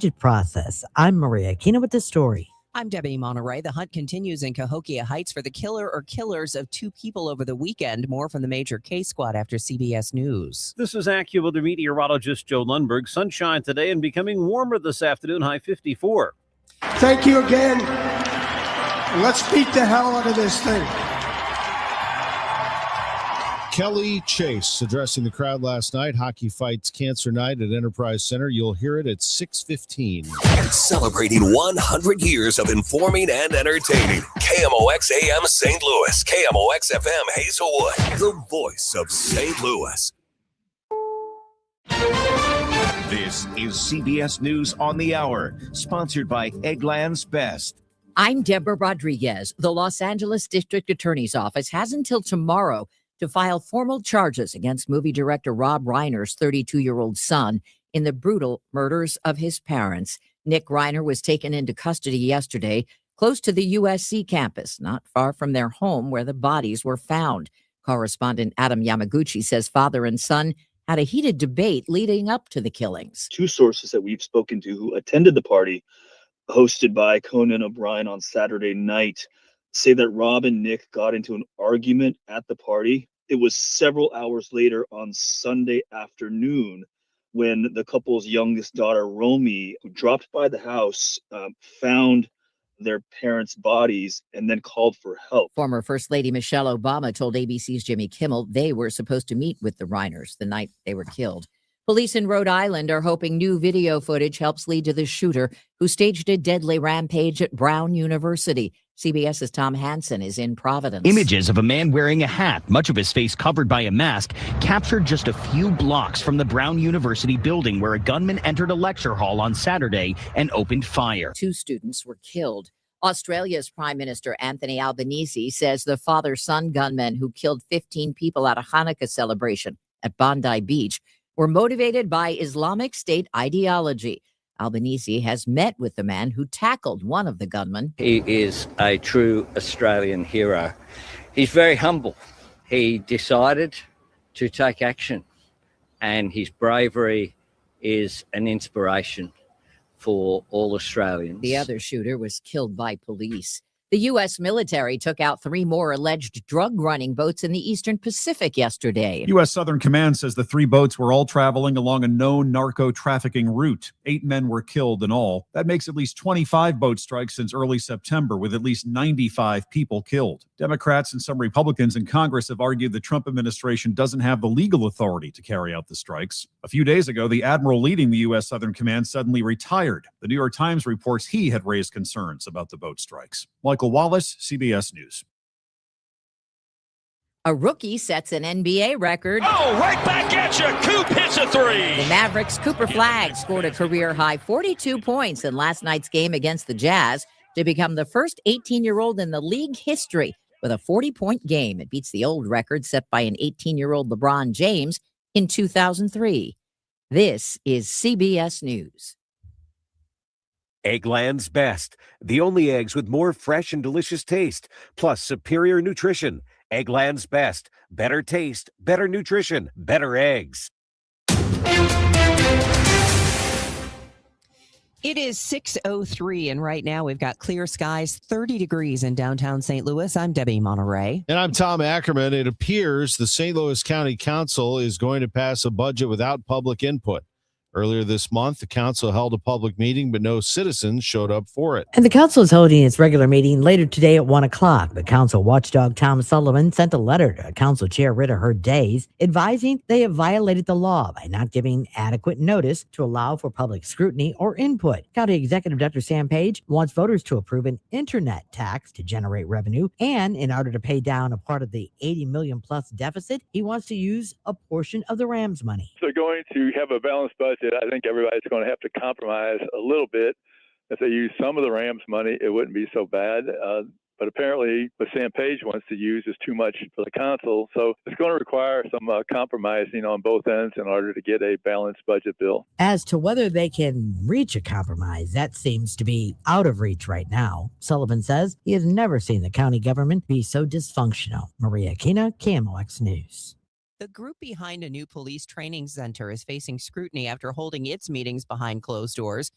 budget process. I'm Maria Aquino with the story. I'm Debbie Monterrey. The hunt continues in Cahokia Heights for the killer or killers of 2 people over the weekend. More from the Major K Squad after CBS News. This is AccuWeather meteorologist Joe Lundberg. Sunshine today and becoming warmer this afternoon, high 54. Thank you again. Let's beat the hell out of this thing. Kelly Chase addressing the crowd last night. Hockey Fights Cancer Night at Enterprise Center. You'll hear it at 6:15. Celebrating 100 years of informing and entertaining. KMOX AM St. Louis. KMOX FM Hazelwood. The voice of St. Louis. This is CBS News on the Hour, sponsored by Eggland's Best. I'm Deborah Rodriguez. The Los Angeles District Attorney's Office has until tomorrow to file formal charges against movie director Rob Reiner's 32-year-old son in the brutal murders of his parents. Nick Reiner was taken into custody yesterday close to the USC campus, not far from their home where the bodies were found. Correspondent Adam Yamaguchi says father and son had a heated debate leading up to the killings. 2 sources that we've spoken to who attended the party hosted by Conan O'Brien on Saturday night say that Rob and Nick got into an argument at the party. It was several hours later on Sunday afternoon when the couple's youngest daughter, Romy, who dropped by the house, found their parents' bodies and then called for help. Former First Lady Michelle Obama told ABC's Jimmy Kimmel they were supposed to meet with the Reiners the night they were killed. Police in Rhode Island are hoping new video footage helps lead to the shooter who staged a deadly rampage at Brown University. CBS's Tom Hansen is in Providence. Images of a man wearing a hat, much of his face covered by a mask, captured just a few blocks from the Brown University building where a gunman entered a lecture hall on Saturday and opened fire. 2 students were killed. Australia's Prime Minister Anthony Albanese says the father-son gunmen who killed 15 people at a Hanukkah celebration at Bondi Beach were motivated by Islamic State ideology. Albanese has met with the man who tackled one of the gunmen. He is a true Australian hero. He's very humble. He decided to take action, and his bravery is an inspiration for all Australians. The other shooter was killed by police. The U.S. military took out 3 more alleged drug-running boats in the Eastern Pacific yesterday. U.S. Southern Command says the 3 boats were all traveling along a known narco-trafficking route. 8 men were killed in all. That makes at least 25 boat strikes since early September, with at least 95 people killed. Democrats and some Republicans in Congress have argued the Trump administration doesn't have the legal authority to carry out the strikes. A few days ago, the admiral leading the U.S. Southern Command suddenly retired. The New York Times reports he had raised concerns about the boat strikes. Michael Wallace, CBS News. A rookie sets an NBA record. Oh, right back at you. Coop hits a 3. The Mavericks' Cooper Flagg scored a career-high 42 points in last night's game against the Jazz to become the first 18-year-old in the league history with a 40-point game. It beats the old record set by an 18-year-old LeBron James in 2003. This is CBS News. Eggland's Best, the only eggs with more fresh and delicious taste, plus superior nutrition. Eggland's Best, better taste, better nutrition, better eggs. It is 6:03, and right now we've got clear skies, 30 degrees in downtown St. Louis. I'm Debbie Monterrey. And I'm Tom Ackerman. It appears the St. Louis County Council is going to pass a budget without public input. Earlier this month, the council held a public meeting, but no citizens showed up for it. And the council is holding its regular meeting later today at 1 o'clock. The council watchdog Tom Sullivan sent a letter to Council Chair Rita Hurd Days advising they have violated the law by not giving adequate notice to allow for public scrutiny or input. County Executive Dr. Sam Page wants voters to approve an internet tax to generate revenue, and in order to pay down a part of the $80 million plus deficit, he wants to use a portion of the Rams money. They're going to have a balanced budget. I think everybody's going to have to compromise a little bit. If they use some of the Rams money, it wouldn't be so bad. But apparently what Sam Page wants to use is too much for the council. So it's going to require some compromising on both ends in order to get a balanced budget bill. As to whether they can reach a compromise, that seems to be out of reach right now. Sullivan says he has never seen the county government be so dysfunctional. Maria Aquino, KMOX News. The group behind a new police training center is facing scrutiny after holding its meetings behind closed doors.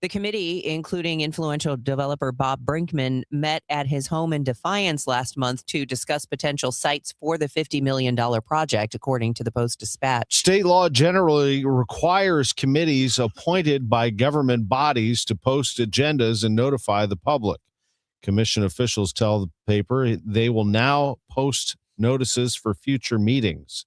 The committee, including influential developer Bob Brinkman, met at his home in Defiance last month to discuss potential sites for the $50 million project, according to the Post-Dispatch. State law generally requires committees appointed by government bodies to post agendas and notify the public. Commission officials tell the paper they will now post notices for future meetings.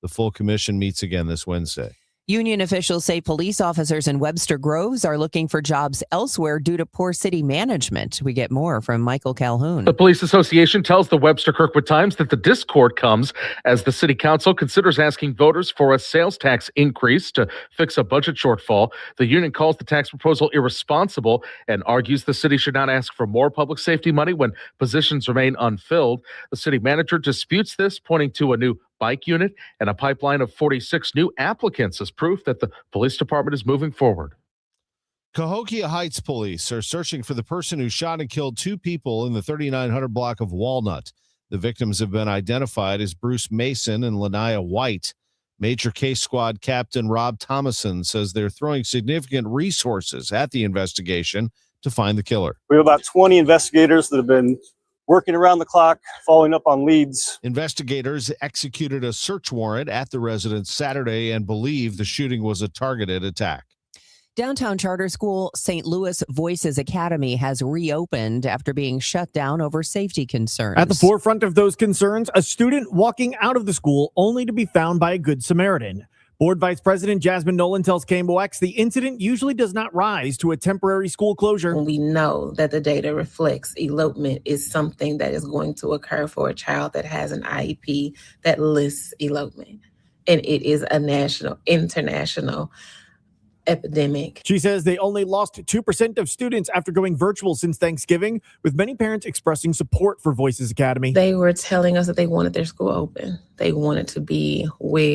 The full commission meets again this Wednesday. Union officials say police officers in Webster Groves are looking for jobs elsewhere due to poor city management. We get more from Michael Calhoun. The Police Association tells the Webster Kirkwood Times that the discord comes as the city council considers asking voters for a sales tax increase to fix a budget shortfall. The union calls the tax proposal irresponsible and argues the city should not ask for more public safety money when positions remain unfilled. The city manager disputes this, pointing to a new bike unit and a pipeline of 46 new applicants as proof that the police department is moving forward. Cahokia Heights police are searching for the person who shot and killed two people in the 3900 block of Walnut. The victims have been identified as Bruce Mason and Lanaya White. Major Case Squad Captain Rob Thomason says they're throwing significant resources at the investigation to find the killer. We have about 20 investigators that have been working around the clock, following up on leads. Investigators executed a search warrant at the residence Saturday and believe the shooting was a targeted attack. Downtown charter school St. Louis Voices Academy has reopened after being shut down over safety concerns. At the forefront of those concerns, a student walking out of the school only to be found by a Good Samaritan. Board Vice President Jasmine Nolan tells KMOX the incident usually does not rise to a temporary school closure. When we know that the data reflects elopement is something that is going to occur for a child that has an IEP that lists elopement. And it is a national, international epidemic. She says they only lost 2% of students after going virtual since Thanksgiving, with many parents expressing support for Voices Academy. They were telling us that they wanted their school open. They wanted to be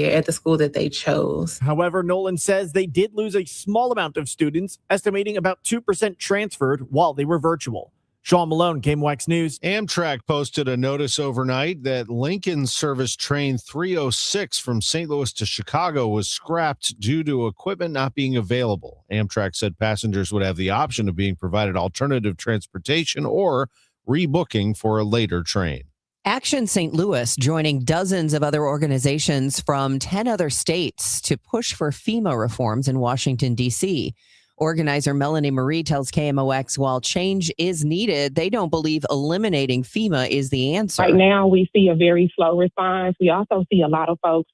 at the school that they chose. However, Nolan says they did lose a small amount of students, estimating about 2% transferred while they were virtual. Sean Malone, KMOX News. Amtrak posted a notice overnight that Lincoln Service Train 306 from St. Louis to Chicago was scrapped due to equipment not being available. Amtrak said passengers would have the option of being provided alternative transportation or rebooking for a later train. Action St. Louis joining dozens of other organizations from 10 other states to push for FEMA reforms in Washington, D.C. Organizer Melanie Marie tells KMOX while change is needed, they don't believe eliminating FEMA is the answer. Right now, we see a very slow response. We also see a lot of folks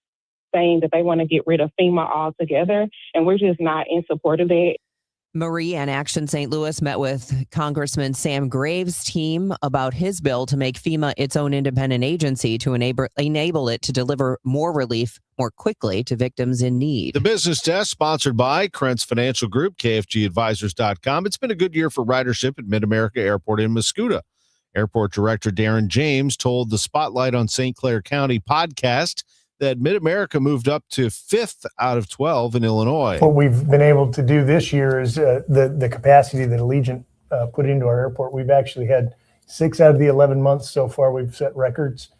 saying that they want to get rid of FEMA altogether, and we're just not in support of that. Marie and Action St. Louis met with Congressman Sam Graves' team about his bill to make FEMA its own independent agency to enable it to deliver more relief more quickly to victims in need. The Business Desk, sponsored by Krentz Financial Group, KFGadvisors.com. It's been a good year for ridership at Mid-America Airport in Mascoutah. Airport Director Darren James told the Spotlight on St. Clair County podcast that Mid-America moved up to 5th out of 12 in Illinois. What we've been able to do this year is the capacity that Allegiant put into our airport. We've actually had 6 out of the 11 months so far. We've set records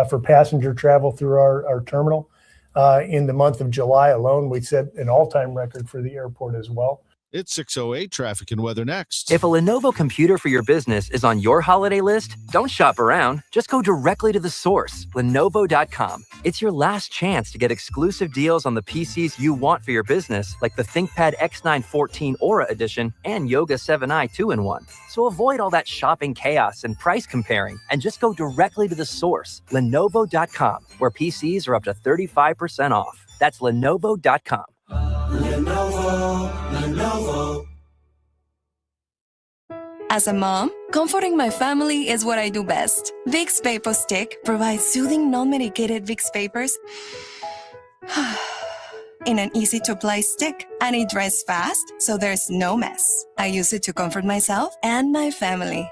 for passenger travel through our terminal. In the month of July alone, we set an all-time record for the airport as well. It's 6:08 traffic and weather next. If a Lenovo computer for your business is on your holiday list, don't shop around. Just go directly to the source, Lenovo.com. It's your last chance to get exclusive deals on the PCs you want for your business, like the ThinkPad X9 14 Aura Edition and Yoga 7i 2-in-1. So avoid all that shopping chaos and price comparing, and just go directly to the source, Lenovo.com, where PCs are up to 35% off. That's Lenovo.com. Lenovo. As a mom, comforting my family is what I do best. Vicks Vapor Stick provides soothing, non-medicated Vicks vapors in an easy-to-apply stick, and it dries fast, so there's no mess. I use it to comfort myself and my family.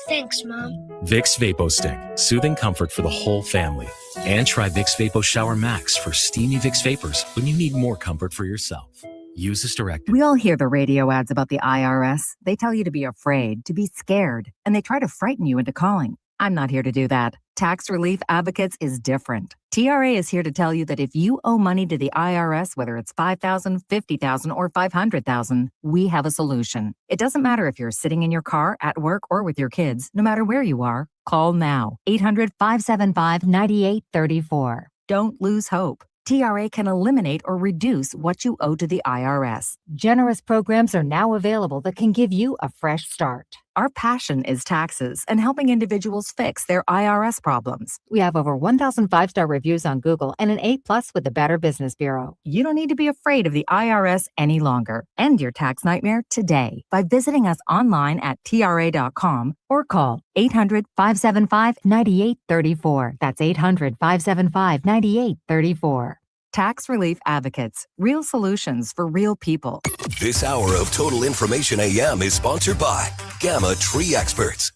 Thanks, Mom. Vicks Vapo Stick, soothing comfort for the whole family. And try Vicks Vapo Shower Max for steamy Vicks vapors when you need more comfort for yourself. Use this directed. We all hear the radio ads about the IRS. They tell you to be afraid, to be scared, and they try to frighten you into calling. I'm not here to do that. Tax Relief Advocates is different. TRA is here to tell you that if you owe money to the IRS, whether it's $5,000, $50,000, or $500,000, we have a solution. It doesn't matter if you're sitting in your car, at work, or with your kids. No matter where you are, call now. 800-575-9834. Don't lose hope. TRA can eliminate or reduce what you owe to the IRS. Generous programs are now available that can give you a fresh start. Our passion is taxes and helping individuals fix their IRS problems. We have over 1,000 5-star reviews on Google and an A+ with the Better Business Bureau. You don't need to be afraid of the IRS any longer. End your tax nightmare today by visiting us online at TRA.com or call 800-575-9834. That's 800-575-9834. Tax Relief Advocates. Real solutions for real people. This hour of Total Information AM is sponsored by Gamma Tree Experts.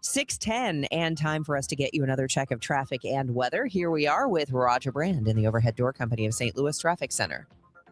6:10 and time for us to get you another check of traffic and weather. Here we are with Roger Brand in the Overhead Door Company of St. Louis Traffic Center.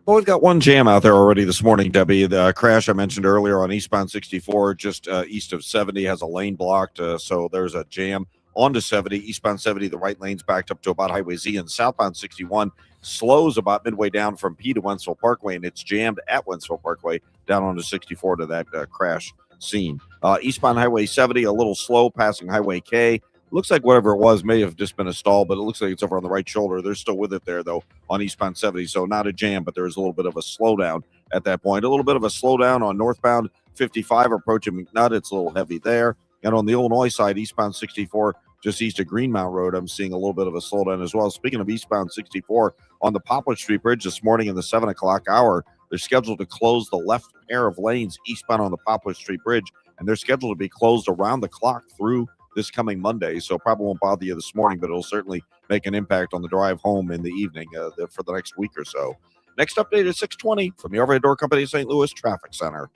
Well, we've got one jam out there already this morning, Debbie. The crash I mentioned earlier on eastbound 64, just east of 70, has a lane blocked, so there's a jam. Onto 70, eastbound 70, the right lane's backed up to about Highway Z, and southbound 61 slows about midway down from P to Wentzville Parkway, and it's jammed at Wentzville Parkway down onto 64 to that crash scene. Eastbound Highway 70, a little slow passing Highway K. Looks like whatever it was may have just been a stall, but it looks like it's over on the right shoulder. They're still with it there, though, on eastbound 70, so not a jam, but there's a little bit of a slowdown at that point. A little bit of a slowdown on northbound 55 approaching McNutt. It's a little heavy there. And on the Illinois side, eastbound 64, just east of Greenmount Road, I'm seeing a little bit of a slowdown as well. Speaking of eastbound 64, on the Poplar Street Bridge this morning in the 7 o'clock hour, they're scheduled to close the left pair of lanes eastbound on the Poplar Street Bridge, and they're scheduled to be closed around the clock through this coming Monday. So probably won't bother you this morning, but it'll certainly make an impact on the drive home in the evening for the next week or so. Next update is 6:20 from the Overhead Door Company of St. Louis Traffic Center.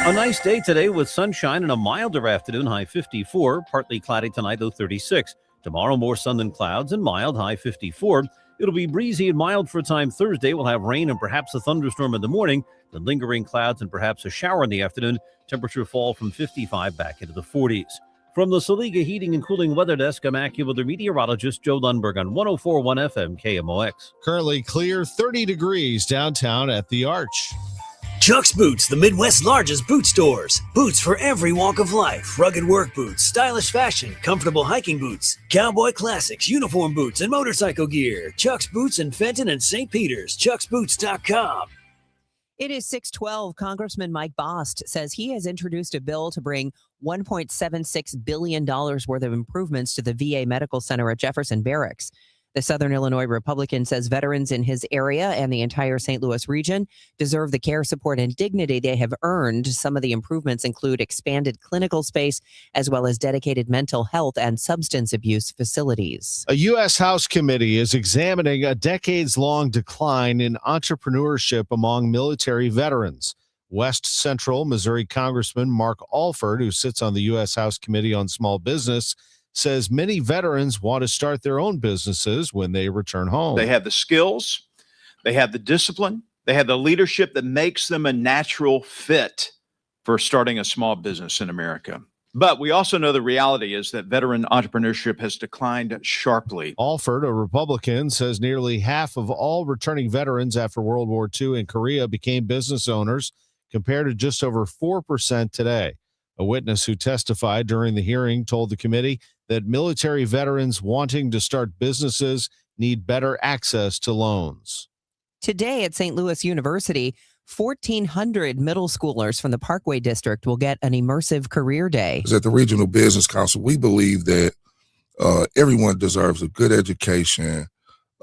A nice day today with sunshine and a milder afternoon, high 54. Partly cloudy tonight, low 36. Tomorrow, more sun than clouds and mild, high 54. It'll be breezy and mild for a time Thursday. We'll have rain and perhaps a thunderstorm in the morning, then lingering clouds and perhaps a shower in the afternoon. Temperature fall from 55 back into the 40s. From the Saliga Heating and Cooling Weather Desk, I'm AccuWeather meteorologist Joe Lundberg on 104.1 FM KMOX. Currently clear, 30 degrees downtown at the Arch. Chuck's Boots, the Midwest's largest boot stores. Boots for every walk of life. Rugged work boots, stylish fashion, comfortable hiking boots, cowboy classics, uniform boots, and motorcycle gear. Chuck's Boots in Fenton and St. Peters. chucksboots.com. It is 6:12. Congressman Mike Bost says he has introduced a bill to bring $1.76 billion worth of improvements to the VA Medical Center at Jefferson Barracks. The Southern Illinois Republican says veterans in his area and the entire St. Louis region deserve the care, support, and dignity they have earned. Some of the improvements include expanded clinical space, as well as dedicated mental health and substance abuse facilities. A U.S. House committee is examining a decades-long decline in entrepreneurship among military veterans. West Central Missouri Congressman Mark Alford, who sits on the U.S. House Committee on Small Business, says many veterans want to start their own businesses when they return home. They have the skills, they have the discipline, they have the leadership that makes them a natural fit for starting a small business in America. But we also know the reality is that veteran entrepreneurship has declined sharply. Alford, a Republican, says nearly half of all returning veterans after World War II in Korea became business owners, compared to just over 4% today. A witness who testified during the hearing told the committee that military veterans wanting to start businesses need better access to loans. Today at St. Louis University, 1,400 middle schoolers from the Parkway District will get an immersive career day. At the Regional Business Council, we believe that everyone deserves a good education,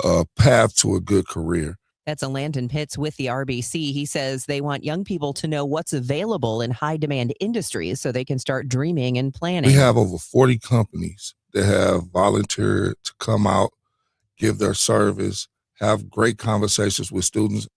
a path to a good career. That's a Landon Pitts with the RBC. He says they want young people to know what's available in high-demand industries so they can start dreaming and planning. We have over 40 companies that have volunteered to come out, give their service, have great conversations with students.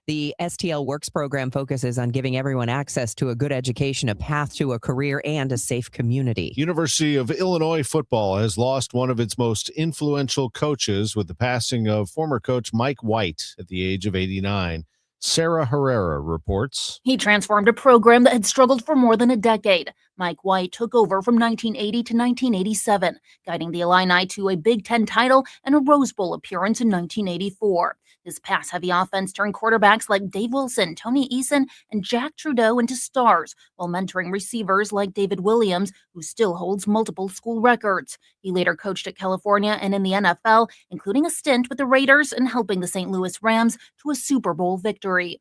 The STL Works program focuses on giving everyone access to a good education, a path to a career, and a safe community. University of Illinois football has lost one of its most influential coaches with the passing of former coach Mike White at the age of 89. Sarah Herrera reports. He transformed a program that had struggled for more than a decade. Mike White took over from 1980 to 1987, guiding the Illini to a Big Ten title and a Rose Bowl appearance in 1984. His pass-heavy offense turned quarterbacks like Dave Wilson, Tony Eason, and Jack Trudeau into stars, while mentoring receivers like David Williams, who still holds multiple school records. He later coached at California and in the NFL, including a stint with the Raiders and helping the St. Louis Rams to a Super Bowl victory.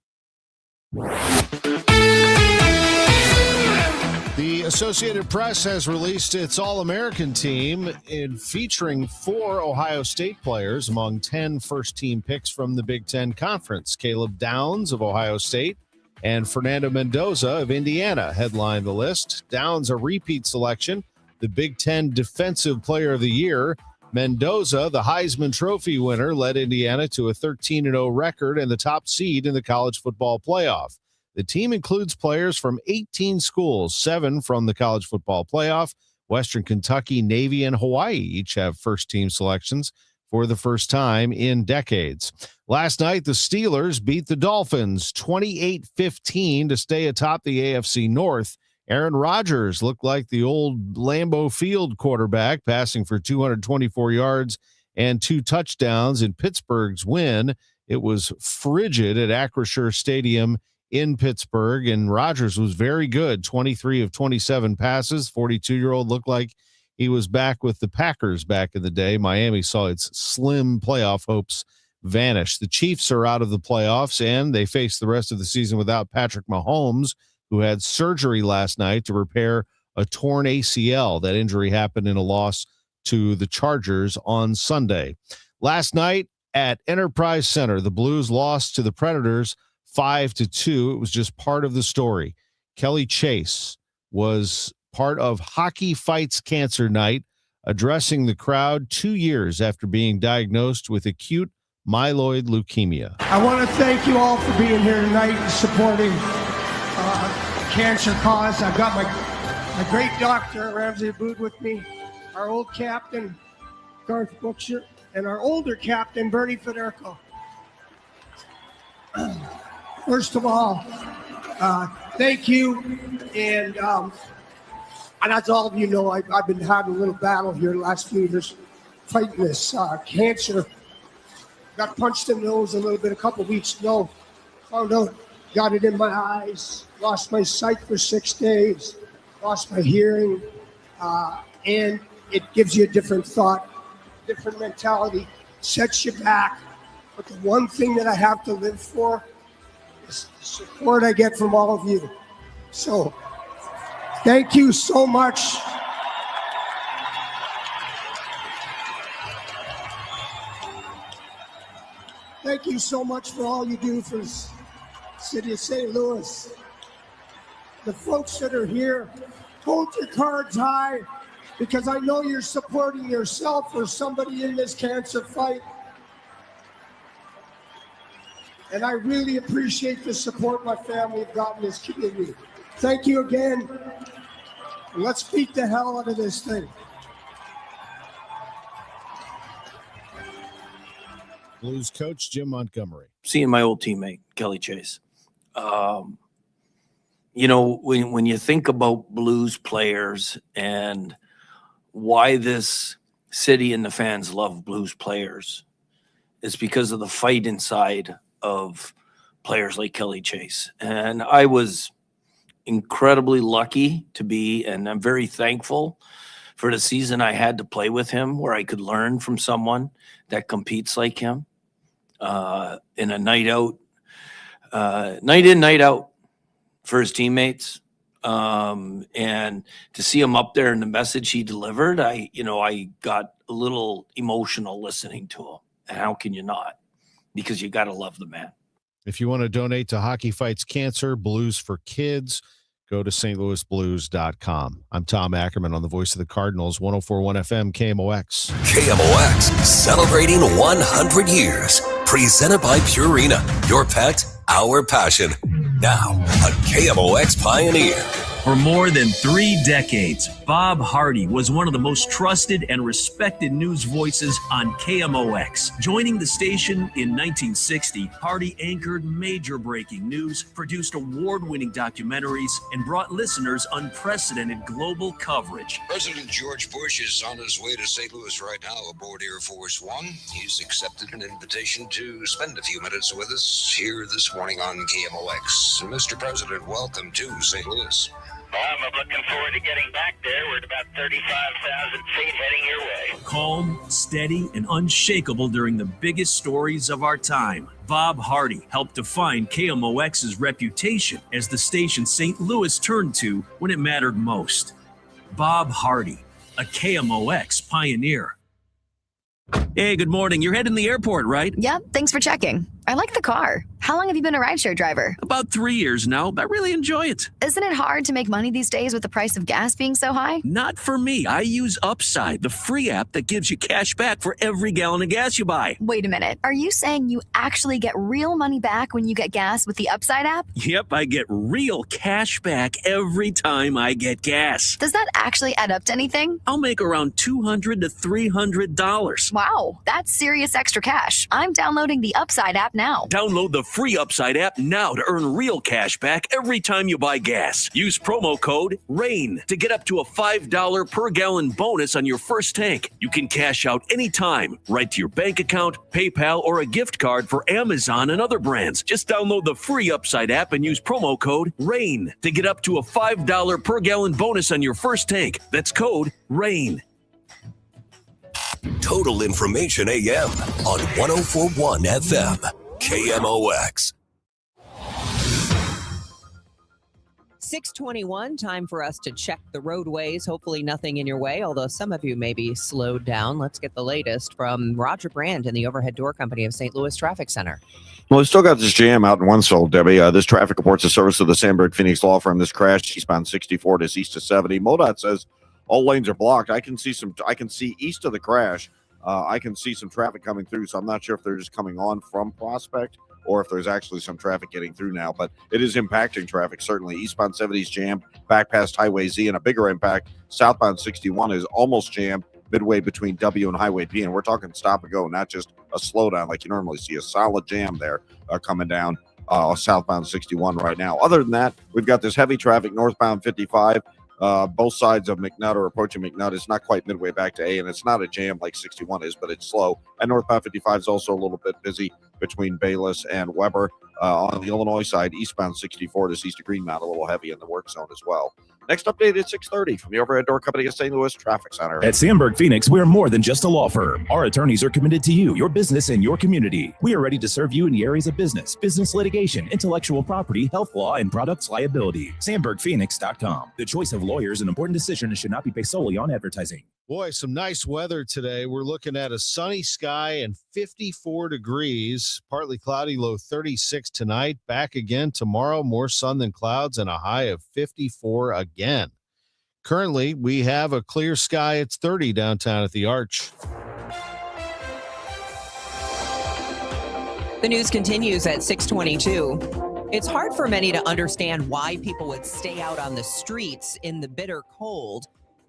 The Associated Press has released its All-American team featuring 4 Ohio State players among 10 first-team picks from the Big Ten Conference. Caleb Downs of Ohio State and Fernando Mendoza of Indiana headline the list. Downs, a repeat selection, the Big Ten Defensive Player of the Year. Mendoza, the Heisman Trophy winner, led Indiana to a 13-0 record and the top seed in the college football playoff. The team includes players from 18 schools, 7 from the college football playoff. Western Kentucky, Navy, and Hawaii each have first-team selections for the first time in decades. Last night, the Steelers beat the Dolphins 28-15 to stay atop the AFC North. Aaron Rodgers looked like the old Lambeau Field quarterback, passing for 224 yards and 2 touchdowns in Pittsburgh's win. It was frigid at Acrisure Stadium in Pittsburgh, and Rodgers was very good. 23 of 27 passes. 42-year-old looked like he was back with the Packers back in the day. Miami saw its slim playoff hopes vanish. The Chiefs are out of the playoffs, and they face the rest of the season without Patrick Mahomes, who had surgery last night to repair a torn ACL. That injury happened in a loss to the Chargers on Sunday. Last night at Enterprise Center, the Blues lost to the Predators 5-2. It was just part of the story. Kelly Chase was part of Hockey Fights Cancer Night, addressing the crowd 2 years after being diagnosed with acute myeloid leukemia. I want to thank you all for being here tonight and supporting cancer cause. I've got my great doctor, Ramsey Abood, with me, our old captain, Garth Bookshire, and our older captain, Bernie Federico. First of all, thank you, and as all of you know, I've been having a little battle here the last few years fighting this cancer. Got punched in the nose a little bit a couple weeks ago. Found out, got it in my eyes, lost my sight for 6 days, lost my hearing, and it gives you a different thought, different mentality, sets you back. But the one thing that I have to live for is the support I get from all of you. So thank you so much. Thank you so much for all you do for the city of St. Louis. The folks that are here, hold your cards high, because I know you're supporting yourself or somebody in this cancer fight. And I really appreciate the support my family have gotten in this community. Thank you again. And let's beat the hell out of this thing. Blues coach Jim Montgomery. Seeing my old teammate, Kelly Chase. You know, when you think about Blues players and why this city and the fans love Blues players, it's because of the fight inside of players like Kelly Chase. And I was incredibly lucky to be, and I'm very thankful for the season I had to play with him, where I could learn from someone that competes like him in a night out, night in, night out for his teammates. And to see him up there and the message he delivered, I got a little emotional listening to him. And how can you not? Because you got to love the man. If you want to donate to Hockey Fights Cancer, Blues for Kids, go to stlouisblues.com. I'm Tom Ackerman on the Voice of the Cardinals, 104.1 FM, KMOX. KMOX, celebrating 100 years. Presented by Purina, your pet, our passion. Now, a KMOX pioneer. For more than 3 decades, Bob Hardy was one of the most trusted and respected news voices on KMOX. Joining the station in 1960, Hardy anchored major breaking news, produced award-winning documentaries, and brought listeners unprecedented global coverage. President George Bush is on his way to St. Louis right now aboard Air Force One. He's accepted an invitation to spend a few minutes with us here this morning on KMOX. Mr. President, welcome to St. Louis. Well, I'm looking forward to getting back there. We're at about 35,000 feet heading your way. Calm, steady, and unshakable during the biggest stories of our time. Bob Hardy helped define KMOX's reputation as the station St. Louis turned to when it mattered most. Bob Hardy, a KMOX pioneer. Hey, good morning. You're heading to the airport, right? Yep, thanks for checking. I like the car. How long have you been a rideshare driver? About 3 years now. I really enjoy it. Isn't it hard to make money these days with the price of gas being so high? Not for me. I use Upside, the free app that gives you cash back for every gallon of gas you buy. Wait a minute. Are you saying you actually get real money back when you get gas with the Upside app? Yep, I get real cash back every time I get gas. Does that actually add up to anything? I'll make around $200 to $300. Wow, that's serious extra cash. I'm downloading the Upside app now. Download the free Upside app now to earn real cash back every time you buy gas. Use promo code RAIN to get up to a $5 per gallon bonus on your first tank. You can cash out anytime, right to your bank account, PayPal, or a gift card for Amazon and other brands. Just download the free Upside app and use promo code RAIN to get up to a $5 per gallon bonus on your first tank. That's code RAIN. Total Information AM on 104.1 FM. KMOX. 6:21, time for us to check the roadways. Hopefully nothing in your way, although some of you may be slowed down. Let's get the latest from Roger Brand in the Overhead Door Company of St. Louis Traffic Center. Well, we've still got this jam out in Wentzville, Debbie. This traffic reports a service of the Sandberg Phoenix Law Firm. This crash eastbound 64 is east of 70. MoDOT says all lanes are blocked. I can see east of the crash. I can see some traffic coming through, so I'm not sure if they're just coming on from Prospect or if there's actually some traffic getting through now, but it is impacting traffic, certainly. Eastbound 70 is jammed back past Highway Z, and a bigger impact, southbound 61 is almost jammed midway between W and Highway P, and we're talking stop and go, not just a slowdown like you normally see, a solid jam there coming down southbound 61 right now. Other than that, we've got this heavy traffic northbound 55, both sides of McNutt or approaching McNutt. It's not quite midway back to A, and it's not a jam like 61 is, but it's slow. And northbound 55 is also a little bit busy between Bayless and Weber. On the Illinois side, eastbound 64 is east of Greenmount, a little heavy in the work zone as well. Next update at 6:30 from the Overhead Door Company of St. Louis Traffic Center. At Sandberg Phoenix, we're more than just a law firm. Our attorneys are committed to you, your business, and your community. We are ready to serve you in the areas of business litigation, intellectual property, health law, and products liability. SandbergPhoenix.com. The choice of lawyers, an important decision, and should not be based solely on advertising. Boy, some nice weather today. We're looking at a sunny sky and 54 degrees, partly cloudy, low 36 tonight. Back again tomorrow, more sun than clouds, and a high of 54 again. Currently, we have a clear sky. It's 30 downtown at the Arch. The news continues at 6:22. It's hard for many to understand why people would stay out on the streets in the bitter cold.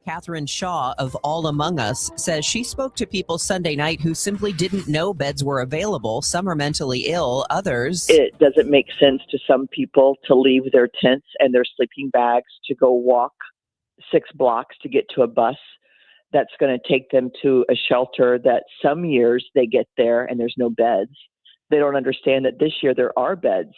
Catherine Shaw of All Among Us says she spoke to people Sunday night who simply didn't know beds were available. Some are mentally ill, others. It doesn't make sense to some people to leave their tents and their sleeping bags to go walk 6 blocks to get to a bus that's going to take them to a shelter that some years they get there and there's no beds. They don't understand that this year there are beds.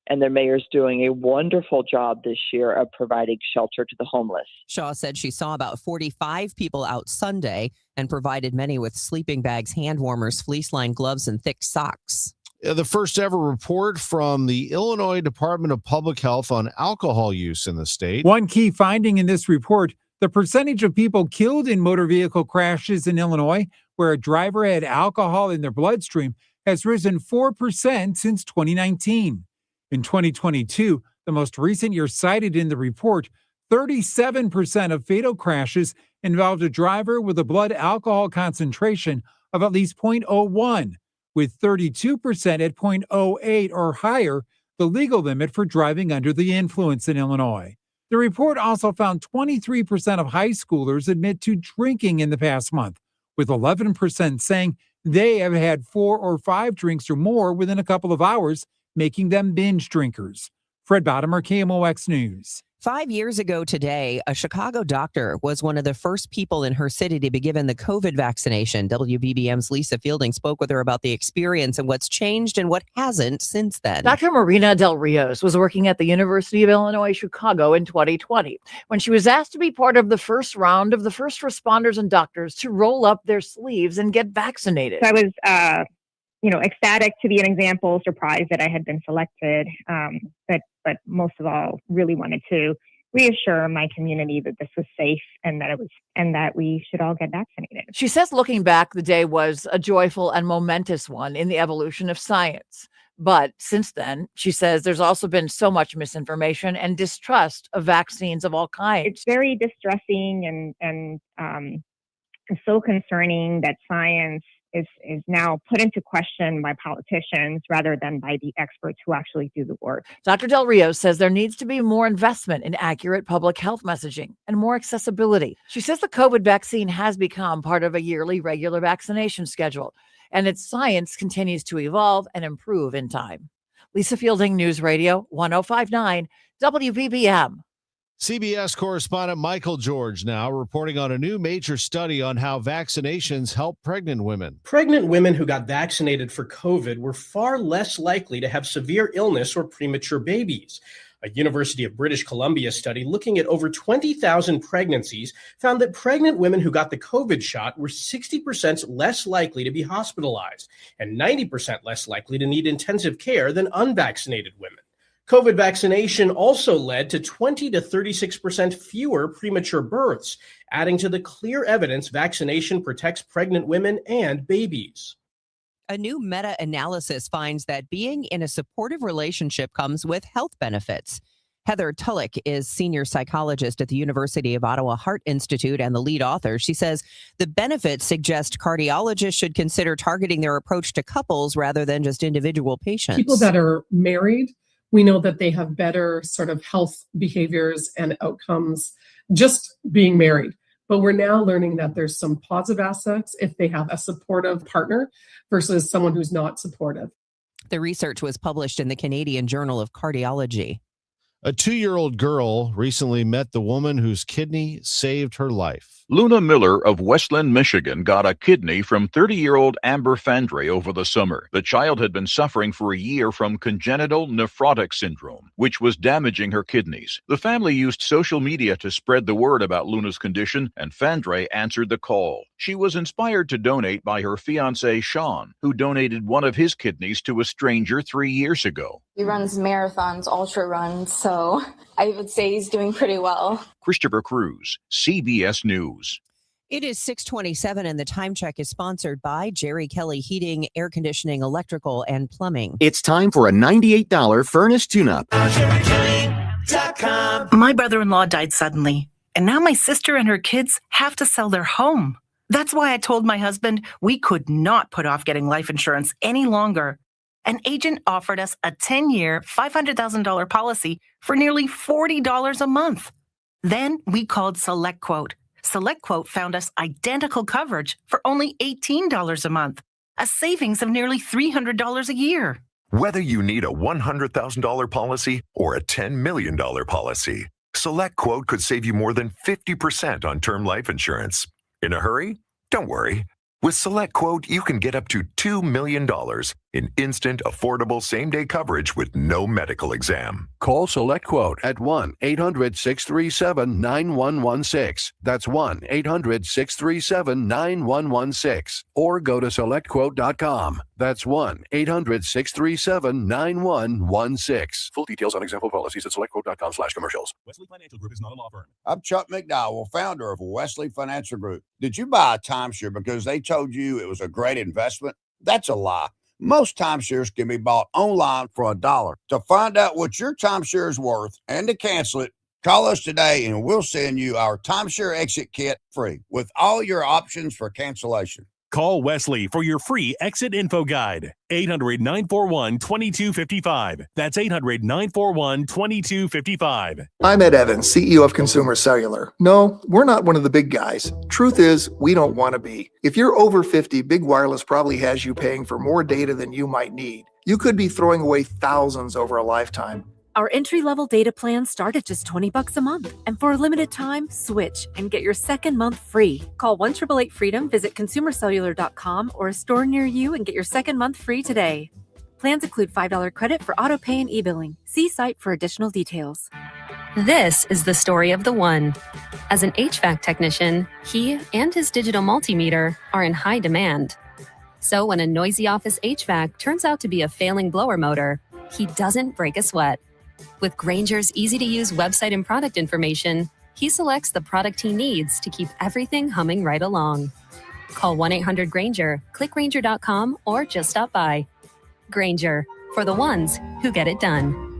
And their mayor's doing a wonderful job this year of providing shelter to the homeless. Shaw said she saw about 45 people out Sunday and provided many with sleeping bags, hand warmers, fleece-lined gloves, and thick socks. The first ever report from the Illinois Department of Public Health on alcohol use in the state. One key finding in this report, the percentage of people killed in motor vehicle crashes in Illinois where a driver had alcohol in their bloodstream has risen 4% since 2019. In 2022, the most recent year cited in the report, 37% of fatal crashes involved a driver with a blood alcohol concentration of at least 0.01, with 32% at 0.08 or higher, the legal limit for driving under the influence in Illinois. The report also found 23% of high schoolers admit to drinking in the past month, with 11% saying they have had 4 or 5 drinks or more within a couple of hours, making them binge drinkers. Fred Bottomer, KMOX News. 5 years ago today, a Chicago doctor was one of the first people in her city to be given the COVID vaccination. WBBM's Lisa Fielding spoke with her about the experience and what's changed and what hasn't since then. Dr. Marina Del Rios was working at the University of Illinois, Chicago in 2020 when she was asked to be part of the first round of the first responders and doctors to roll up their sleeves and get vaccinated. So I was ecstatic to be an example, surprised that I had been selected, but most of all, really wanted to reassure my community that this was safe and that we should all get vaccinated. She says looking back, the day was a joyful and momentous one in the evolution of science. But since then, she says there's also been so much misinformation and distrust of vaccines of all kinds. It's very distressing and so concerning that science is now put into question by politicians rather than by the experts who actually do the work. Dr. Del Rios says there needs to be more investment in accurate public health messaging and more accessibility. She says the COVID vaccine has become part of a yearly regular vaccination schedule, and its science continues to evolve and improve in time. Lisa Fielding, News Radio 1059 WBBM. CBS correspondent Michael George now reporting on a new major study on how vaccinations help pregnant women. Pregnant women who got vaccinated for COVID were far less likely to have severe illness or premature babies. A University of British Columbia study looking at over 20,000 pregnancies found that pregnant women who got the COVID shot were 60% less likely to be hospitalized and 90% less likely to need intensive care than unvaccinated women. COVID vaccination also led to 20 to 36% fewer premature births, adding to the clear evidence vaccination protects pregnant women and babies. A new meta-analysis finds that being in a supportive relationship comes with health benefits. Heather Tulloch is senior psychologist at the University of Ottawa Heart Institute and the lead author. She says the benefits suggest cardiologists should consider targeting their approach to couples rather than just individual patients. People that are married, we know that they have better sort of health behaviors and outcomes just being married. But we're now learning that there's some positive aspects if they have a supportive partner versus someone who's not supportive. The research was published in the Canadian Journal of Cardiology. A 2-year-old girl recently met the woman whose kidney saved her life. Luna Miller of Westland, Michigan got a kidney from 30-year-old Amber Fandre over the summer. The child had been suffering for a year from congenital nephrotic syndrome, which was damaging her kidneys. The family used social media to spread the word about Luna's condition, and Fandre answered the call. She was inspired to donate by her fiancé, Sean, who donated one of his kidneys to a stranger 3 years ago. He runs marathons, ultra runs, so I would say he's doing pretty well. Christopher Cruz, CBS News. It is 6:27 and the time check is sponsored by Jerry Kelly Heating, Air Conditioning, Electrical, and Plumbing. It's time for a $98 furnace tune-up. My brother-in-law died suddenly, and now my sister and her kids have to sell their home. That's why I told my husband we could not put off getting life insurance any longer. An agent offered us a 10-year, $500,000 policy for nearly $40 a month. Then we called SelectQuote. SelectQuote found us identical coverage for only $18 a month, a savings of nearly $300 a year. Whether you need a $100,000 policy or a $10 million policy, SelectQuote could save you more than 50% on term life insurance. In a hurry? Don't worry. With SelectQuote, you can get up to $2 million in instant, affordable same-day coverage with no medical exam. Call SelectQuote at 1-800-637-9116. That's 1-800-637-9116. Or go to SelectQuote.com. That's 1-800-637-9116. Full details on example policies at SelectQuote.com/commercials. Wesley Financial Group is not a law firm. I'm Chuck McDowell, founder of Wesley Financial Group. Did you buy a timeshare because they told you it was a great investment? That's a lie. Most timeshares can be bought online for $1. To find out what your timeshare is worth and to cancel it, call us today and we'll send you our timeshare exit kit free with all your options for cancellation. Call Wesley for your free exit info guide. 800-941-2255. That's 800-941-2255. I'm Ed Evans, CEO of Consumer Cellular. No, we're not one of the big guys. Truth is, we don't want to be. If you're over 50, Big Wireless probably has you paying for more data than you might need. You could be throwing away thousands over a lifetime. Our entry-level data plans start at just $20 a month. And for a limited time, switch and get your second month free. Call 1-888-FREEDOM, visit consumercellular.com or a store near you and get your second month free today. Plans include $5 credit for auto pay and e-billing. See site for additional details. This is the story of the one. As an HVAC technician, he and his digital multimeter are in high demand. So when a noisy office HVAC turns out to be a failing blower motor, he doesn't break a sweat. With Grainger's easy-to-use website and product information, he selects the product he needs to keep everything humming right along. Call 1-800-GRAINGER, click Grainger.com, or just stop by. Grainger, for the ones who get it done.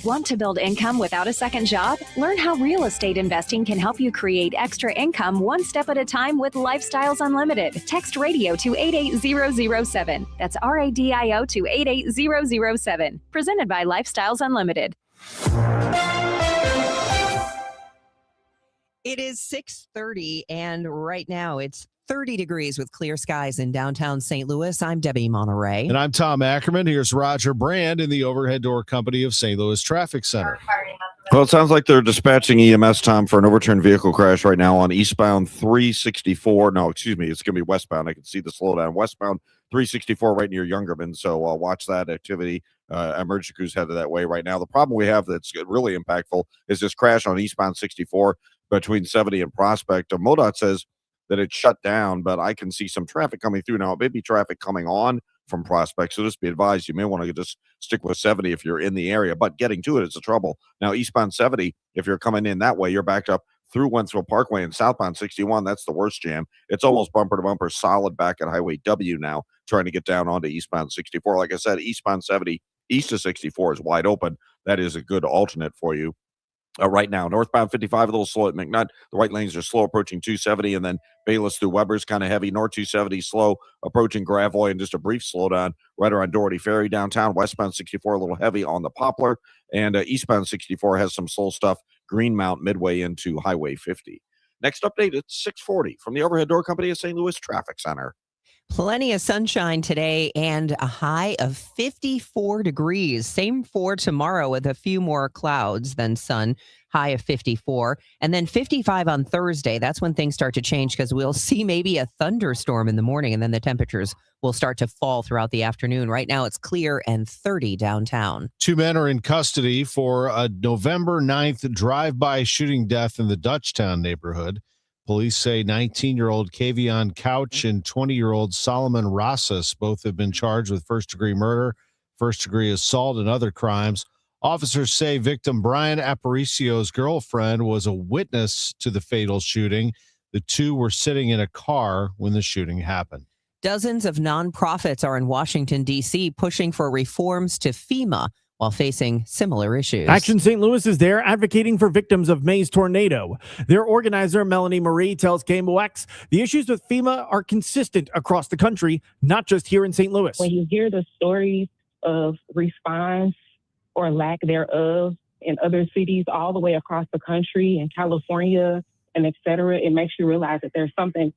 Want to build income without a second job? Learn how real estate investing can help you create extra income one step at a time with Lifestyles Unlimited. Text radio to 88007. That's RADIO to 88007. Presented by Lifestyles Unlimited. It is 6:30, and right now it's 30 degrees with clear skies in downtown St. Louis. I'm Debbie Monterrey. And I'm Tom Ackerman. Here's Roger Brand in the Overhead Door Company of St. Louis Traffic Center. Well, it sounds like they're dispatching EMS, Tom, for an overturned vehicle crash right now on eastbound 364. No, excuse me, it's going to be westbound. I can see the slowdown. Westbound 364 right near Youngerman. So watch that activity. Emergency crews headed that way right now. The problem we have that's really impactful is this crash on eastbound 64 between 70 and Prospect. MoDOT says that it's shut down, but I can see some traffic coming through now. It may be traffic coming on from Prospect, so just be advised, you may want to just stick with 70 if you're in the area, but getting to it is a trouble. Now, eastbound 70, if you're coming in that way, you're backed up through Wentzville Parkway, and southbound 61, that's the worst jam. It's almost bumper to bumper, solid back at Highway W now, trying to get down onto eastbound 64. Like I said, eastbound 70, east of 64 is wide open. That is a good alternate for you. Right now, northbound 55 a little slow at McNutt. The right lanes are slow approaching 270, and then Bayless through Weber's kind of heavy. North 270 slow approaching Gravois, and just a brief slowdown right around Doherty Ferry downtown. Westbound 64 a little heavy on the Poplar, and eastbound 64 has some slow stuff. Greenmount midway into Highway 50. Next update at 6:40 from the Overhead Door Company of St. Louis Traffic Center. Plenty of sunshine today and a high of 54 degrees. Same for tomorrow with a few more clouds than sun, high of 54. And then 55 on Thursday. That's when things start to change because we'll see maybe a thunderstorm in the morning and then the temperatures will start to fall throughout the afternoon. Right now it's clear and 30 downtown. 2 men are in custody for a November 9th drive-by shooting death in the Dutchtown neighborhood. Police say 19-year-old Kavion Couch and 20-year-old Solomon Rosas both have been charged with first-degree murder, first-degree assault, and other crimes. Officers say victim Brian Aparicio's girlfriend was a witness to the fatal shooting. The two were sitting in a car when the shooting happened. Dozens of nonprofits are in Washington, D.C., pushing for reforms to FEMA while facing similar issues. Action St. Louis is there advocating for victims of May's tornado. Their organizer, Melanie Marie, tells KMOX the issues with FEMA are consistent across the country, not just here in St. Louis. When you hear the stories of response or lack thereof in other cities all the way across the country, in California and et cetera, it makes you realize that there's something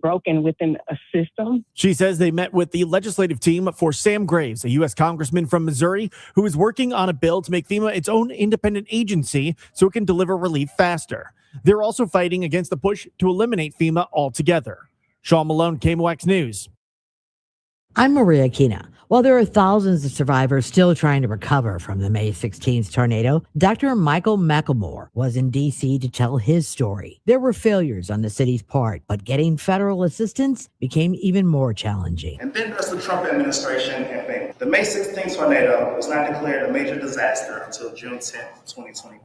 broken within a system. She says they met with the legislative team for Sam Graves, a U.S. congressman from Missouri, who is working on a bill to make FEMA its own independent agency so it can deliver relief faster. They're also fighting against the push to eliminate FEMA altogether. Sean Malone, KMOX News. I'm Maria Kina. While there are thousands of survivors still trying to recover from the May 16th tornado, Dr. Michael McElmore was in D.C. to tell his story. There were failures on the city's part, but getting federal assistance became even more challenging. And then there's the Trump administration and FEMA. The May 16th tornado was not declared a major disaster until June 10th, 2025,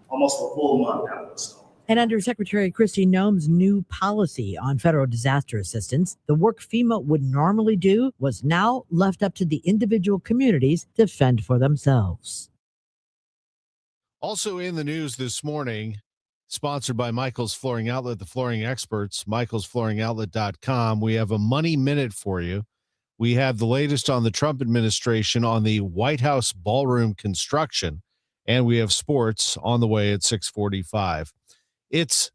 almost a full month after the storm. And under Secretary Kristi Noem's new policy on federal disaster assistance, the work FEMA would normally do was now left up to the individual communities to fend for themselves. Also in the news this morning, sponsored by Michael's Flooring Outlet, the flooring experts, michaelsflooringoutlet.com. We have a money minute for you. We have the latest on the Trump administration on the White House ballroom construction, and we have sports on the way at 6:45. It's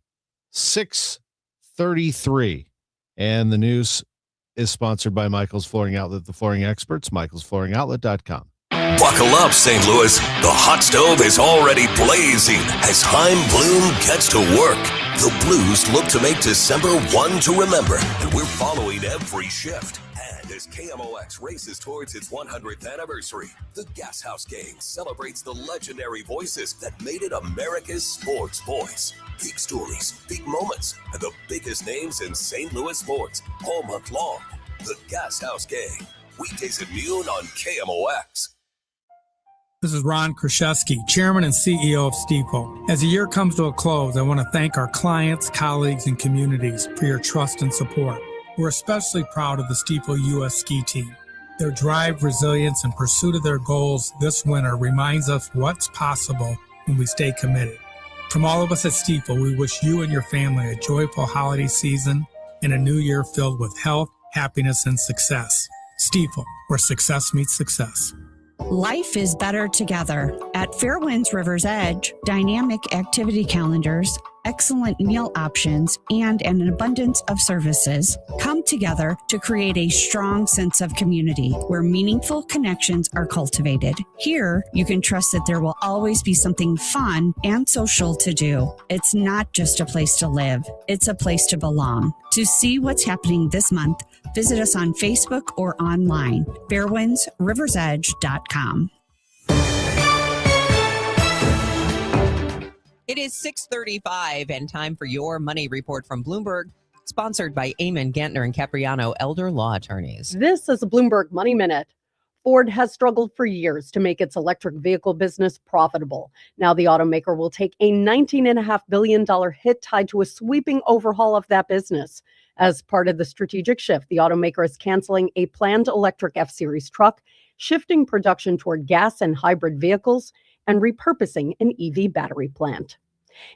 6:33, and the news is sponsored by Michael's Flooring Outlet, the flooring experts, michaelsflooringoutlet.com. Buckle up, St. Louis. The hot stove is already blazing as Heim Bloom gets to work. The Blues look to make December one to remember, and we're following every shift. And as KMOX races towards its 100th anniversary, the Gas House Gang celebrates the legendary voices that made it America's sports voice. Big stories, big moments, and the biggest names in St. Louis sports all month long. The Gas House Gang, weekdays at noon on KMOX. This is Ron Kraszewski, Chairman and CEO of Stifel. As the year comes to a close, I want to thank our clients, colleagues, and communities for your trust and support. We're especially proud of the Stifel U.S. ski team. Their drive, resilience, and pursuit of their goals this winter reminds us what's possible when we stay committed. From all of us at Stifel, we wish you and your family a joyful holiday season and a new year filled with health, happiness, and success. Stifel, where success meets success. Life is better together. At Fairwinds River's Edge, dynamic activity calendars, excellent meal options, and an abundance of services come together to create a strong sense of community where meaningful connections are cultivated. Here, you can trust that there will always be something fun and social to do. It's not just a place to live, it's a place to belong. To see what's happening this month, visit us on Facebook or online, fairwindsriversedge.com. It is 6:35 and time for your money report from Bloomberg, sponsored by Eamon Gantner and Capriano Elder Law Attorneys. This is a Bloomberg Money Minute. Ford has struggled for years to make its electric vehicle business profitable. Now the automaker will take a $19.5 billion hit tied to a sweeping overhaul of that business. As part of the strategic shift, the automaker is canceling a planned electric F-Series truck, shifting production toward gas and hybrid vehicles, and repurposing an EV battery plant.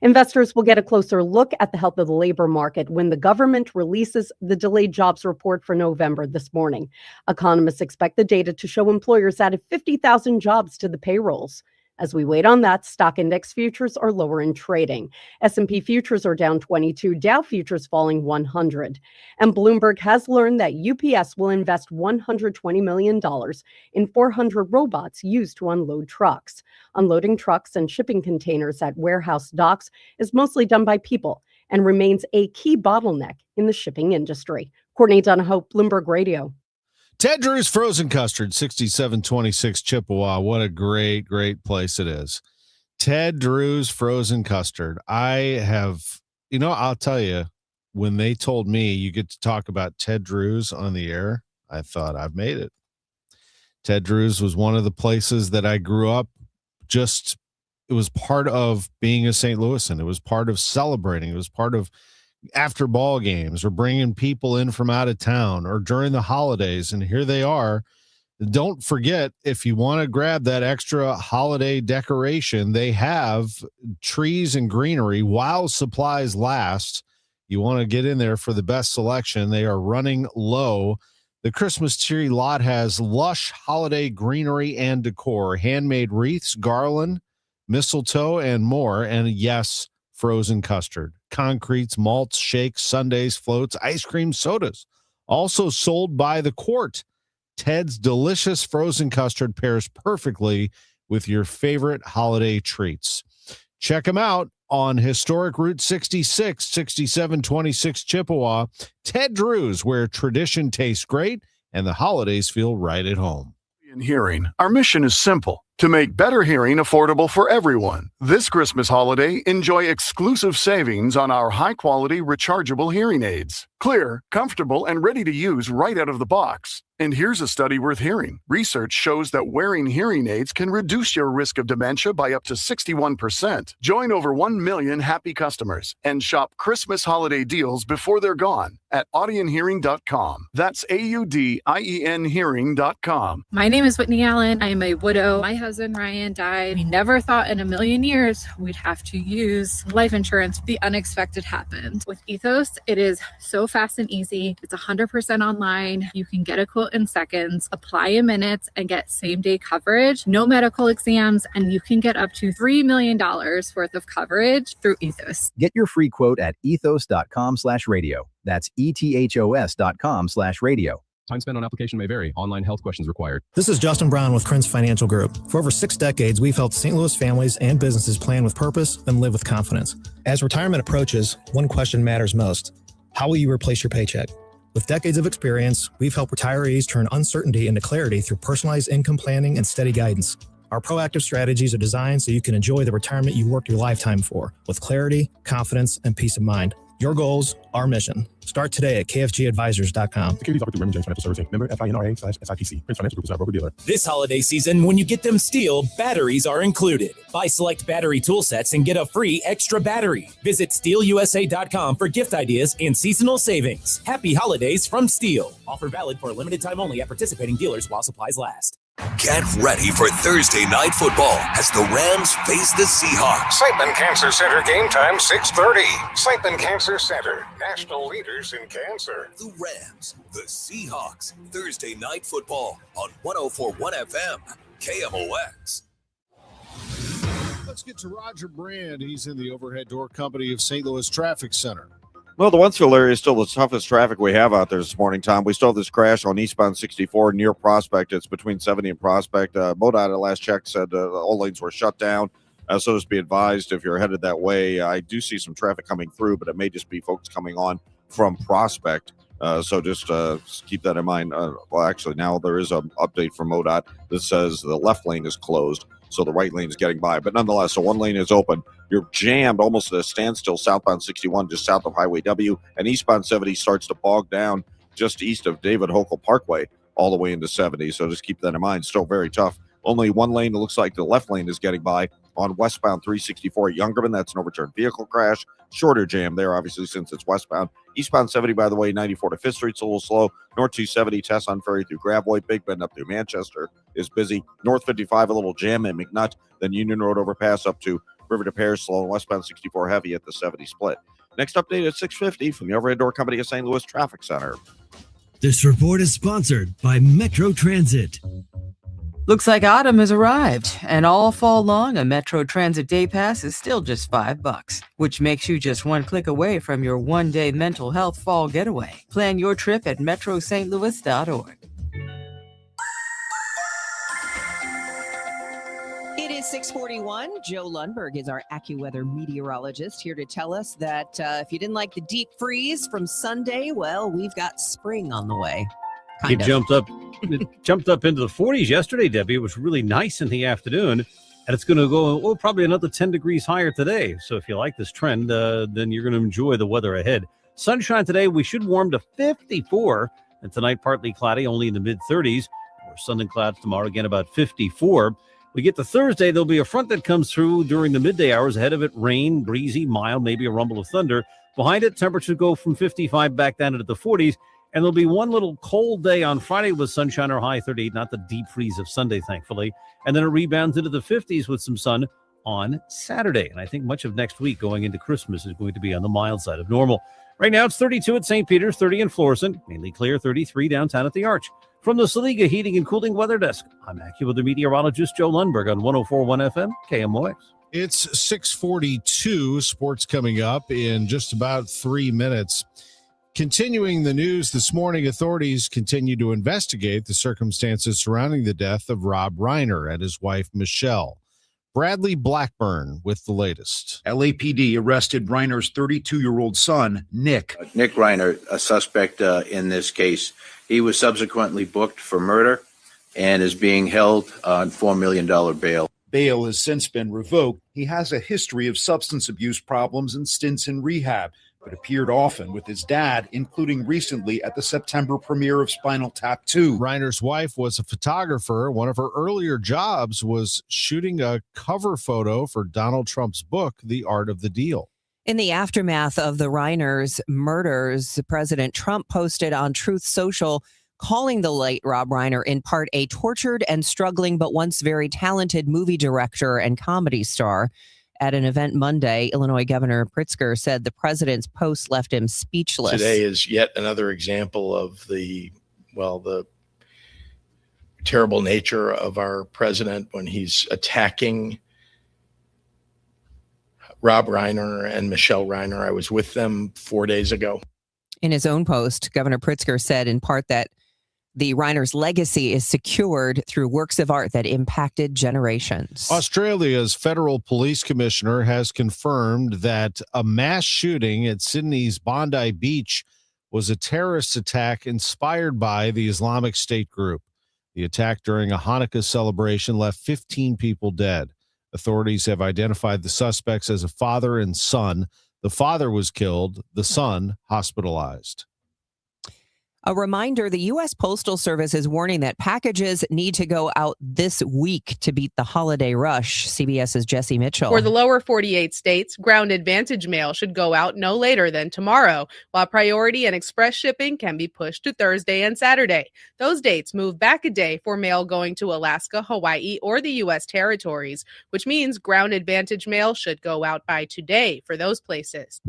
Investors will get a closer look at the health of the labor market when the government releases the delayed jobs report for November this morning. Economists expect the data to show employers added 50,000 jobs to the payrolls. As we wait on that, stock index futures are lower in trading. S&P futures are down 22, Dow futures falling 100. And Bloomberg has learned that UPS will invest $120 million in 400 robots used to unload trucks. Unloading trucks and shipping containers at warehouse docks is mostly done by people and remains a key bottleneck in the shipping industry. Courtney Donahoe, Bloomberg Radio. Ted Drew's Frozen Custard, 6726 Chippewa. What a great, great place it is. Ted Drew's Frozen Custard. I'll tell you, when they told me you get to talk about Ted Drew's on the air, I thought I've made it. Ted Drew's was one of the places that I grew up. It was part of being a St. Louisan. It was part of celebrating. It was part of after ball games or bringing people in from out of town or during the holidays. And here they are. Don't forget, if you want to grab that extra holiday decoration, they have trees and greenery while supplies last. You want to get in there for the best selection. They are running low. The Christmas tree lot has lush holiday greenery and decor, handmade wreaths, garland, mistletoe, and more. And yes, frozen custard, concretes, malts, shakes, sundaes, floats, ice cream, sodas. Also sold by the quart. Ted's delicious frozen custard pairs perfectly with your favorite holiday treats. Check them out on historic Route 66, 6726 Chippewa. Ted Drew's, where tradition tastes great and the holidays feel right at home. In hearing, our mission is simple: to make better hearing affordable for everyone. This Christmas holiday, enjoy exclusive savings on our high-quality rechargeable hearing aids. Clear, comfortable, and ready to use right out of the box. And here's a study worth hearing. Research shows that wearing hearing aids can reduce your risk of dementia by up to 61%. Join over 1 million happy customers and shop Christmas holiday deals before they're gone at audionhearing.com. That's AUDIEN hearing.com. My name is Whitney Allen. I am a widow. My husband cousin Ryan died. We never thought in a million years we'd have to use life insurance. The unexpected happened. With Ethos, it is so fast and easy. It's 100% online. You can get a quote in seconds, apply in minutes, and get same-day coverage, no medical exams, and you can get up to $3 million worth of coverage through Ethos. Get your free quote at ethos.com/radio. That's ethos.com/radio. Time spent on application may vary. Online health questions required. This is Justin Brown with Prince Financial Group. For over 6 decades, we've helped St. Louis families and businesses plan with purpose and live with confidence. As retirement approaches, one question matters most. How will you replace your paycheck? With decades of experience, we've helped retirees turn uncertainty into clarity through personalized income planning and steady guidance. Our proactive strategies are designed so you can enjoy the retirement you worked your lifetime for, with clarity, confidence, and peace of mind. Your goals, our mission. Start today at kfgadvisors.com. Securities offered through Raymond James Financial Services. Member FINRA/SIPC. Prince Financial Group is our broker-dealer. This holiday season, when you get them Steel, batteries are included. Buy select battery tool sets and get a free extra battery. Visit SteelUSA.com for gift ideas and seasonal savings. Happy holidays from Steel. Offer valid for a limited time only at participating dealers while supplies last. Get ready for Thursday night football as the Rams face the Seahawks. Siteman Cancer Center game time 6:30. Siteman Cancer Center, national leaders in cancer. The Rams, the Seahawks, Thursday night football on 104.1 FM, KMOX. Let's get to Roger Brand. He's in the overhead door company of St. Louis Traffic Center. Well, the Wentzville area is still the toughest traffic we have out there this morning, Tom. We still have this crash on eastbound 64 near Prospect. It's between 70 and Prospect. MoDOT at last check said all lanes were shut down. So just be advised if you're headed that way. I do see some traffic coming through, but it may just be folks coming on from Prospect. So just keep that in mind. Well, actually, now there is an update from MoDOT that says the left lane is closed, so the right lane is getting by. But nonetheless, so one lane is open. You're jammed almost at a standstill southbound 61, just south of Highway W, and eastbound 70 starts to bog down just east of David Hochul Parkway all the way into 70. So just keep that in mind. Still very tough. Only one lane, it looks like the left lane is getting by on westbound 364 at Youngerman. That's an overturned vehicle crash. Shorter jam there, obviously, since it's westbound. Eastbound 70, by the way, 94 to 5th Street's a little slow. North 270, Tesson Ferry through Gravois. Big Bend up through Manchester is busy. North 55, a little jam at McNutt. Then Union Road overpass up to River to Pears, slow. And westbound 64 heavy at the 70 split. Next update at 6:50 from the overhead door company of St. Louis Traffic Center. This report is sponsored by Metro Transit. Looks like autumn has arrived, and all fall long, a Metro Transit Day Pass is still just $5, which makes you just one click away from your one-day mental health fall getaway. Plan your trip at metrostlouis.org. It is 6:41. Joe Lundberg is our AccuWeather meteorologist here to tell us that if you didn't like the deep freeze from Sunday, well, we've got spring on the way. It jumped up into the 40s yesterday, Debbie. It was really nice in the afternoon, and it's going to go probably another 10 degrees higher today. So if you like this trend, then you're going to enjoy the weather ahead. Sunshine today, we should warm to 54, and tonight partly cloudy, only in the mid-30s. Or sun and clouds tomorrow, again about 54. We get to Thursday, there'll be a front that comes through during the midday hours. Ahead of it, rain, breezy, mild, maybe a rumble of thunder. Behind it, temperatures go from 55 back down into the 40s. And there'll be one little cold day on Friday with sunshine or high 38, not the deep freeze of Sunday, thankfully. And then it rebounds into the 50s with some sun on Saturday. And I think much of next week going into Christmas is going to be on the mild side of normal. Right now, it's 32 at St. Peter's, 30 in Florissant, mainly clear, 33 downtown at the Arch. From the Saliga Heating and Cooling Weather Desk, I'm AccuWeather meteorologist Joe Lundberg on 104.1 FM, KMOX. It's 6:42. Sports coming up in just about 3 minutes. Continuing the news this morning, authorities continue to investigate the circumstances surrounding the death of Rob Reiner and his wife, Michelle. Bradley Blackburn with the latest. LAPD arrested Reiner's 32-year-old son, Nick. Nick Reiner, a suspect in this case. He was subsequently booked for murder and is being held on $4 million bail. Bail has since been revoked. He has a history of substance abuse problems and stints in rehab, but appeared often with his dad, including recently at the September premiere of Spinal Tap 2. Reiner's wife was a photographer. One of her earlier jobs was shooting a cover photo for Donald Trump's book, The Art of the Deal. In the aftermath of the Reiners murders, President Trump posted on Truth Social, calling the late Rob Reiner in part a tortured and struggling but once very talented movie director and comedy star. At an event Monday, Illinois Governor Pritzker said the president's post left him speechless. Today is yet another example of the terrible nature of our president when he's attacking Rob Reiner and Michelle Reiner. I was with them 4 days ago. In his own post, Governor Pritzker said in part that the Reiner's legacy is secured through works of art that impacted generations. Australia's federal police commissioner has confirmed that a mass shooting at Sydney's Bondi Beach was a terrorist attack inspired by the Islamic State group. The attack during a Hanukkah celebration left 15 people dead. Authorities have identified the suspects as a father and son. The father was killed, the son hospitalized. A reminder, the U.S. Postal Service is warning that packages need to go out this week to beat the holiday rush. CBS's Jesse Mitchell. For the lower 48 states, Ground Advantage mail should go out no later than tomorrow, while Priority and Express shipping can be pushed to Thursday and Saturday. Those dates move back a day for mail going to Alaska, Hawaii, or the U.S. territories, which means Ground Advantage mail should go out by today for those places.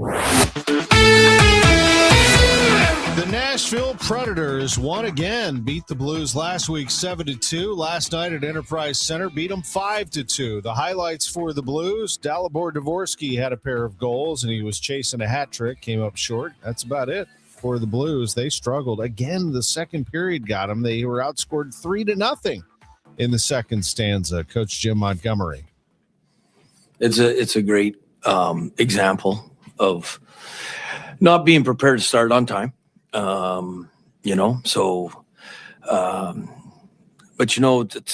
The Nashville Predators won again, beat the Blues last week 7-2. Last night at Enterprise Center, beat them 5-2. The highlights for the Blues: Dalibor Dvorsky had a pair of goals, and he was chasing a hat trick, came up short. That's about it for the Blues. They struggled. Again, the second period got them. They were outscored 3-0 in the second stanza. Coach Jim Montgomery. It's a great example of not being prepared to start on time. But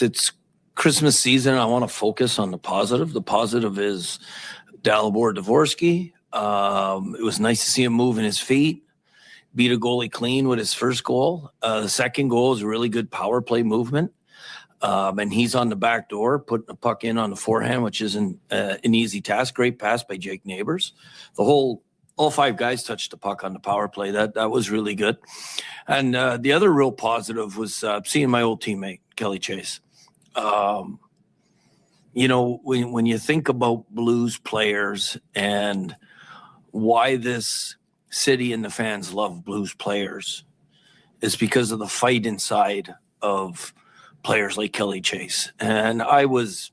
it's Christmas season. I want to focus on the positive. The positive is Dalibor Dvorsky. It was nice to see him moving his feet, beat a goalie clean with his first goal. The second goal is a really good power play movement. And he's on the back door, putting the puck in on the forehand, which isn't an easy task. Great pass by Jake Neighbors. All five guys touched the puck on the power play. That was really good. And the other real positive was seeing my old teammate, Kelly Chase. When you think about Blues players and why this city and the fans love Blues players, is because of the fight inside of players like Kelly Chase. And I was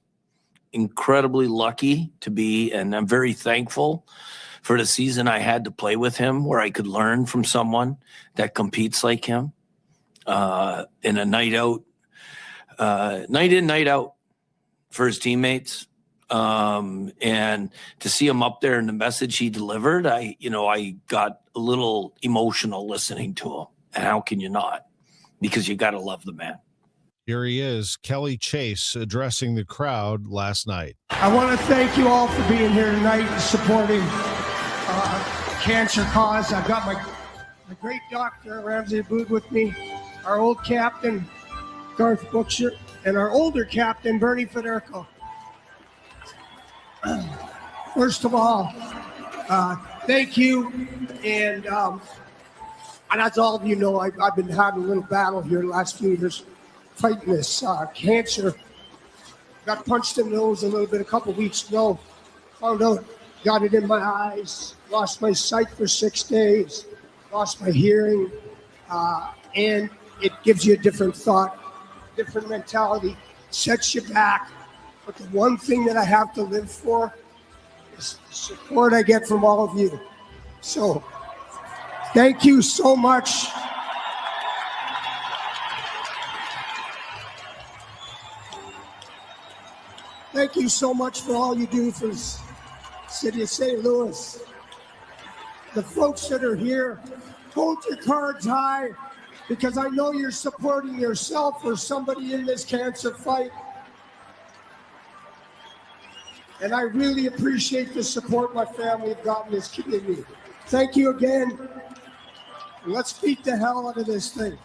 incredibly lucky to be, and I'm very thankful for the season I had to play with him, where I could learn from someone that competes like him in a night in, night out for his teammates. And to see him up there and the message he delivered, I got a little emotional listening to him. And how can you not? Because you got to love the man. Here he is, Kelly Chase, addressing the crowd last night. I want to thank you all for being here tonight and supporting cancer cause. I've got my great doctor, Ramsey Abood, with me, our old captain, Garth Bookshire, and our older captain, Bernie Federico. First of all, thank you. And as all of you know, I've been having a little battle here the last few years fighting this cancer. Got punched in the nose a little bit a couple weeks ago. Found out, got it in my eyes, lost my sight for 6 days, lost my hearing, and it gives you a different thought, different mentality, sets you back. But the one thing that I have to live for is the support I get from all of you. So thank you so much. Thank you so much for all you do for the city of St. Louis. The folks that are here, hold your cards high, because I know you're supporting yourself or somebody in this cancer fight. And I really appreciate the support my family have gotten this community. Thank you again. Let's beat the hell out of this thing.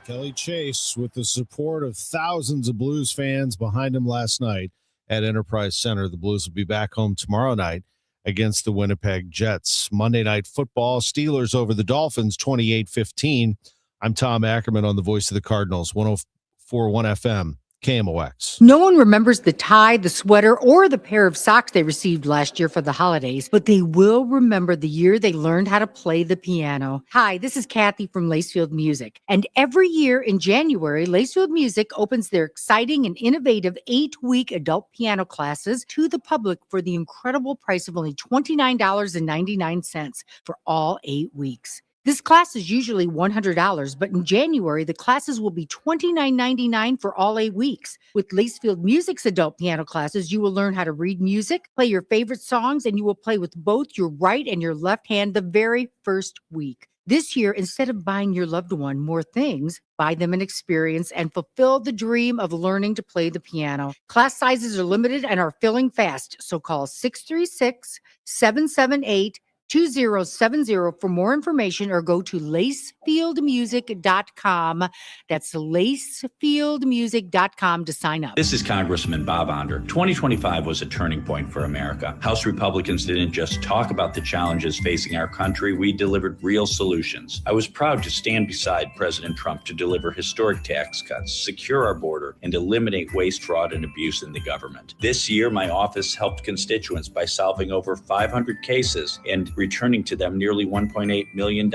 Kelly Chase, with the support of thousands of Blues fans behind him last night at Enterprise Center. The Blues will be back home tomorrow night against the Winnipeg Jets. Monday Night Football, Steelers over the Dolphins 28-15. I'm Tom Ackerman on the Voice of the Cardinals, 104.1 FM. KMOX. No one remembers the tie, the sweater, or the pair of socks they received last year for the holidays, but they will remember the year they learned how to play the piano. Hi, this is Kathy from Lacefield Music. And every year in January, Lacefield Music opens their exciting and innovative 8-week adult piano classes to the public for the incredible price of only $29.99 for all 8 weeks. This class is usually $100, but in January, the classes will be $29.99 for all 8 weeks. With Lacefield Music's adult piano classes, you will learn how to read music, play your favorite songs, and you will play with both your right and your left hand the very first week. This year, instead of buying your loved one more things, buy them an experience and fulfill the dream of learning to play the piano. Class sizes are limited and are filling fast, so call 636-778-2070 for more information or go to lacefieldmusic.com. That's lacefieldmusic.com to sign up. This is Congressman Bob Onder. 2025 was a turning point for America. House Republicans didn't just talk about the challenges facing our country, we delivered real solutions. I was proud to stand beside President Trump to deliver historic tax cuts, secure our border, and eliminate waste, fraud, and abuse in the government. This year, my office helped constituents by solving over 500 cases and returning to them nearly $1.8 million.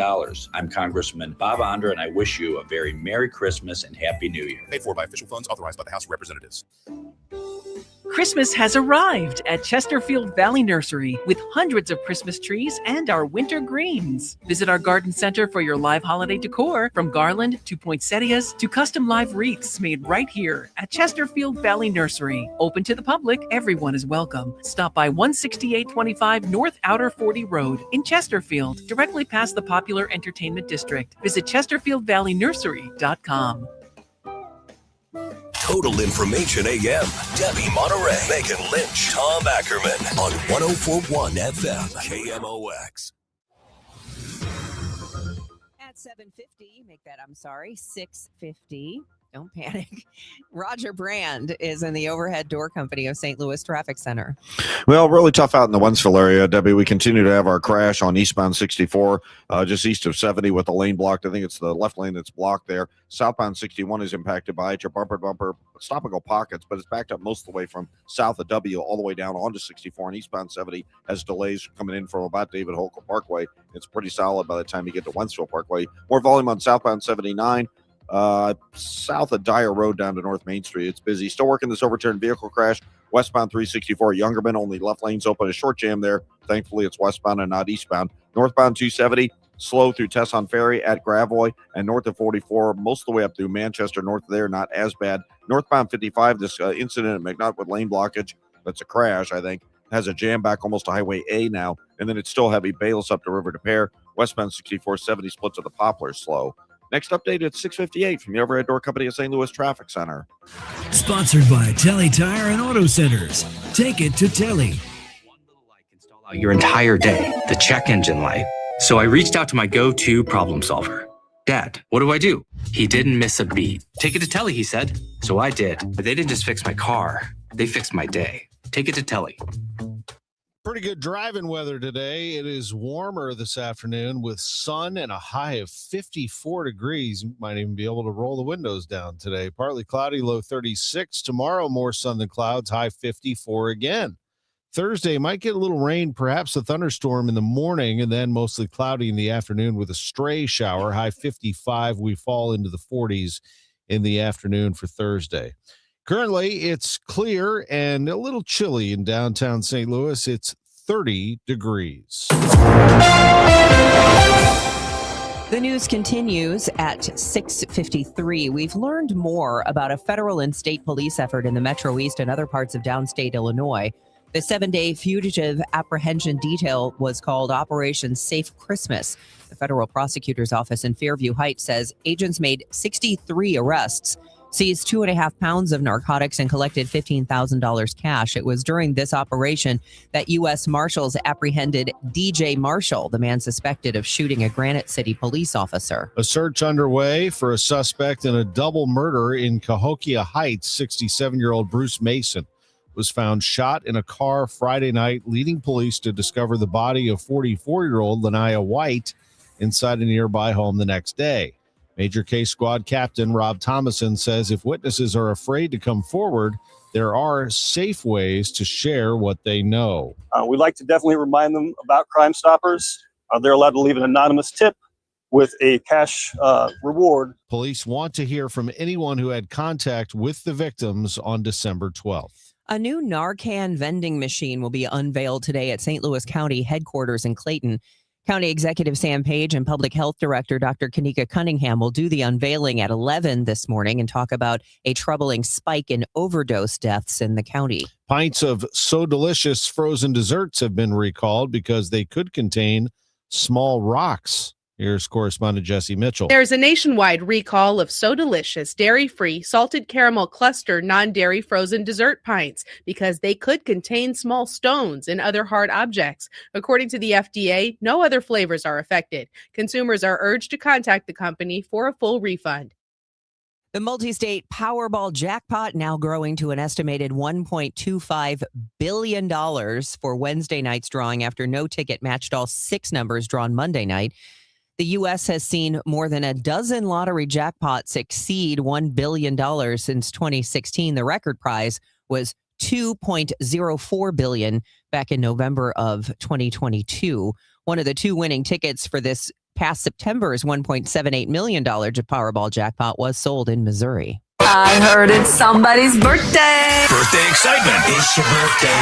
I'm Congressman Bob Onder, and I wish you a very Merry Christmas and Happy New Year. Paid for by official funds authorized by the House of Representatives. Christmas has arrived at Chesterfield Valley Nursery with hundreds of Christmas trees and our winter greens. Visit our garden center for your live holiday decor, from garland to poinsettias to custom live wreaths made right here at Chesterfield Valley Nursery. Open to the public, everyone is welcome. Stop by 16825 North Outer 40 Road in Chesterfield, directly past the popular entertainment district. Visit ChesterfieldValleyNursery.com. Total Information AM. Debbie Monterrey, Megan Lynch, Tom Ackerman on 104.1 FM KMOX. At 7:50, make that, 6:50. Don't panic. Roger Brand is in the overhead door company of St. Louis Traffic Center. Well, really tough out in the Wentzville area, Debbie. We continue to have our crash on eastbound 64, just east of 70 with the lane blocked. I think it's the left lane that's blocked there. Southbound 61 is impacted by it. Your bumper, stop and go pockets, but it's backed up most of the way from south of W all the way down onto 64. And eastbound 70 has delays coming in from about David Holcomb Parkway. It's pretty solid by the time you get to Wentzville Parkway. More volume on southbound 79. South of Dyer Road down to North Main Street. It's busy. Still working this overturned vehicle crash. Westbound 364, Youngerman, only left lanes open. A short jam there. Thankfully, it's westbound and not eastbound. Northbound 270, slow through Tesson Ferry at Gravois and north of 44, most of the way up through Manchester. North of there, not as bad. Northbound 55, this incident at McNutt with lane blockage. That's a crash, I think. Has a jam back almost to Highway A now. And then it's still heavy. Bayless up to River de Pere. Westbound 6470 splits to the Poplar slow. Next update at 6:58 from the overhead door company at St. Louis Traffic Center. Sponsored by Telly Tire and Auto Centers. Take it to Telly. Your entire day, the check engine light. So I reached out to my go-to problem solver. Dad, what do? He didn't miss a beat. Take it to Telly, he said. So I did. But they didn't just fix my car. They fixed my day. Take it to Telly. Pretty good driving weather today. It is warmer this afternoon with sun and a high of 54 degrees. You might even be able to roll the windows down today. Partly cloudy, low 36. Tomorrow, more sun than clouds, high 54 again. Thursday might get a little rain, perhaps a thunderstorm in the morning, and then mostly cloudy in the afternoon with a stray shower, high 55. We fall into the 40s in the afternoon for Thursday. Currently, it's clear and a little chilly in downtown St. Louis. It's 30 degrees. The news continues at 6:53. We've learned more about a federal and state police effort in the Metro East and other parts of downstate Illinois. The 7-day fugitive apprehension detail was called Operation Safe Christmas. The federal prosecutor's office in Fairview Heights says agents made 63 arrests, seized 2.5 pounds of narcotics, and collected $15,000 cash. It was during this operation that U.S. Marshals apprehended DJ Marshall, the man suspected of shooting a Granite City police officer. A search underway for a suspect in a double murder in Cahokia Heights. 67-year-old Bruce Mason was found shot in a car Friday night, leading police to discover the body of 44-year-old Lynch White inside a nearby home the next day. Major Case Squad Captain Rob Thomason says if witnesses are afraid to come forward, there are safe ways to share what they know. We'd like to definitely remind them about Crime Stoppers. They're allowed to leave an anonymous tip with a cash reward. Police want to hear from anyone who had contact with the victims on December 12th. A new Narcan vending machine will be unveiled today at St. Louis County headquarters in Clayton. County Executive Sam Page and Public Health Director Dr. Kanika Cunningham will do the unveiling at 11 this morning and talk about a troubling spike in overdose deaths in the county. Pints of So Delicious frozen desserts have been recalled because they could contain small rocks. Here's correspondent Jesse Mitchell. There's a nationwide recall of So Delicious dairy-free salted caramel cluster non-dairy frozen dessert pints because they could contain small stones and other hard objects. According to the FDA, no other flavors are affected. Consumers are urged to contact the company for a full refund. The multi-state Powerball jackpot now growing to an estimated $1.25 billion for Wednesday night's drawing after no ticket matched all 6 numbers drawn Monday night. The U.S. has seen more than a dozen lottery jackpots exceed $1 billion since 2016. The record prize was $2.04 billion back in November of 2022. One of the 2 winning tickets for this past September's $1.78 million Powerball jackpot was sold in Missouri. I heard it's somebody's birthday. Birthday excitement. It's your birthday.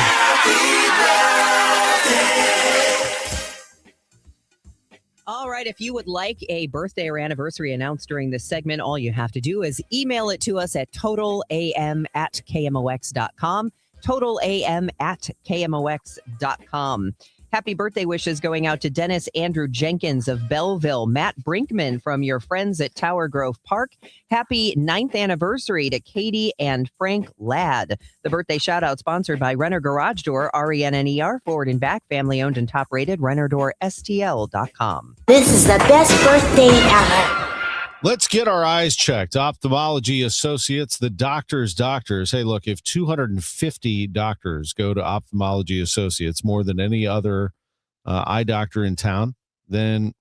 All right, if you would like a birthday or anniversary announced during this segment, all you have to do is email it to us at totalam@kmox.com, totalam@kmox.com. Happy birthday wishes going out to Dennis Andrew Jenkins of Belleville, Matt Brinkman from your friends at Tower Grove Park. Happy 9th anniversary to Katie and Frank Ladd. The birthday shout out sponsored by Renner Garage Door, RENNER, forward and back, family owned and top rated, RennerDoorSTL.com. This is the best birthday ever. Let's get our eyes checked. Ophthalmology Associates, the doctor's doctors. Hey, look, if 250 doctors go to Ophthalmology Associates, more than any other eye doctor in town, then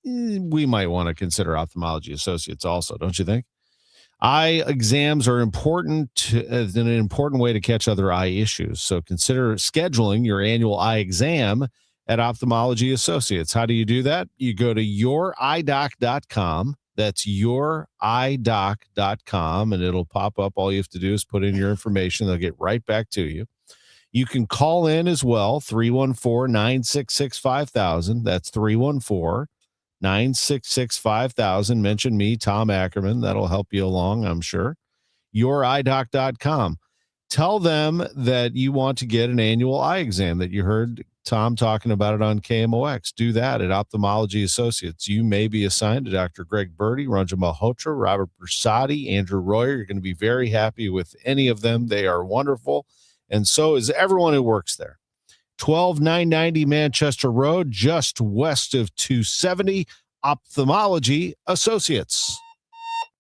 we might want to consider Ophthalmology Associates also, don't you think? Eye exams are important, an important way to catch other eye issues. So consider scheduling your annual eye exam at Ophthalmology Associates. How do you do that? You go to youridoc.com. That's youridoc.com, and it'll pop up. All you have to do is put in your information. They'll get right back to you. You can call in as well, 314-966-5000. That's 314-966-5000. Mention me, Tom Ackerman. That'll help you along, I'm sure. youridoc.com. Tell them that you want to get an annual eye exam, that you heard Tom talking about it on KMOX. Do that at Ophthalmology Associates. You may be assigned to Dr. Greg Birdie, Ranjan Malhotra, Robert Bersati, Andrew Royer. You're going to be very happy with any of them. They are wonderful, and so is everyone who works there. 12990 Manchester Road, just west of 270, Ophthalmology Associates.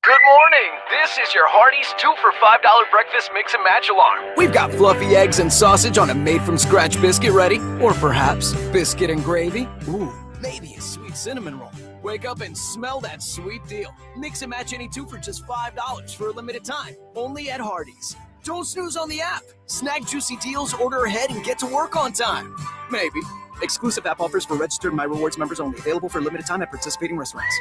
Good morning. This is your Hardee's 2 for $5 breakfast mix and match alarm. We've got fluffy eggs and sausage on a made-from-scratch biscuit ready. Or perhaps biscuit and gravy. Ooh, maybe a sweet cinnamon roll. Wake up and smell that sweet deal. Mix and match any 2 for just $5 for a limited time. Only at Hardee's. Don't snooze on the app. Snag juicy deals, order ahead, and get to work on time. Maybe. Exclusive app offers for registered My Rewards members only. Available for a limited time at participating restaurants.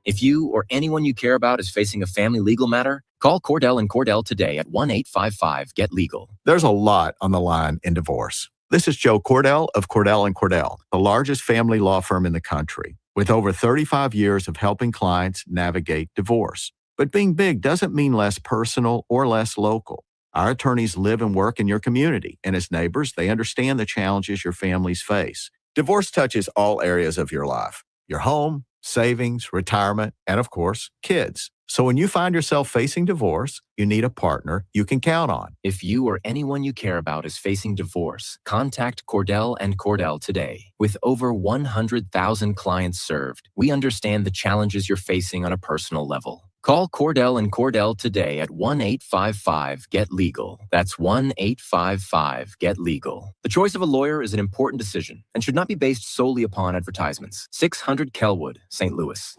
If you or anyone you care about is facing a family legal matter, call Cordell & Cordell today at 1-855-GET-LEGAL. There's a lot on the line in divorce. This is Joe Cordell of Cordell & Cordell, the largest family law firm in the country, with over 35 years of helping clients navigate divorce. But being big doesn't mean less personal or less local. Our attorneys live and work in your community, and as neighbors, they understand the challenges your families face. Divorce touches all areas of your life, your home, savings, retirement, and of course, kids. So when you find yourself facing divorce, you need a partner you can count on. If you or anyone you care about is facing divorce, contact Cordell & Cordell today. With over 100,000 clients served, we understand the challenges you're facing on a personal level. Call Cordell and Cordell today at 1-855-GET-LEGAL. That's 1-855-GET-LEGAL. The choice of a lawyer is an important decision and should not be based solely upon advertisements. 600 Kelwood, St. Louis.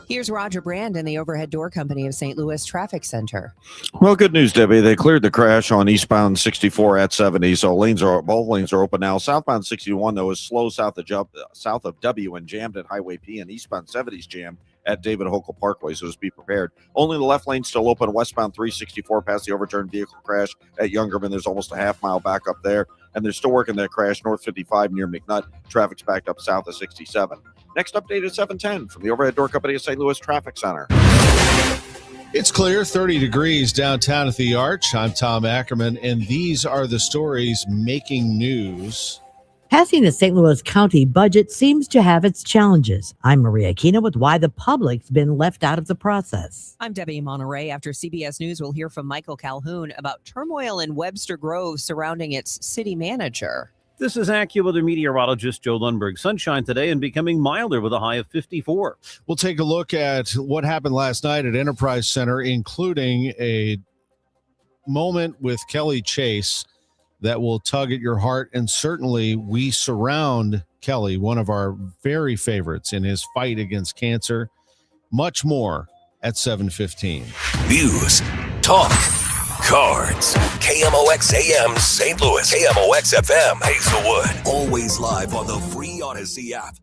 Here's Roger Brand in the Overhead Door Company of St. Louis Traffic Center. Well, good news, Debbie. They cleared the crash on eastbound 64 at 70, so both lanes are open now. Southbound 61, though, is slow south of W and jammed at Highway P, and eastbound 70 is jammed at David Hochul Parkway, so just be prepared. Only the left lane still open. Westbound 364 past the overturned vehicle crash at Youngerman. There's almost a half-mile back up there, and they're still working that crash north 55 near McNutt. Traffic's backed up south of 67. Next update at 7:10 from the Overhead Door Company of St. Louis Traffic Center. It's clear, 30 degrees downtown at the Arch. I'm Tom Ackerman, and these are the stories making news. Passing the St. Louis County budget seems to have its challenges. I'm Maria Aquino with why the public's been left out of the process. I'm Debbie Monterrey. After CBS News, we'll hear from Michael Calhoun about turmoil in Webster Grove surrounding its city manager. This is AccuWeather meteorologist Joe Lundberg. Sunshine today and becoming milder with a high of 54. We'll take a look at what happened last night at Enterprise Center, including a moment with Kelly Chase that will tug at your heart. And certainly we surround Kelly, one of our very favorites in his fight against cancer. Much more at 7:15. News, talk, cards. KMOX AM St. Louis. KMOX FM Hazelwood. Always live on the free Odyssey app.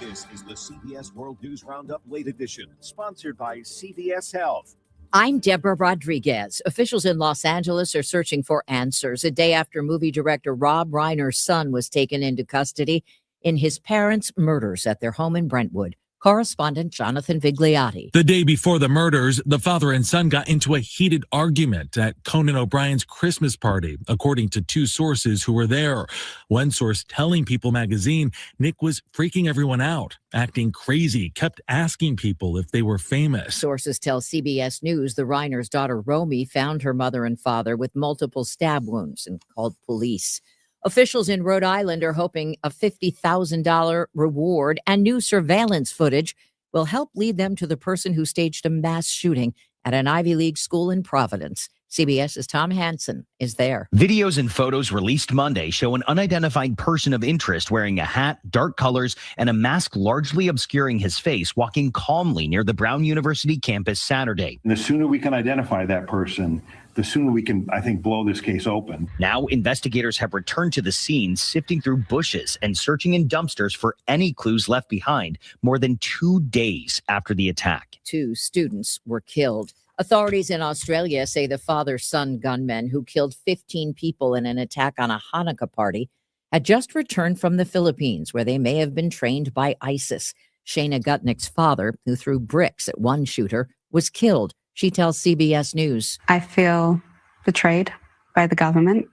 This is the CBS World News Roundup Late Edition, sponsored by CVS Health. I'm Deborah Rodriguez. Officials in Los Angeles are searching for answers a day after movie director Rob Reiner's son was taken into custody in his parents' murders at their home in Brentwood. Correspondent Jonathan Vigliotti. The day before the murders, the father and son got into a heated argument at Conan O'Brien's Christmas party, according to two sources who were there. One source telling People magazine Nick was freaking everyone out, acting crazy, kept asking people if they were famous. Sources tell CBS News the Reiner's daughter Romy found her mother and father with multiple stab wounds and called police. Officials in Rhode Island are hoping a $50,000 reward and new surveillance footage will help lead them to the person who staged a mass shooting at an Ivy League school in Providence. CBS's Tom Hansen is there. Videos and photos released Monday show an unidentified person of interest wearing a hat, dark colors, and a mask largely obscuring his face, walking calmly near the Brown University campus Saturday. And the sooner we can identify that person, the sooner we can, I think, blow this case open. Now, investigators have returned to the scene, sifting through bushes and searching in dumpsters for any clues left behind more than 2 days after the attack. 2 students were killed. Authorities in Australia say the father-son gunmen who killed 15 people in an attack on a Hanukkah party had just returned from the Philippines, where they may have been trained by ISIS. Shayna Gutnick's father, who threw bricks at one shooter, was killed. She tells CBS News. I feel betrayed by the government.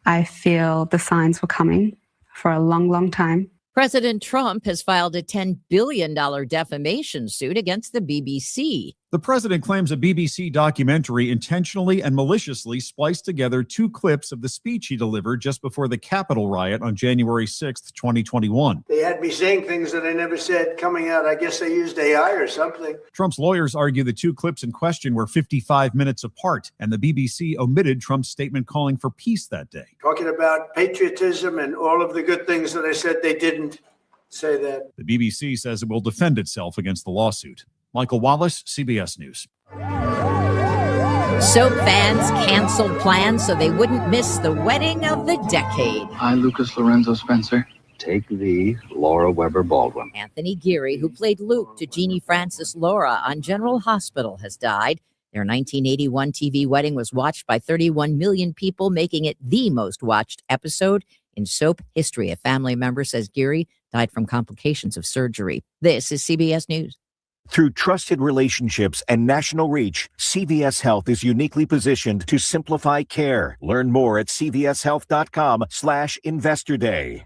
I feel the signs were coming for a long, long time. President Trump has filed a $10 billion defamation suit against the BBC. The president claims a BBC documentary intentionally and maliciously spliced together 2 clips of the speech he delivered just before the Capitol riot on January 6th, 2021. They had me saying things that I never said coming out. I guess they used AI or something. Trump's lawyers argue the 2 clips in question were 55 minutes apart, and the BBC omitted Trump's statement calling for peace that day. Talking about patriotism and all of the good things that I said, they didn't say that. The BBC says it will defend itself against the lawsuit. Michael Wallace, CBS News. Soap fans canceled plans so they wouldn't miss the wedding of the decade. I, Lucas Lorenzo Spencer, take thee, Laura Weber Baldwin. Anthony Geary, who played Luke to Jeannie Francis Laura on General Hospital, has died. Their 1981 TV wedding was watched by 31 million people, making it the most watched episode in soap history. A family member says Geary died from complications of surgery. This is CBS News. Through trusted relationships and national reach, CVS Health is uniquely positioned to simplify care. Learn more at cvshealth.com/Investor Day.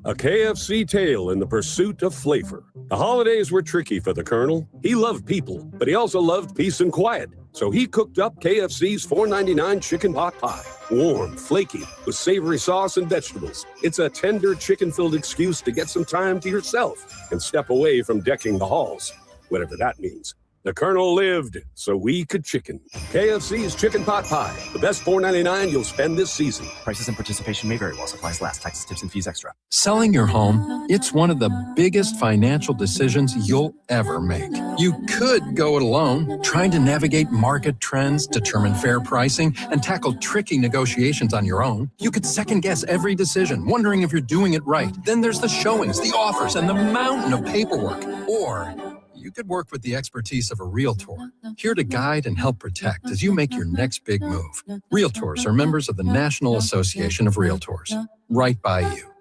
A KFC tale in the pursuit of flavor. The holidays were tricky for the Colonel. He loved people, but he also loved peace and quiet. So he cooked up KFC's $4.99 chicken pot pie. Warm, flaky, with savory sauce and vegetables. It's a tender chicken-filled excuse to get some time to yourself and step away from decking the halls, whatever that means. The Colonel lived so we could chicken. KFC's chicken pot pie. The best $4.99 you'll spend this season. Prices and participation may vary while supplies last. Taxes, tips, and fees extra. Selling your home, it's one of the biggest financial decisions you'll ever make. You could go it alone, trying to navigate market trends, determine fair pricing, and tackle tricky negotiations on your own. You could second guess every decision, wondering if you're doing it right. Then there's the showings, the offers, and the mountain of paperwork. Or you could work with the expertise of a realtor, here to guide and help protect as you make your next big move. Realtors are members of the National Association of Realtors. Right by you.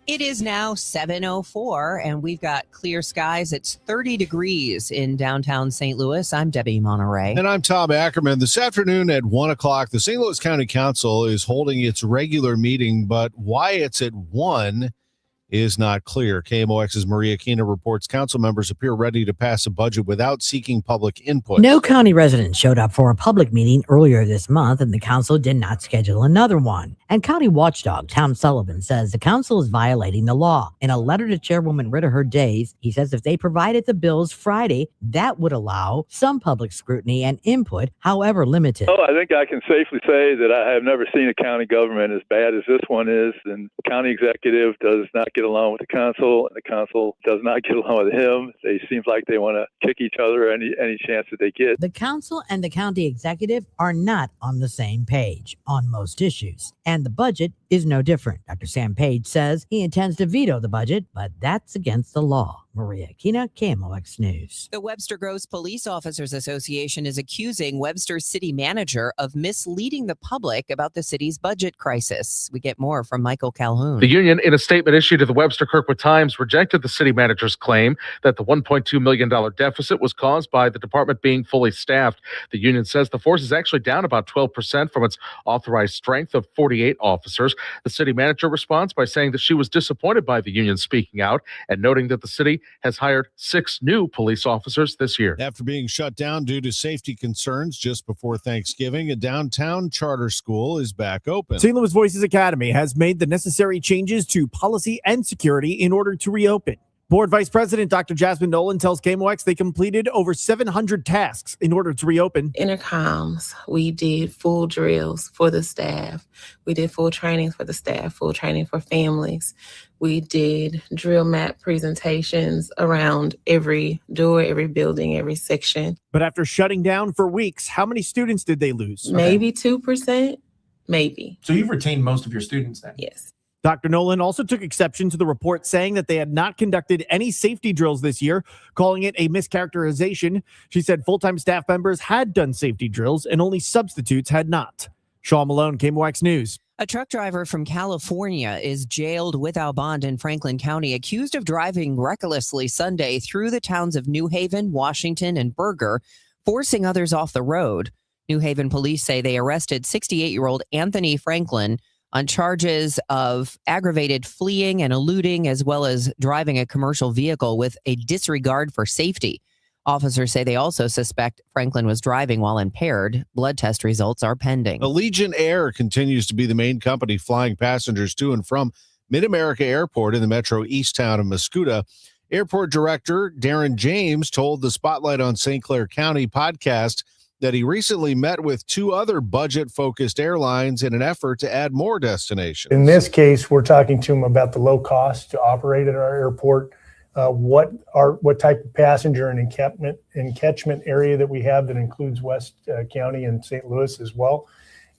It is now 7:04, and we've got clear skies. It's 30 degrees in downtown St. Louis. I'm Debbie Monterrey. And I'm Tom Ackerman. This afternoon at 1 o'clock, the St. Louis County Council is holding its regular meeting, but why it's at 1 is not clear. KMOX's Maria Kina reports council members appear ready to pass a budget without seeking public input. No county residents showed up for a public meeting earlier this month, and the council did not schedule another one. And county watchdog Tom Sullivan says the council is violating the law. In a letter to Chairwoman Ritter Days, he says if they provided the bills Friday, that would allow some public scrutiny and input, however limited. Oh, I think I can safely say that I have never seen a county government as bad as this one is, and the county executive does not get along with the council, and the council does not get along with him. They seem like they want to kick each other any chance that they get. The council and the county executive are not on the same page on most issues, and the budget is no different. Dr. Sam Page says he intends to veto the budget, but that's against the law. Maria Kina, KMOX News. The Webster Groves Police Officers Association is accusing Webster's city manager of misleading the public about the city's budget crisis. We get more from Michael Calhoun. The union, in a statement issued to the Webster Kirkwood Times, rejected the city manager's claim that the $1.2 million deficit was caused by the department being fully staffed. The union says the force is actually down about 12% from its authorized strength of 48 officers. The city manager responds by saying that she was disappointed by the union speaking out and noting that the city has hired 6 new police officers this year. After being shut down due to safety concerns just before Thanksgiving, a downtown charter school is back open. St. Louis Voices Academy has made the necessary changes to policy and security in order to reopen. Board Vice President Dr. Jasmine Nolan tells KMOX they completed over 700 tasks in order to reopen. Intercoms, we did full drills for the staff. We did full trainings for the staff, full training for families. We did drill map presentations around every door, every building, every section. But after shutting down for weeks, how many students did they lose? Maybe 2%, maybe. So you've retained most of your students then? Yes. Dr. Nolan also took exception to the report, saying that they had not conducted any safety drills this year, calling it a mischaracterization. She said full-time staff members had done safety drills and only substitutes had not. Shaw Malone, KMOX News. A truck driver from California is jailed without bond in Franklin County, accused of driving recklessly Sunday through the towns of New Haven, Washington, and Berger, forcing others off the road. New Haven police say they arrested 68-year-old Anthony Franklin on charges of aggravated fleeing and eluding, as well as driving a commercial vehicle with a disregard for safety. Officers say they also suspect Franklin was driving while impaired. Blood test results are pending. Allegiant Air continues to be the main company flying passengers to and from Mid-America Airport in the metro east town of Mascoutah. Airport Director Darren James told the Spotlight on St. Clair County podcast that he recently met with 2 other budget-focused airlines in an effort to add more destinations. In this case, we're talking to them about the low cost to operate at our airport, what type of passenger and catchment area that we have that includes West County and St. Louis as well,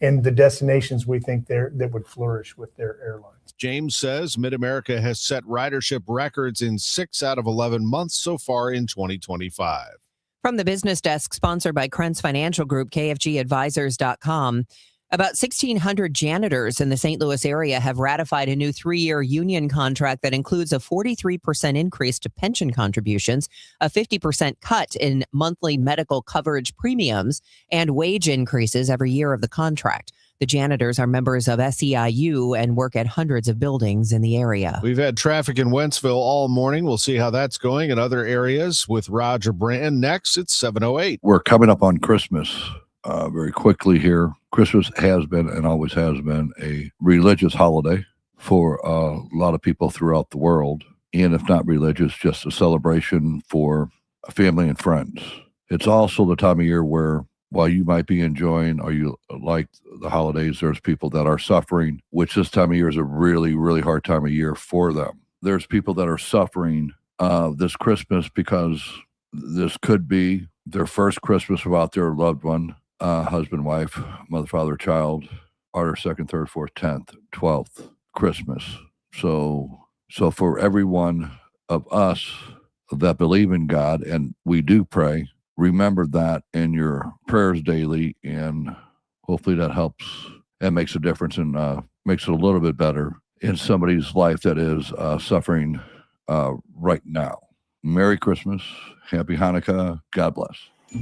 and the destinations we think that would flourish with their airlines. James says Mid-America has set ridership records in 6 out of 11 months so far in 2025. From the business desk, sponsored by Krentz Financial Group, KFGadvisors.com, about 1,600 janitors in the St. Louis area have ratified a new 3-year union contract that includes a 43% increase to pension contributions, a 50% cut in monthly medical coverage premiums, and wage increases every year of the contract. The janitors are members of SEIU and work at hundreds of buildings in the area. We've had traffic in Wentzville all morning. We'll see how that's going in other areas with Roger Brand. Next, it's 7:08. We're coming up on Christmas very quickly here. Christmas has been and always has been a religious holiday for a lot of people throughout the world. And if not religious, just a celebration for family and friends. It's also the time of year where, while you might be enjoying or you like the holidays, there's people that are suffering, which this time of year is a really, really hard time of year for them. There's people that are suffering this Christmas because this could be their first Christmas without their loved one, husband, wife, mother, father, child, or their second, third, fourth, 10th, 12th Christmas. So for everyone of us that believe in God, and we do pray, remember that in your prayers daily, and hopefully that helps and makes a difference and makes it a little bit better in somebody's life that is suffering right now. Merry Christmas. Happy Hanukkah. God bless.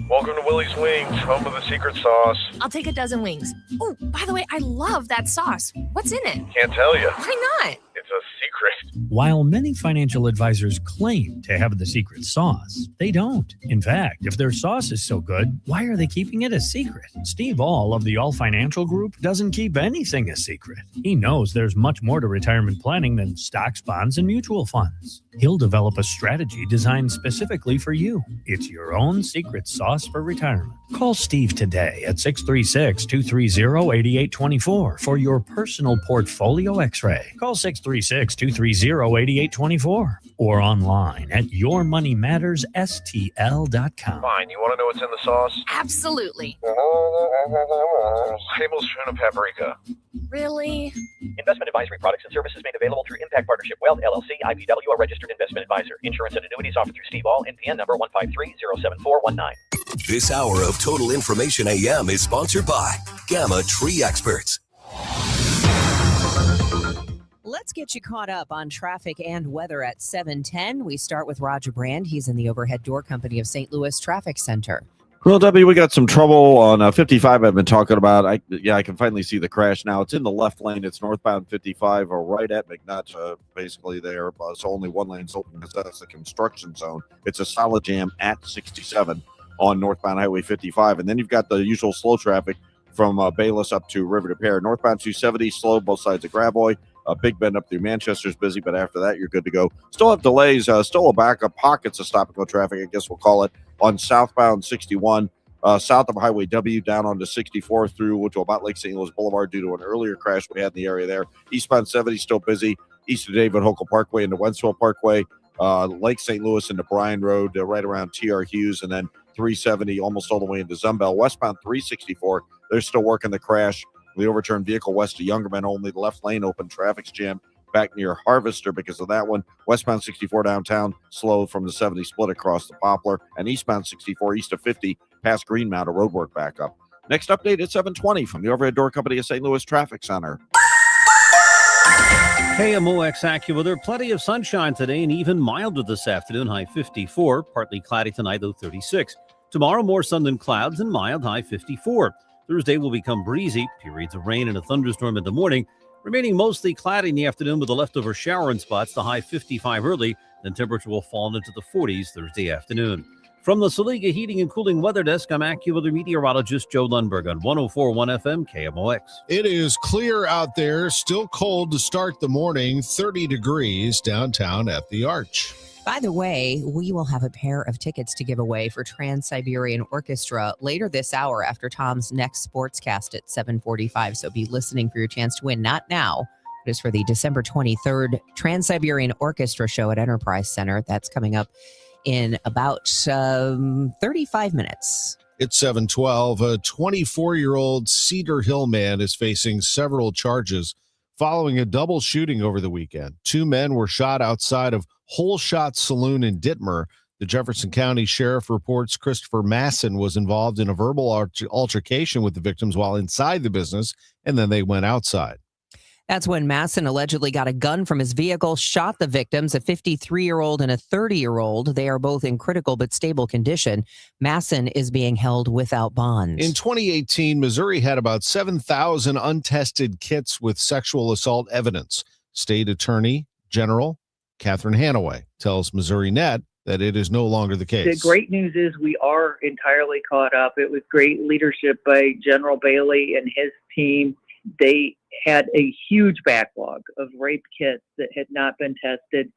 Welcome to Willie's Wings, home of the secret sauce. I'll take a dozen wings. Oh, by the way, I love that sauce. What's in it? Can't tell you. Why not? It's a secret. While many financial advisors claim to have the secret sauce, they don't. In fact, if their sauce is so good, why are they keeping it a secret? Steve All of the All Financial Group doesn't keep anything a secret. He knows there's much more to retirement planning than stocks, bonds, and mutual funds. He'll develop a strategy designed specifically for you. It's your own secret sauce for retirement. Call Steve today at 636-230-8824 for your personal portfolio x-ray. Call 636-230-8824 or online at yourmoneymattersstl.com. Fine, you want to know what's in the sauce? Absolutely. Tablespoon of paprika. Really? Investment advisory products and services made available through Impact Partnership Wealth, LLC, IPW, a registered investment advisor. Insurance and annuities offered through Steve All, NPN number 153-07419. This hour of Total Information AM is sponsored by Gamma Tree Experts. Let's get you caught up on traffic and weather at 7:10. We start with Roger Brand. He's in the Overhead Door Company of St. Louis Traffic Center. Well, W, we got some trouble on 55 I've been talking about. I can finally see the crash now. It's in the left lane. It's northbound 55 or right at McNutt, basically there. So only one lane's open because that's the construction zone. It's a solid jam at 67 on northbound Highway 55. And then you've got the usual slow traffic from Bayless up to River to Pear. Northbound 270, slow both sides of Gravois. Big Bend up through Manchester's busy, but after that, you're good to go. Still have delays, still a backup, pockets of stop-and-go traffic, I guess we'll call it, on southbound 61, south of Highway W, down onto 64 through to about Lake St. Louis Boulevard due to an earlier crash we had in the area there. Eastbound 70 still busy, east of David Hokel Parkway into Wentzville Parkway, Lake St. Louis into Bryan Road, right around T.R. Hughes, and then 370 almost all the way into Zumbel. Westbound 364, they're still working the crash. The overturned vehicle west of Youngerman, only the left lane open. Traffic's jammed back near Harvester because of that one. Westbound 64 downtown, slow from the 70 split across the Poplar. And eastbound 64 east of 50 past Greenmount, a roadwork backup. Next update at 7:20 from the Overhead Door Company of St. Louis Traffic Center. KMOX AccuWeather, plenty of sunshine today and even milder this afternoon, high 54. Partly cloudy tonight, though 36. Tomorrow, more sun than clouds and mild, high 54. Thursday will become breezy, periods of rain and a thunderstorm in the morning, remaining mostly cloudy in the afternoon with a leftover shower in spots, the high 55 early, then temperature will fall into the 40s Thursday afternoon. From the Saliga Heating and Cooling Weather Desk, I'm AccuWeather meteorologist Joe Lundberg on 104.1 FM KMOX. It is clear out there, still cold to start the morning, 30 degrees downtown at the Arch. By the way, we will have a pair of tickets to give away for Trans-Siberian Orchestra later this hour after Tom's next sportscast at 7:45. So be listening for your chance to win. Not now, but it's for the December 23rd Trans-Siberian Orchestra show at Enterprise Center. That's coming up in about 35 minutes. It's 7:12. A 24-year-old Cedar Hill man is facing several charges following a double shooting over the weekend. Two men were shot outside of Whole Shot Saloon in Dittmer. The Jefferson County Sheriff reports Christopher Masson was involved in a verbal altercation with the victims while inside the business, and then they went outside. That's when Masson allegedly got a gun from his vehicle, shot the victims, a 53-year-old and a 30-year-old. They are both in critical but stable condition. Masson is being held without bond. In 2018, Missouri had about 7,000 untested kits with sexual assault evidence. State Attorney General Catherine Hanaway tells Missouri Net that it is no longer the case. The great news is we are entirely caught up. It was great leadership by General Bailey and his team. They had a huge backlog of rape kits that had not been tested.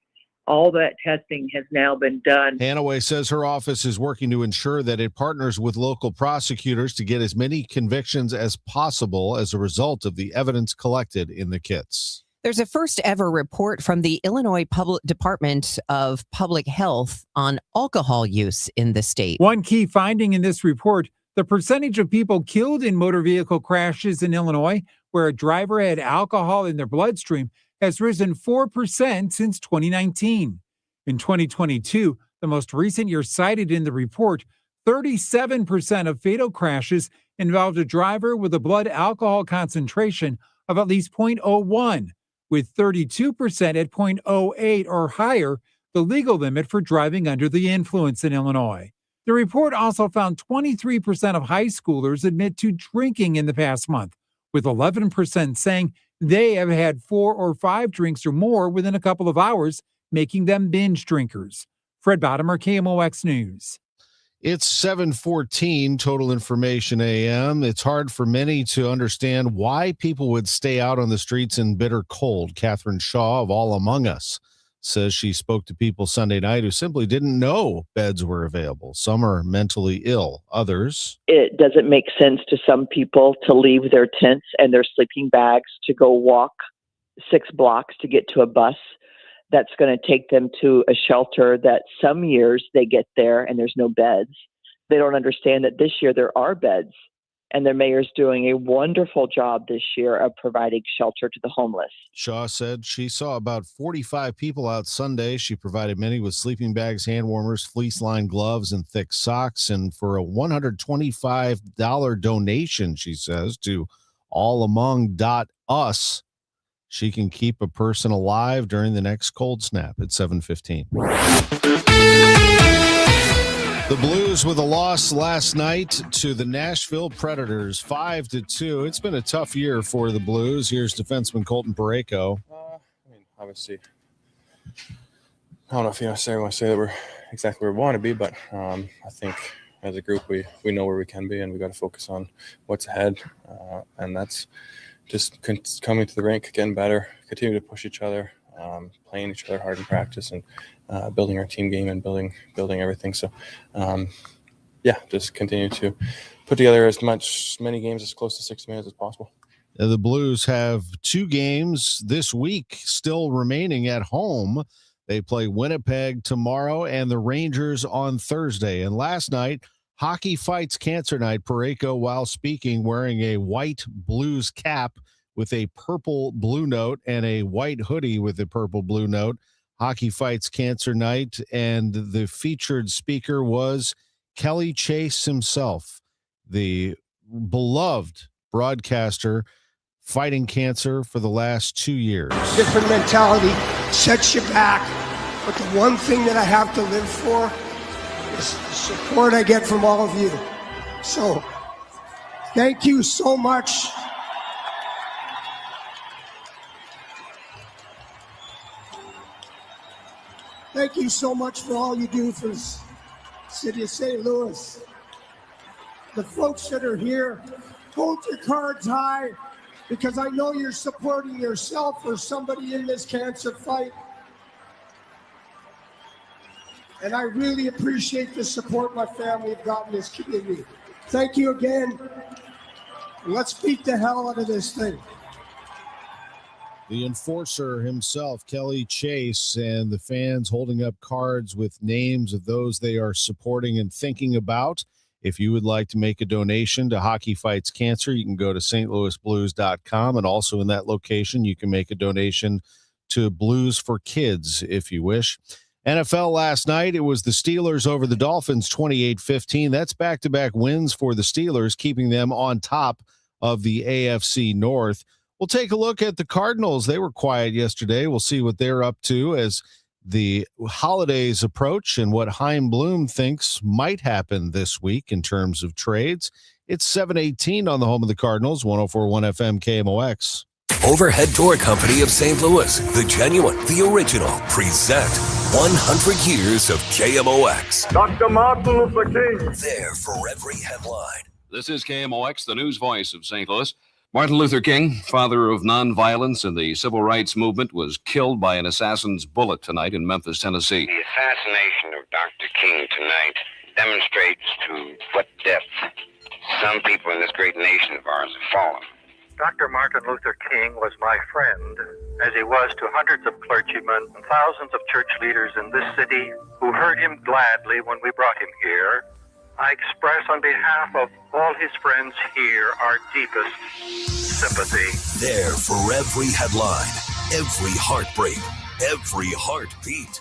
All that testing has now been done. Hanaway says her office is working to ensure that it partners with local prosecutors to get as many convictions as possible as a result of the evidence collected in the kits. There's a first ever report from the Illinois Department of Public Health on alcohol use in the state. One key finding in this report: the percentage of people killed in motor vehicle crashes in Illinois where a driver had alcohol in their bloodstream has risen 4% since 2019. In 2022, the most recent year cited in the report, 37% of fatal crashes involved a driver with a blood alcohol concentration of at least 0.01, with 32% at 0.08 or higher, the legal limit for driving under the influence in Illinois. The report also found 23% of high schoolers admit to drinking in the past month, with 11% saying they have had 4 or 5 drinks or more within a couple of hours, making them binge drinkers. Fred Bottomer, KMOX News. It's 7:14 Total Information AM. It's hard for many to understand why people would stay out on the streets in bitter cold. Catherine Shaw of All Among Us says she spoke to people Sunday night who simply didn't know beds were available. Some are mentally ill. Others, it doesn't make sense to some people to leave their tents and their sleeping bags to go walk 6 blocks to get to a bus that's going to take them to a shelter that some years they get there and there's no beds. They don't understand that this year there are beds, and their mayor's doing a wonderful job this year of providing shelter to the homeless. Shaw said she saw about 45 people out Sunday. She provided many with sleeping bags, hand warmers, fleece-lined gloves, and thick socks. And for a $125 donation, she says, to allamong.us, she can keep a person alive during the next cold snap at 7:15. The Blues with a loss last night to the Nashville Predators, 5-2. It's been a tough year for the Blues. Here's defenseman Colton Parayko. Obviously, I don't know if you necessarily want to say that we're exactly where we want to be, but I think as a group we know where we can be, and we got to focus on what's ahead, and that's just coming to the rink, getting better, continue to push each other, playing each other hard in practice, and building our team game and building everything. So, just continue to put together many games as close to 60 minutes as possible. The Blues have 2 games this week still remaining at home. They play Winnipeg tomorrow and the Rangers on Thursday. And last night, Hockey Fights Cancer Night. Parayko, while speaking, wearing a white Blues cap with a purple blue note and a white hoodie with a purple blue note. Hockey Fights Cancer Night, and the featured speaker was Kelly Chase himself, the beloved broadcaster fighting cancer for the last 2 years. Different mentality sets you back, but the one thing that I have to live for is the support I get from all of you. So, thank you so much. Thank you so much for all you do for the city of St. Louis. The folks that are here, hold your cards high, because I know you're supporting yourself or somebody in this cancer fight. And I really appreciate the support my family have gotten this community. Thank you again. Let's beat the hell out of this thing. The enforcer himself, Kelly Chase, and the fans holding up cards with names of those they are supporting and thinking about. If you would like to make a donation to Hockey Fights Cancer, you can go to stlouisblues.com, and also in that location, you can make a donation to Blues for Kids if you wish. NFL last night, it was the Steelers over the Dolphins, 28-15. That's back-to-back wins for the Steelers, keeping them on top of the AFC North. We'll take a look at the Cardinals. They were quiet yesterday. We'll see what they're up to as the holidays approach and what Chaim Bloom thinks might happen this week in terms of trades. It's 7:18 on the home of the Cardinals, 104.1 FM KMOX. Overhead Door Company of St. Louis, the genuine, the original, present 100 years of KMOX. Dr. Martin Luther King. There for every headline. This is KMOX, the news voice of St. Louis. Martin Luther King, father of nonviolence and the civil rights movement, was killed by an assassin's bullet tonight in Memphis, Tennessee. The assassination of Dr. King tonight demonstrates to what depth some people in this great nation of ours have fallen. Dr. Martin Luther King was my friend, as he was to hundreds of clergymen and thousands of church leaders in this city who heard him gladly when we brought him here. I express on behalf of all his friends here our deepest sympathy. There for every headline, every heartbreak, every heartbeat.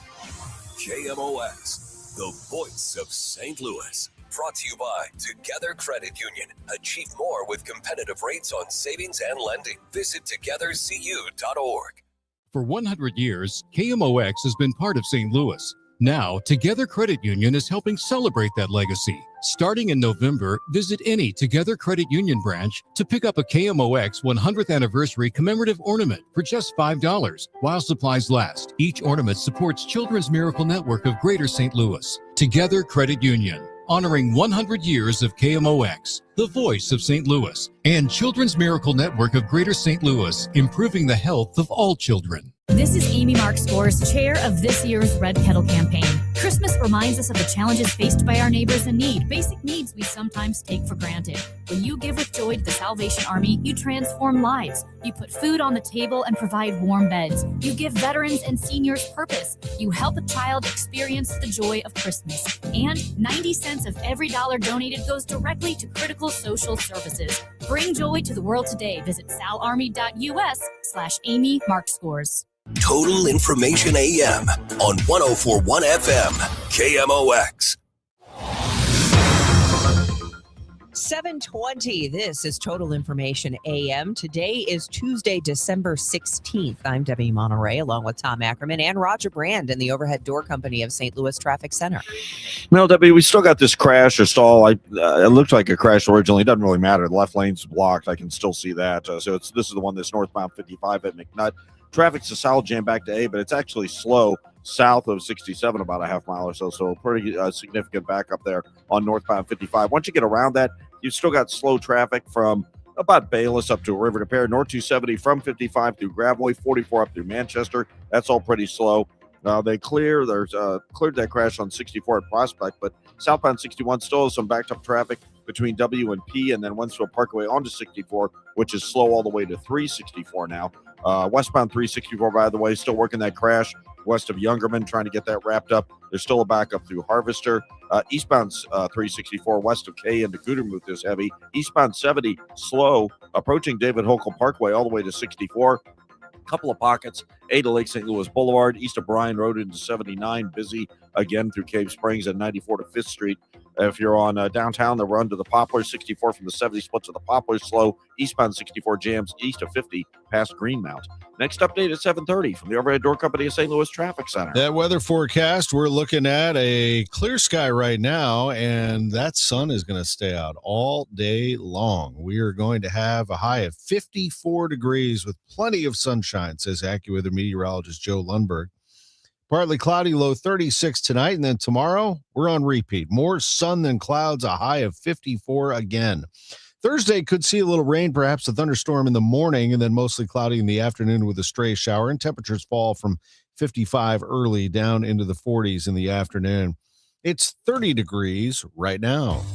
KMOX, the voice of St. Louis. Brought to you by Together Credit Union. Achieve more with competitive rates on savings and lending. Visit togethercu.org. For 100 years, KMOX has been part of St. Louis. Now, Together Credit Union is helping celebrate that legacy. Starting in November, visit any Together Credit Union branch to pick up a KMOX 100th anniversary commemorative ornament for just $5 while supplies last. Each ornament supports Children's Miracle Network of Greater St. Louis. Together Credit Union, honoring 100 years of KMOX, the voice of St. Louis, and Children's Miracle Network of Greater St. Louis, improving the health of all children. This is Amy Mark Scores, chair of this year's Red Kettle campaign. Christmas reminds us of the challenges faced by our neighbors in need, basic needs we sometimes take for granted. When you give with joy to the Salvation Army, you transform lives. You put food on the table and provide warm beds. You give veterans and seniors purpose. You help a child experience the joy of Christmas. And 90 cents of every dollar donated goes directly to critical social services. Bring joy to the world today. Visit salarmy.us/Amy Mark Scores. Total Information AM on 104.1 FM, KMOX. 7:20. This is Total Information AM. Today is Tuesday, December 16th. I'm Debbie Monterrey, along with Tom Ackerman and Roger Brand in the Overhead Door Company of St. Louis Traffic Center. No, Debbie, we still got this crash or stall. It looked like a crash originally. It doesn't really matter. The left lane's blocked. I can still see that. So this is the one that's northbound 55 at McNutt. Traffic's a solid jam back to A, but it's actually slow south of 67 about a half mile or so. So pretty significant backup there on northbound 55. Once you get around that, you've still got slow traffic from about Bayless up to River to Pear, North 270 from 55 through Gravois, 44 up through Manchester. That's all pretty slow. They cleared that crash on 64 at Prospect, but southbound 61 still has some backed up traffic between W and P, and then Wensville Parkway onto 64, which is slow all the way to 364 now. Westbound 364, by the way, still working that crash west of Youngerman, trying to get that wrapped up. There's still a backup through Harvester. Eastbound 364 west of K into Gudermuth is heavy. Eastbound 70 slow, approaching David Hochul Parkway all the way to 64. Couple of pockets, A to Lake St. Louis Boulevard, east of Bryan Road into 79, busy again through Cave Springs and 94 to 5th Street. If you're on downtown, the run to the Poplars, 64 from the 70 splits of the Poplars slow. Eastbound 64 jams east of 50 past Greenmount. Next update at 7:30 from the Overhead Door Company of St. Louis Traffic Center. That weather forecast, we're looking at a clear sky right now, and that sun is going to stay out all day long. We are going to have a high of 54 degrees with plenty of sunshine, says AccuWeather meteorologist Joe Lundberg. Partly cloudy, low 36 tonight, and then tomorrow we're on repeat. More sun than clouds, a high of 54 again. Thursday could see a little rain, perhaps a thunderstorm in the morning, and then mostly cloudy in the afternoon with a stray shower, and temperatures fall from 55 early down into the 40s in the afternoon. It's 30 degrees right now.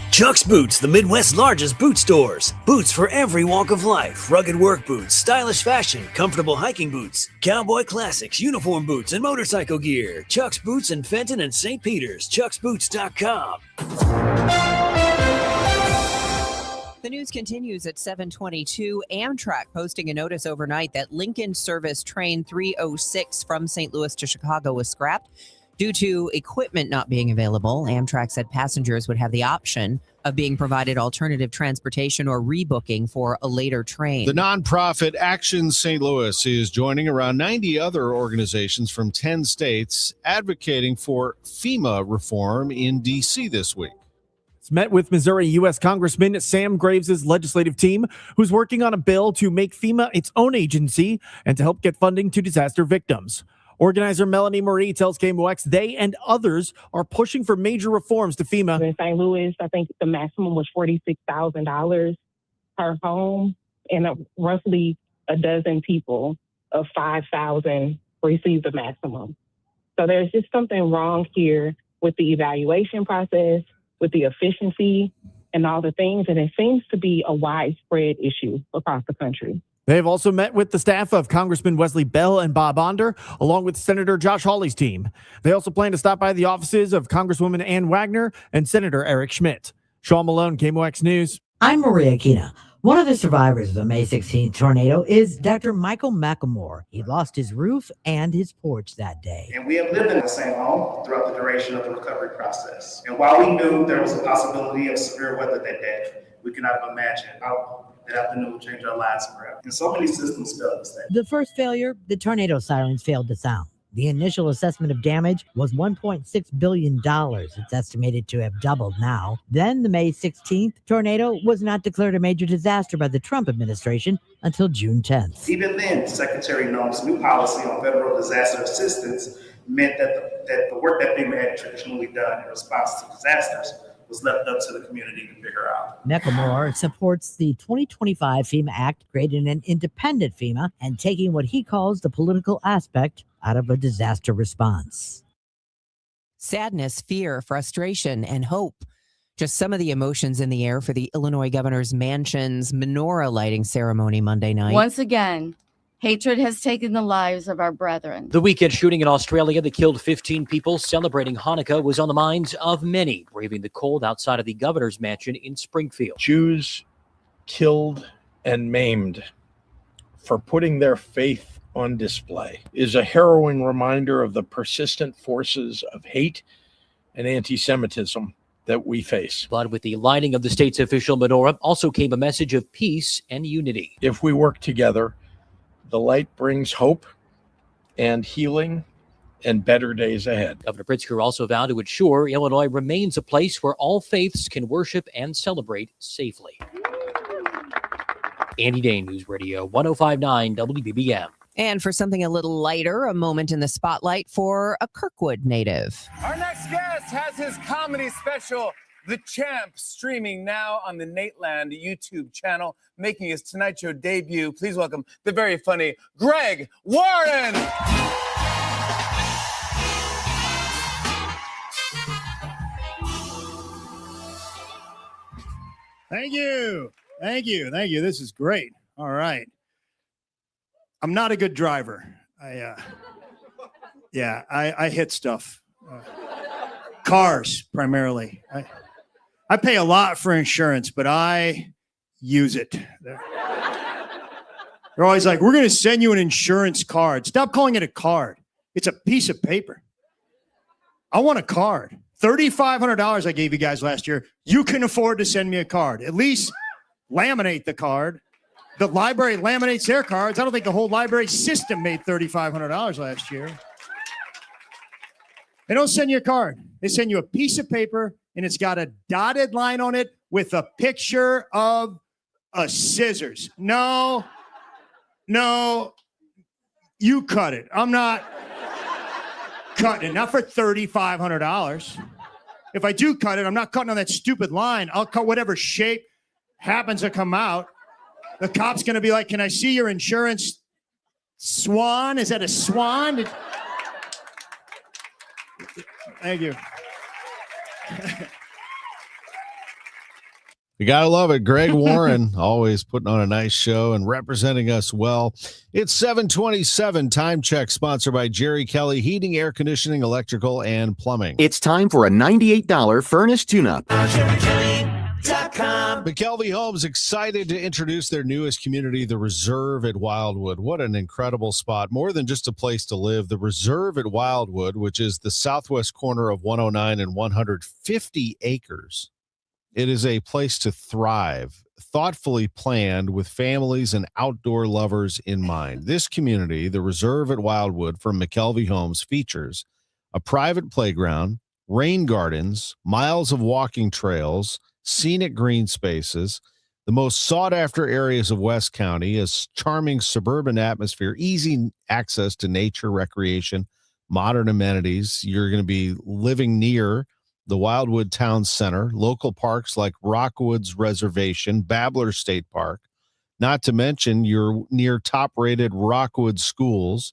Chuck's Boots, the Midwest's largest boot stores. Boots for every walk of life. Rugged work boots, stylish fashion, comfortable hiking boots, cowboy classics, uniform boots, and motorcycle gear. Chuck's Boots in Fenton and St. Peter's. chucksboots.com. The news continues at 7:22. Amtrak posting a notice overnight that Lincoln Service Train 306 from St. Louis to Chicago was scrapped. Due to equipment not being available, Amtrak said passengers would have the option of being provided alternative transportation or rebooking for a later train. The nonprofit Action St. Louis is joining around 90 other organizations from 10 states advocating for FEMA reform in D.C. this week. It's met with Missouri U.S. Congressman Sam Graves' legislative team, who's working on a bill to make FEMA its own agency and to help get funding to disaster victims. Organizer Melanie Marie tells KMOX they and others are pushing for major reforms to FEMA. In St. Louis, I think the maximum was $46,000 per home, and roughly a dozen people of 5,000 receive the maximum. So there's just something wrong here with the evaluation process, with the efficiency, and all the things, and it seems to be a widespread issue across the country. They've also met with the staff of Congressman Wesley Bell and Bob Onder, along with Senator Josh Hawley's team. They also plan to stop by the offices of Congresswoman Ann Wagner and Senator Eric Schmidt. Sean Malone, KMOX News. I'm Maria Kina. One of the survivors of the May 16th tornado is Dr. Michael McElmore. He lost his roof and his porch that day. And we have lived in the same home throughout the duration of the recovery process. And while we knew there was a possibility of severe weather that day, we could not have imagined how that afternoon would change our lives forever. And so many systems failed us that day. The first failure, the tornado sirens failed to sound. The initial assessment of damage was $1.6 billion. It's estimated to have doubled now. Then the May 16th tornado was not declared a major disaster by the Trump administration until June 10th. Even then, Secretary Noem's new policy on federal disaster assistance meant that the work that FEMA had traditionally done in response to disasters was left up to the community to figure out. McElmore supports the 2025 FEMA Act, creating an independent FEMA and taking what he calls the political aspect out of a disaster response. Sadness, fear, frustration, and hope. Just some of the emotions in the air for the Illinois governor's mansion's menorah lighting ceremony Monday night. Once again, hatred has taken the lives of our brethren. The weekend shooting in Australia that killed 15 people celebrating Hanukkah was on the minds of many, braving the cold outside of the governor's mansion in Springfield. Jews killed and maimed for putting their faith on display is a harrowing reminder of the persistent forces of hate and anti-Semitism that we face. But with the lighting of the state's official menorah also came a message of peace and unity. If we work together, the light brings hope and healing and better days ahead. Governor Pritzker also vowed to ensure Illinois remains a place where all faiths can worship and celebrate safely. Andy Dane, News Radio 105.9 WBBM. And for something a little lighter, a moment in the spotlight for a Kirkwood native. Our next guest has his comedy special, The Champ, streaming now on the Nateland YouTube channel, making his Tonight Show debut. Please welcome the very funny Greg Warren. Thank you. Thank you. Thank you. This is great. All right. I'm not a good driver. I hit stuff. Cars, primarily. I pay a lot for insurance, but I use it. They're always like, we're going to send you an insurance card. Stop calling it a card. It's a piece of paper. I want a card. $3,500 I gave you guys last year. You can afford to send me a card. At least laminate the card. The library laminates their cards. I don't think the whole library system made $3,500 last year. They don't send you a card. They send you a piece of paper, and it's got a dotted line on it with a picture of a scissors. No, you cut it. I'm not cutting it. Not for $3,500. If I do cut it, I'm not cutting on that stupid line. I'll cut whatever shape happens to come out. The cop's going to be like, can I see your insurance swan? Is that a swan? Thank you. You gotta love it. Greg Warren, always putting on a nice show and representing us well. It's 7:27. Time check sponsored by Jerry Kelly Heating, Air Conditioning, Electrical, and Plumbing. It's time for a $98 furnace tune-up. McKelvey Homes excited to introduce their newest community, the Reserve at Wildwood. What an incredible spot. More than just a place to live, the Reserve at Wildwood, which is the southwest corner of 109 and 150 acres. It is a place to thrive, thoughtfully planned with families and outdoor lovers in mind. This community, the Reserve at Wildwood from McKelvey Homes, features a private playground, rain gardens, miles of walking trails, scenic green spaces, the most sought-after areas of West County, a charming suburban atmosphere, easy access to nature, recreation, modern amenities. You're going to be living near the Wildwood Town Center, local parks like Rockwood's Reservation, Babbler State Park, not to mention you're near top-rated Rockwood schools.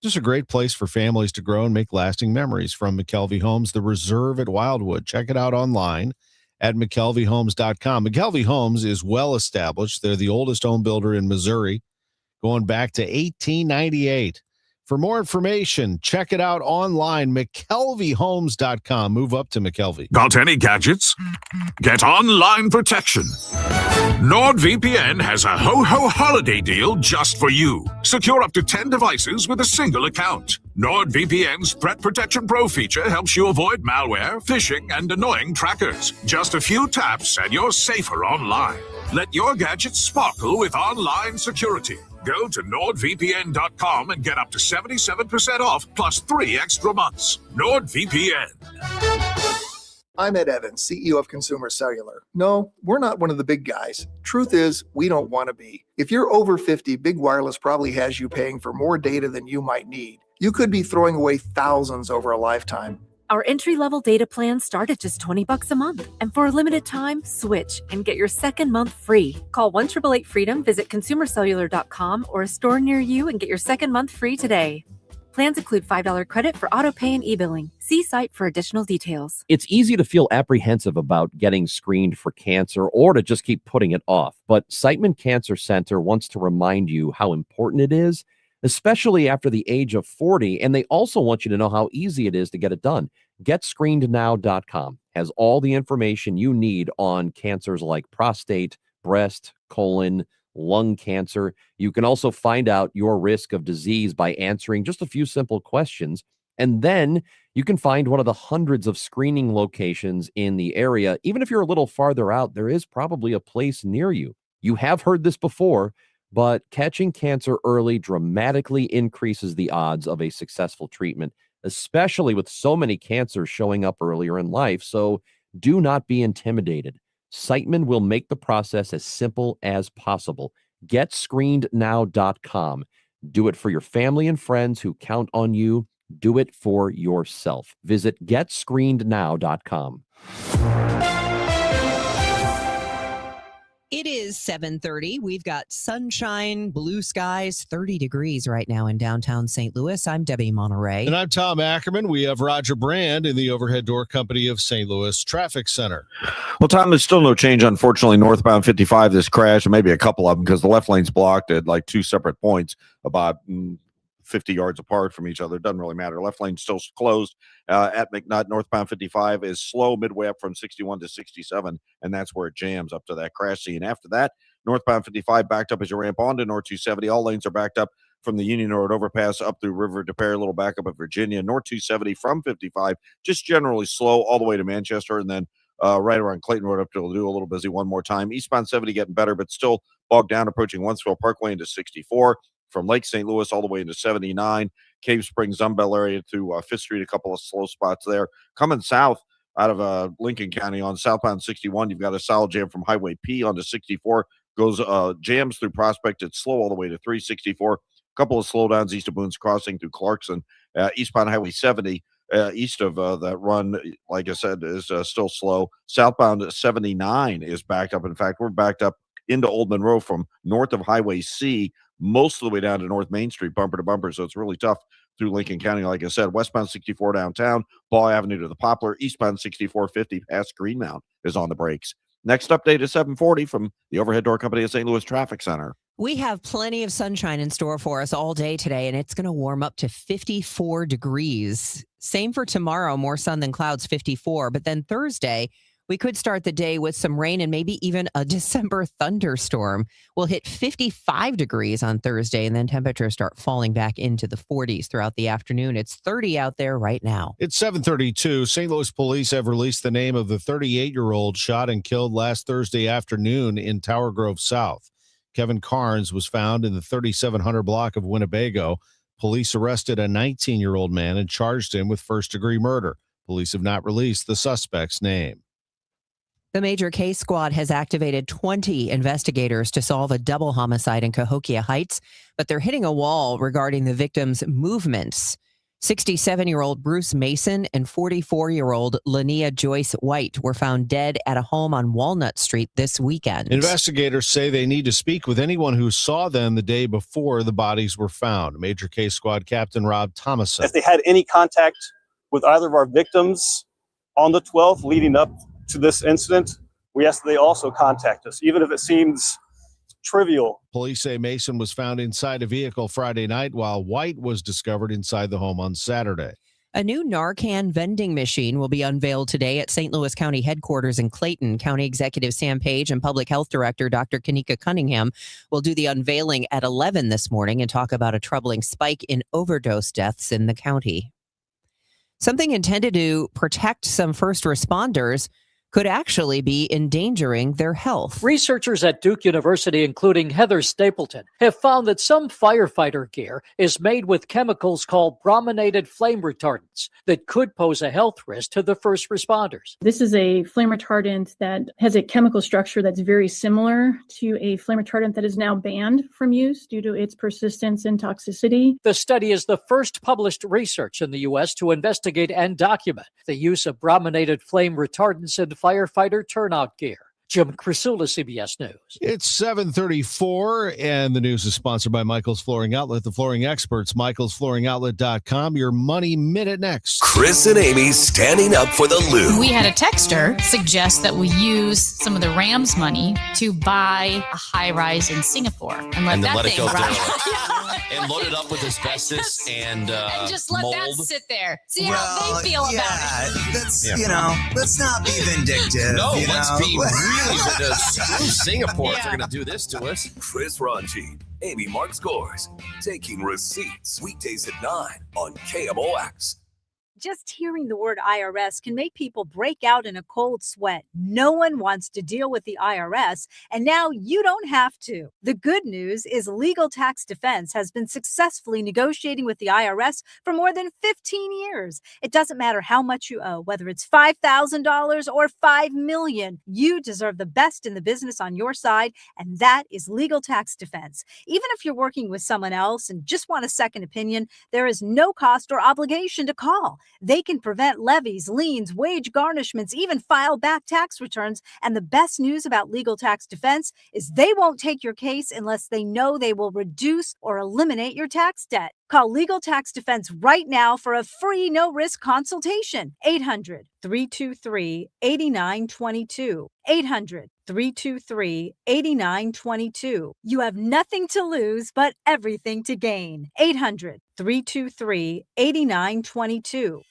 Just a great place for families to grow and make lasting memories. From McKelvey Homes, the Reserve at Wildwood. Check it out online at McKelveyHomes.com. McKelvey Homes is well established. They're the oldest home builder in Missouri, going back to 1898. For more information, check it out online, McKelveyHomes.com. Move up to McKelvey. Got any gadgets? Get online protection. NordVPN has a ho-ho holiday deal just for you. Secure up to 10 devices with a single account. NordVPN's Threat Protection Pro feature helps you avoid malware, phishing, and annoying trackers. Just a few taps and you're safer online. Let your gadgets sparkle with online security. Go to NordVPN.com and get up to 77% off plus 3 extra months. NordVPN. I'm Ed Evans, CEO of Consumer Cellular. No, we're not one of the big guys. Truth is, we don't want to be. If you're over 50, Big Wireless probably has you paying for more data than you might need. You could be throwing away thousands over a lifetime. Our entry-level data plans start at just $20 a month. And for a limited time, switch and get your second month free. Call 1-888-FREEDOM, visit consumercellular.com or a store near you and get your second month free today. Plans include $5 credit for auto pay and e-billing. See site for additional details. It's easy to feel apprehensive about getting screened for cancer or to just keep putting it off. But Siteman Cancer Center wants to remind you how important it is, especially after the age of 40. And they also want you to know how easy it is to get it done. GetScreenedNow.com has all the information you need on cancers like prostate, breast, colon, lung cancer. You can also find out your risk of disease by answering just a few simple questions. And then you can find one of the hundreds of screening locations in the area. Even if you're a little farther out, there is probably a place near you. You have heard this before, but catching cancer early dramatically increases the odds of a successful treatment, especially with so many cancers showing up earlier in life. So do not be intimidated. Siteman will make the process as simple as possible. GetScreenedNow.com. Do it for your family and friends who count on you. Do it for yourself. Visit GetScreenedNow.com. It is 7:30. We've got sunshine, blue skies, 30 degrees right now in downtown St. Louis. I'm Debbie Monterrey. And I'm Tom Ackerman. We have Roger Brand in the Overhead Door Company of St. Louis Traffic Center. Well, Tom, there's still no change, unfortunately, northbound 55, this crash, and maybe a couple of them because the left lane's blocked at like 2 separate points about 50 yards apart from each other. It doesn't really matter. Left lane still closed at McNutt. Northbound 55 is slow midway up from 61 to 67, and that's where it jams up to that crash scene. After that, northbound 55 backed up as you ramp onto North 270. All lanes are backed up from the Union Road overpass up through River de Pere, a little backup at Virginia. North 270 from 55, just generally slow all the way to Manchester, and then right around Clayton Road up to Ladue, a little busy one more time. Eastbound 70 getting better, but still bogged down approaching Wentzville Parkway into 64. From Lake St. Louis all the way into 79, Cave Springs, Zumbell area to 5th Street, a couple of slow spots there. Coming south out of Lincoln County on southbound 61, you've got a solid jam from Highway P onto 64, goes jams through Prospect. It's slow all the way to 364. A couple of slowdowns east of Boone's Crossing through Clarkson. Eastbound Highway 70, east of that run, like I said, is still slow. Southbound 79 is backed up. In fact, we're backed up into Old Monroe from north of Highway C most of the way down to North Main Street, bumper to bumper. So it's really tough through Lincoln County. Like I said, westbound 64 downtown, Ball Avenue to the Poplar, eastbound 6450 past Greenmount is on the brakes. Next update is 740 from the Overhead Door Company of St. Louis Traffic Center. We have plenty of sunshine in store for us all day today, and it's going to warm up to 54 degrees. Same for tomorrow, more sun than clouds, 54. But then Thursday, We could start the day with some rain and maybe even a December thunderstorm. We'll hit 55 degrees on Thursday, and then temperatures start falling back into the 40s throughout the afternoon. It's 30 out there right now. It's 7:32. St. Louis police have released the name of the 38-year-old shot and killed last Thursday afternoon in Tower Grove South. Kevin Carnes was found in the 3700 block of Winnebago. Police arrested a 19-year-old man and charged him with first-degree murder. Police have not released the suspect's name. The Major Case Squad has activated 20 investigators to solve a double homicide in Cahokia Heights, but they're hitting a wall regarding the victims' movements. 67-year-old Bruce Mason and 44-year-old Linnea Joyce White were found dead at a home on Walnut Street this weekend. Investigators say they need to speak with anyone who saw them the day before the bodies were found. Major Case Squad Captain Rob Thomason. If they had any contact with either of our victims on the 12th leading up to this incident, we ask that they also contact us, even if it seems trivial. Police say Mason was found inside a vehicle Friday night, while White was discovered inside the home on Saturday. A new Narcan vending machine will be unveiled today at St. Louis County headquarters in Clayton. County Executive Sam Page and Public Health Director Dr. Kanika Cunningham will do the unveiling at 11 this morning and talk about a troubling spike in overdose deaths in the county. Something intended to protect some first responders could actually be endangering their health. Researchers at Duke University, including Heather Stapleton, have found that some firefighter gear is made with chemicals called brominated flame retardants that could pose a health risk to the first responders. This is a flame retardant that has a chemical structure that's very similar to a flame retardant that is now banned from use due to its persistence and toxicity. The study is the first published research in the U.S. to investigate and document the use of brominated flame retardants in firefighter turnout gear. Jim Crisula, CBS News. It's 7:34, and the news is sponsored by Michael's Flooring Outlet, the flooring experts, michaelsflooringoutlet.com. Your Money Minute next. Chris and Amy standing up for the Lou. We had a texter suggest that we use some of the Rams money to buy a high-rise in Singapore and let it go derelict. And load it up with asbestos and just let mold. that sit there. See how they feel about it. Let's not be vindictive. No, let's be really screw Singapore if they're going to do this to us. Chris Ranji, Amy Mark Scores, taking receipts weekdays at 9 on KMOX. Just hearing the word IRS can make people break out in a cold sweat. No one wants to deal with the IRS, and now you don't have to. The good news is Legal Tax Defense has been successfully negotiating with the IRS for more than 15 years. It doesn't matter how much you owe, whether it's $5,000 or $5 million. You deserve the best in the business on your side, and that is Legal Tax Defense. Even if you're working with someone else and just want a second opinion, there is no cost or obligation to call. They can prevent levies, liens, wage garnishments, even file back tax returns. And the best news about Legal Tax Defense is they won't take your case unless they know they will reduce or eliminate your tax debt. Call Legal Tax Defense right now for a free no-risk consultation. 800-323-8922. 800-323-8922. You have nothing to lose but everything to gain. 800-323-8922.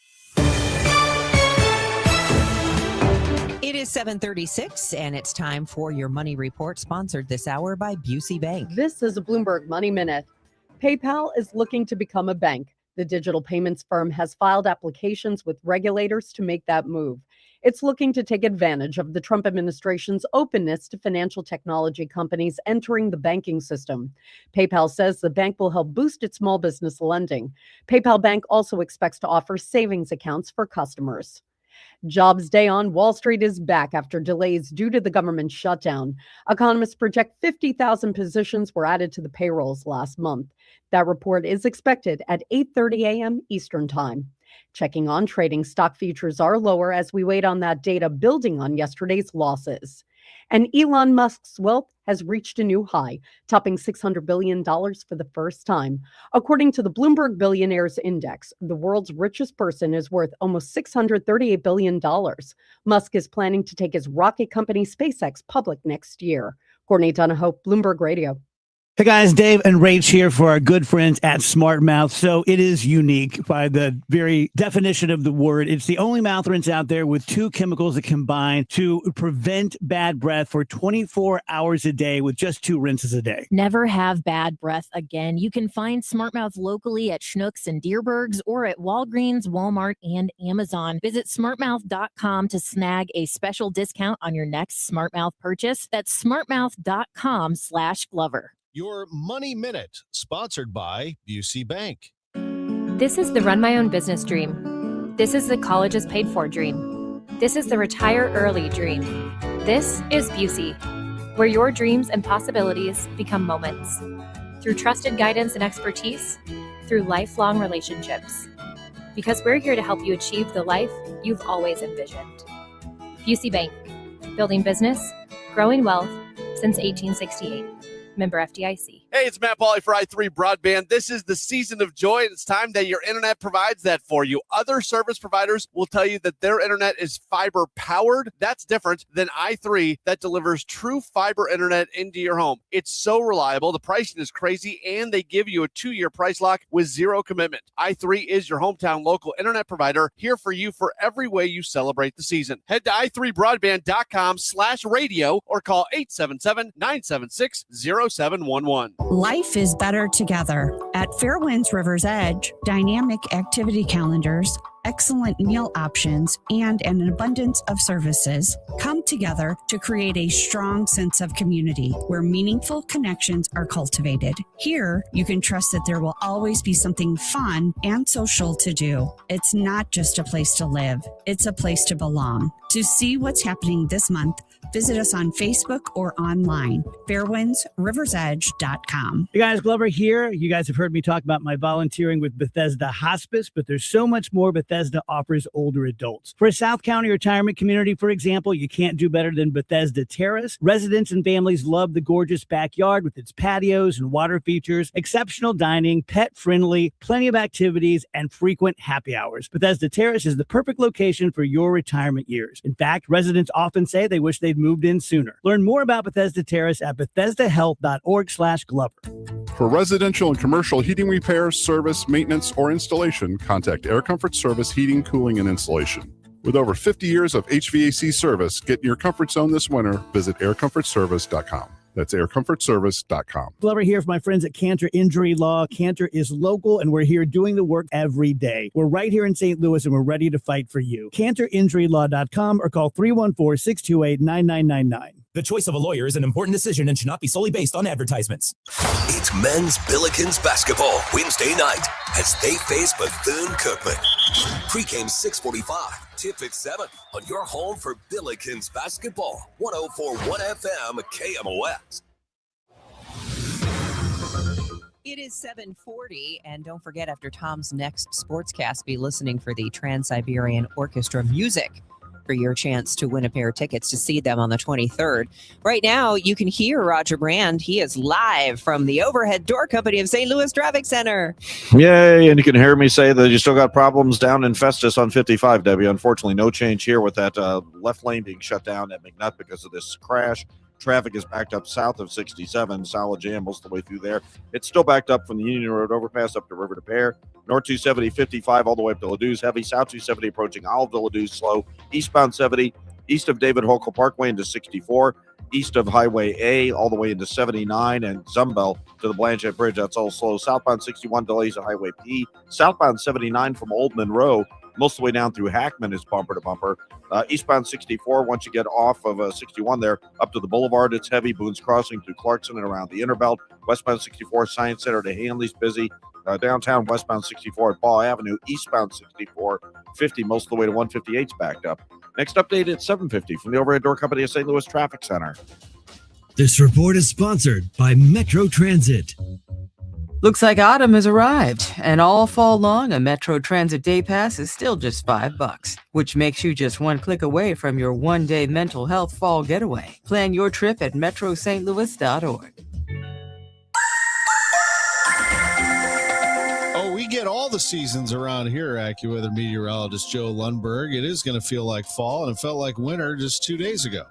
It is 7:36, and it's time for your money report, sponsored this hour by Busey Bank. This is a Bloomberg Money Minute. PayPal is looking to become a bank. The digital payments firm has filed applications with regulators to make that move. It's looking to take advantage of the Trump administration's openness to financial technology companies entering the banking system. PayPal says the bank will help boost its small business lending. PayPal Bank also expects to offer savings accounts for customers. Jobs day on Wall Street is back after delays due to the government shutdown. Economists project 50,000 positions were added to the payrolls last month. That report is expected at 8:30 a.m. Eastern Time. Checking on trading, stock futures are lower as we wait on that data building on yesterday's losses. And Elon Musk's wealth has reached a new high, topping $600 billion for the first time. According to the Bloomberg Billionaires Index, the world's richest person is worth almost $638 billion. Musk is planning to take his rocket company SpaceX public next year. Courtney Donahoe, Bloomberg Radio. Hey guys, Dave and Rach here for our good friends at Smart Mouth. So it is unique by the very definition of the word. It's the only mouth rinse out there with 2 chemicals that combine to prevent bad breath for 24 hours a day with just 2 rinses a day. Never have bad breath again. You can find Smart Mouth locally at Schnucks and Deerbergs or at Walgreens, Walmart, and Amazon. Visit smartmouth.com to snag a special discount on your next Smart Mouth purchase. That's smartmouth.com/Glover. Your Money Minute, sponsored by Busey Bank. This is the run my own business dream. This is the college is paid for dream. This is the retire early dream. This is Busey, where your dreams and possibilities become moments. Through trusted guidance and expertise, through lifelong relationships. Because we're here to help you achieve the life you've always envisioned. Busey Bank, building business, growing wealth since 1868. Member FDIC. Hey, it's Matt Pauley for i3 Broadband. This is the season of joy, and it's time that your internet provides that for you. Other service providers will tell you that their internet is fiber powered. That's different than i3 that delivers true fiber internet into your home. It's so reliable, the pricing is crazy, and they give you a 2-year price lock with 0 commitment. i3 is your hometown local internet provider, here for you for every way you celebrate the season. Head to i3broadband.com/radio or call 877-976-0711. Life is better together. At Fairwinds River's Edge, dynamic activity calendars, excellent meal options, and an abundance of services come together to create a strong sense of community where meaningful connections are cultivated. Here, you can trust that there will always be something fun and social to do. It's not just a place to live, it's a place to belong. To see what's happening this month, visit us on Facebook or online, fairwindsriversedge.com. Hey guys, Glover here. You guys have heard me talk about my volunteering with Bethesda Hospice, but there's so much more Bethesda offers older adults. For a South County retirement community, for example, you can't do better than Bethesda Terrace. Residents and families love the gorgeous backyard with its patios and water features, exceptional dining, pet-friendly, plenty of activities, and frequent happy hours. Bethesda Terrace is the perfect location for your retirement years. In fact, residents often say they wish they'd moved in sooner. Learn more about Bethesda Terrace at BethesdaHealth.org/Glover. For residential and commercial heating repairs, service, maintenance, or installation, contact Air Comfort Service Heating, Cooling, and Installation. With over 50 years of HVAC service, get in your comfort zone this winter. Visit aircomfortservice.com. That's aircomfortservice.com. Glover here for my friends at Cantor Injury Law. Cantor is local, and we're here doing the work every day. We're right here in St. Louis, and we're ready to fight for you. CantorInjuryLaw.com or call 314-628-9999. The choice of a lawyer is an important decision and should not be solely based on advertisements. It's men's Billikens basketball Wednesday night as they face Bethune-Cookman. Pre-game 6:45, tip at 7 on your home for Billikens basketball. 104.1 FM KMOX. It is 7:40, and don't forget, after Tom's next sportscast, be listening for the Trans-Siberian Orchestra music for your chance to win a pair of tickets to see them on the 23rd. Right now, you can hear Roger Brand. He is live from the Overhead Door Company of St. Louis Traffic Center. Yay, and you can hear me say that you still got problems down in Festus on 55, Debbie. Unfortunately, no change here with that left lane being shut down at McNutt because of this crash. Traffic is backed up south of 67, solid jam most of the way through there. It's still backed up from the Union Road overpass up to River to Pear. North 270, 55 all the way up to Ladouze, heavy. South 270 approaching Oliveville, Ladouze, slow. Eastbound 70, east of David Hochul Parkway into 64. East of Highway A all the way into 79 and Zumbel to the Blanchette Bridge. That's all slow. Southbound 61 delays at Highway P. Southbound 79 from Old Monroe most of the way down through Hackman is bumper to bumper. Eastbound 64, once you get off of 61 there, up to the boulevard, it's heavy. Boone's Crossing through Clarkson and around the Innerbelt. Westbound 64, Science Center to Hanley's busy. Downtown westbound 64 at Ball Avenue. Eastbound 64, 50 most of the way to 158's backed up. Next update at 7:50 from the Overhead Door Company of St. Louis Traffic Center. This report is sponsored by Metro Transit. Looks like autumn has arrived, and all fall long, a Metro Transit Day Pass is still just $5, which makes you just one click away from your one-day mental health fall getaway. Plan your trip at metrostlouis.org. Oh, we get all the seasons around here, AccuWeather meteorologist Joe Lundberg. It is going to feel like fall, and it felt like winter just 2 days ago.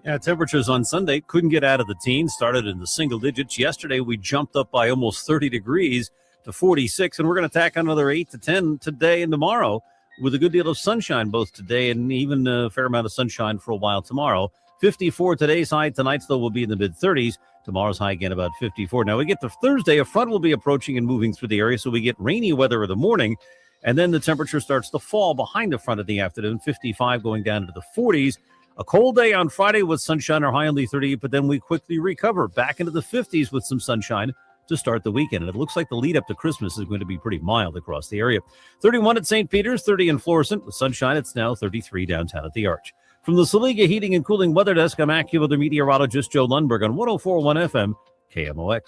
Yeah, temperatures on Sunday couldn't get out of the teens, started in the single digits. Yesterday, we jumped up by almost 30 degrees to 46, and we're going to tack on another 8 to 10 today and tomorrow with a good deal of sunshine both today and even a fair amount of sunshine for a while tomorrow. 54 today's high. Tonight's, though, will be in the mid-30s. Tomorrow's high again about 54. Now, we get to Thursday. A front will be approaching and moving through the area, so we get rainy weather in the morning, and then the temperature starts to fall behind the front of the afternoon, 55 going down into the 40s. A cold day on Friday with sunshine, our high only 38, but then we quickly recover back into the 50s with some sunshine to start the weekend. And it looks like the lead up to Christmas is going to be pretty mild across the area. 31 at St. Peter's, 30 in Florissant. With sunshine, it's now 33 downtown at the Arch. From the Saliga Heating and Cooling Weather Desk, I'm AccuWeather meteorologist Joe Lundberg on 104.1 FM KMOX.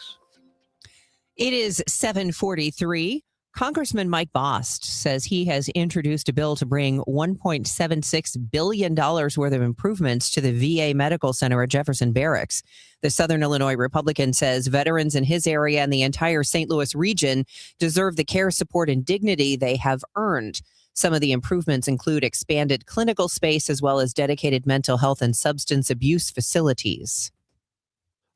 It is 7:43. Congressman Mike Bost says he has introduced a bill to bring $1.76 billion worth of improvements to the VA Medical Center at Jefferson Barracks. The Southern Illinois Republican says veterans in his area and the entire St. Louis region deserve the care, support, and dignity they have earned. Some of the improvements include expanded clinical space as well as dedicated mental health and substance abuse facilities.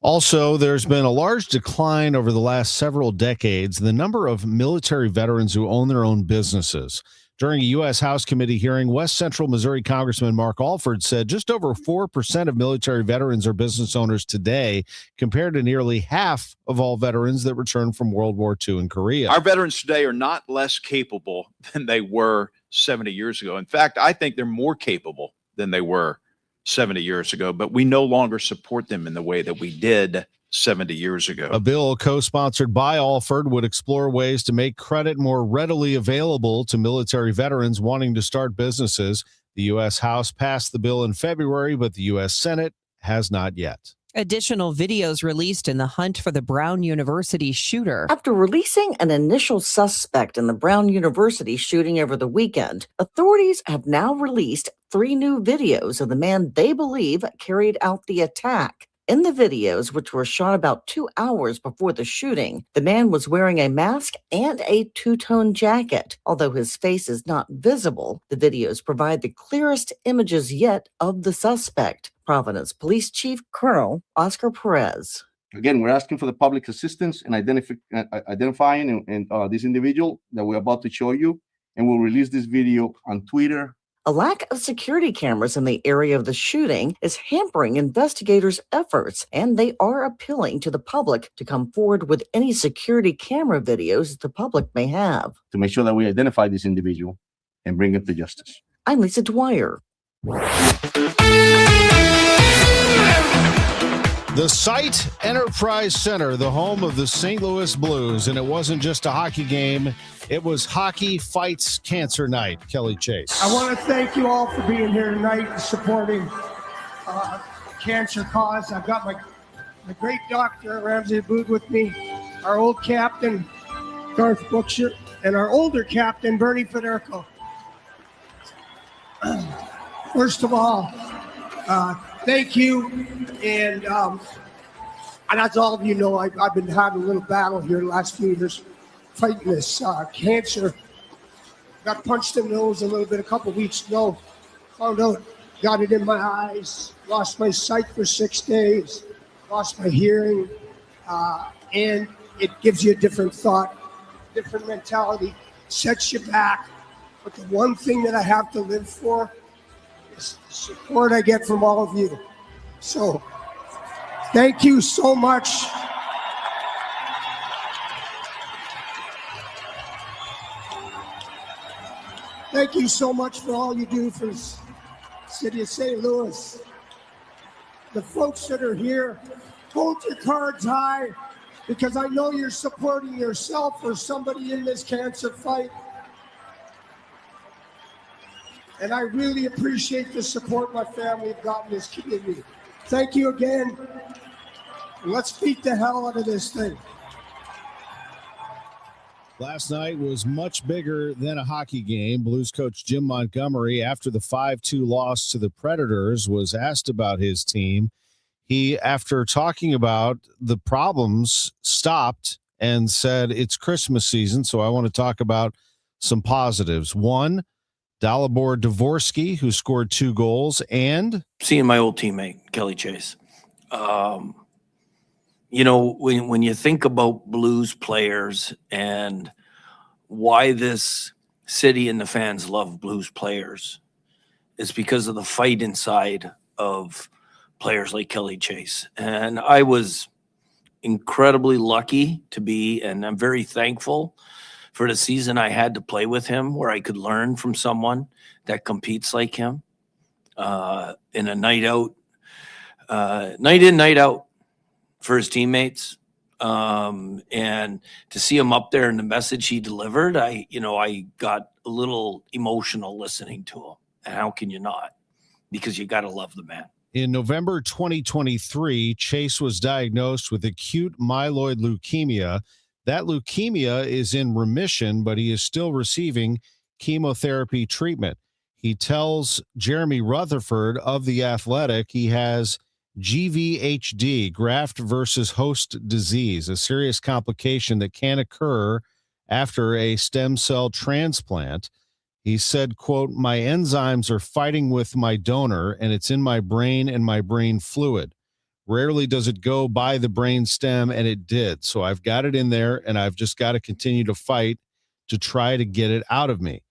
Also, there's been a large decline over the last several decades in the number of military veterans who own their own businesses. During a U.S. House Committee hearing, West Central Missouri Congressman Mark Alford said just over 4% of military veterans are business owners today, compared to nearly half of all veterans that returned from World War II in Korea. Our veterans today are not less capable than they were 70 years ago. In fact, I think they're more capable than they were 70 years ago, but we no longer support them in the way that we did 70 years ago. A bill co-sponsored by Alford would explore ways to make credit more readily available to military veterans wanting to start businesses. The U.S. House passed the bill in February, but the U.S. Senate has not yet. Additional videos released in the hunt for the Brown University shooter. After releasing an initial suspect in the Brown University shooting over the weekend, authorities have now released 3 new videos of the man they believe carried out the attack. In the videos, which were shot about 2 hours before the shooting, the man was wearing a mask and a two-tone jacket. Although his face is not visible, the videos provide the clearest images yet of the suspect. Providence Police Chief Colonel Oscar Perez. Again, we're asking for the public assistance in identifying this individual that we're about to show you, and we'll release this video on Twitter. A lack of security cameras in the area of the shooting is hampering investigators' efforts, and they are appealing to the public to come forward with any security camera videos the public may have. To make sure that we identify this individual and bring him to justice. I'm Lisa Dwyer. The Site Enterprise Center, the home of the St. Louis Blues, and it wasn't just a hockey game, it was Hockey Fights Cancer Night. Kelly Chase. I want to thank you all for being here tonight and supporting cancer cause. I've got my great doctor, Ramsey Abood, with me, our old captain, Garth Bookshire, and our older captain, Bernie Federico. First of all, thank you, and as all of you know, I've been having a little battle here the last few years fighting this cancer. Got punched in the nose a little bit a couple weeks ago. Found out, got it in my eyes, lost my sight for 6 days, lost my hearing, and it gives you a different thought, different mentality, sets you back. But the one thing that I have to live for is the support I get from all of you. So, thank you so much. Thank you so much for all you do for the city of St. Louis. The folks that are here, hold your cards high, because I know you're supporting yourself or somebody in this cancer fight. And I really appreciate the support my family have gotten in this community. Thank you again. Let's beat the hell out of this thing. Last night was much bigger than a hockey game. Blues coach Jim Montgomery, after the 5-2 loss to the Predators, was asked about his team. He, after talking about the problems, stopped and said, it's Christmas season, so I want to talk about some positives. One, Dalibor Dvorsky, who scored 2 goals, and seeing my old teammate, Kelly Chase. When you think about Blues players and why this city and the fans love Blues players, it's because of the fight inside of players like Kelly Chase. And I was incredibly lucky to be, and I'm very thankful for the season I had to play with him, where I could learn from someone that competes like him in a night in, night out for his teammates. And to see him up there and the message he delivered, I got a little emotional listening to him. And how can you not? Because you got to love the man. In November 2023, Chase was diagnosed with acute myeloid leukemia. That leukemia is in remission, but he is still receiving chemotherapy treatment. He tells Jeremy Rutherford of The Athletic he has GVHD, graft versus host disease, a serious complication that can occur after a stem cell transplant. He said, quote, "My enzymes are fighting with my donor, and it's in my brain and my brain fluid. Rarely does it go by the brain stem, and it did. So I've got it in there, and I've just got to continue to fight to try to get it out of me."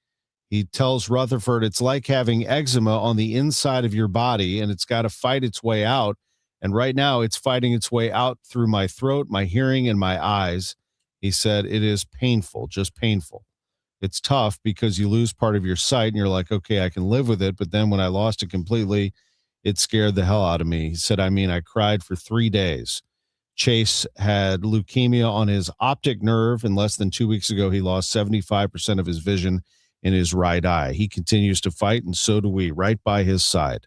He tells Rutherford it's like having eczema on the inside of your body, and it's got to fight its way out. And right now it's fighting its way out through my throat, my hearing, and my eyes. He said it is painful, just painful. It's tough because you lose part of your sight, and you're like, okay, I can live with it. But then when I lost it completely, it scared the hell out of me. He said, I cried for 3 days. Chase had leukemia on his optic nerve, and less than 2 weeks ago, he lost 75% of his vision in his right eye. He continues to fight, and so do we, right by his side.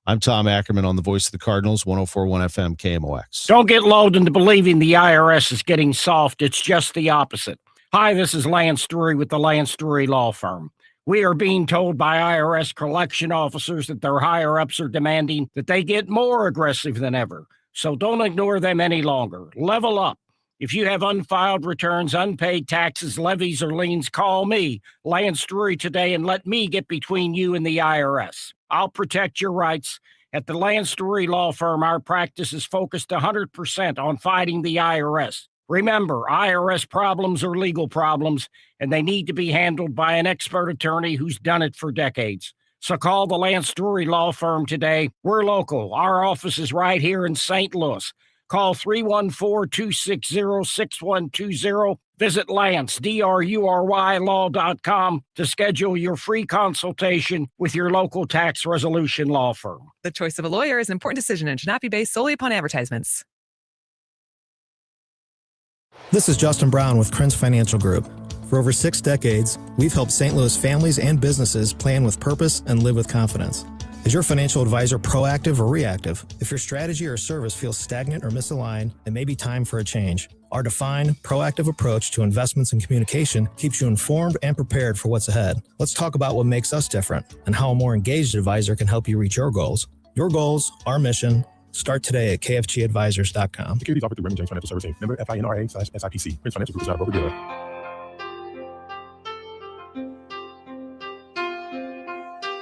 I'm Tom Ackerman on the Voice of the Cardinals, 104.1 FM KMOX. Don't get lulled into believing the IRS is getting soft. It's just the opposite. Hi, this is Lance Drury with the Lance Drury Law Firm. We are being told by IRS collection officers that their higher-ups are demanding that they get more aggressive than ever. So don't ignore them any longer. Level up. If you have unfiled returns, unpaid taxes, levies, or liens, call me, Lance Drury, today, and let me get between you and the IRS. I'll protect your rights. At the Lance Drury Law Firm, our practice is focused 100% on fighting the IRS. Remember, IRS problems are legal problems, and they need to be handled by an expert attorney who's done it for decades. So call the Lance Drury Law Firm today. We're local. Our office is right here in St. Louis. Call 314-260-6120. Visit Lance, DRURY law.com to schedule your free consultation with your local tax resolution law firm. The choice of a lawyer is an important decision and should not be based solely upon advertisements. This is Justin Brown with Krenz Financial Group. For over 6 decades, we've helped St. Louis families and businesses plan with purpose and live with confidence. Is your financial advisor proactive or reactive? If your strategy or service feels stagnant or misaligned, it may be time for a change. Our defined, proactive approach to investments and communication keeps you informed and prepared for what's ahead. Let's talk about what makes us different and how a more engaged advisor can help you reach your goals. Your goals, our mission. Start today at kfgadvisors.com. Securities offered through Raymond James Financial Services. Member FINRA/SIPC. Krenz Financial Group is not a broker-dealer.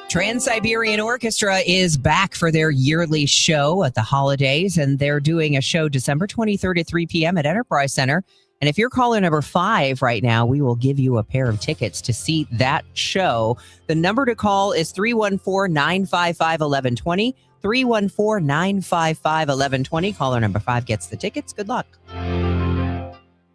Trans-Siberian Orchestra is back for their yearly show at the holidays, and they're doing a show December 23rd at 3 p.m. at Enterprise Center. And if you're caller number 5 right now, we will give you a pair of tickets to see that show. The number to call is 314-955-1120. 314-955-1120. Caller number 5 gets the tickets. Good luck.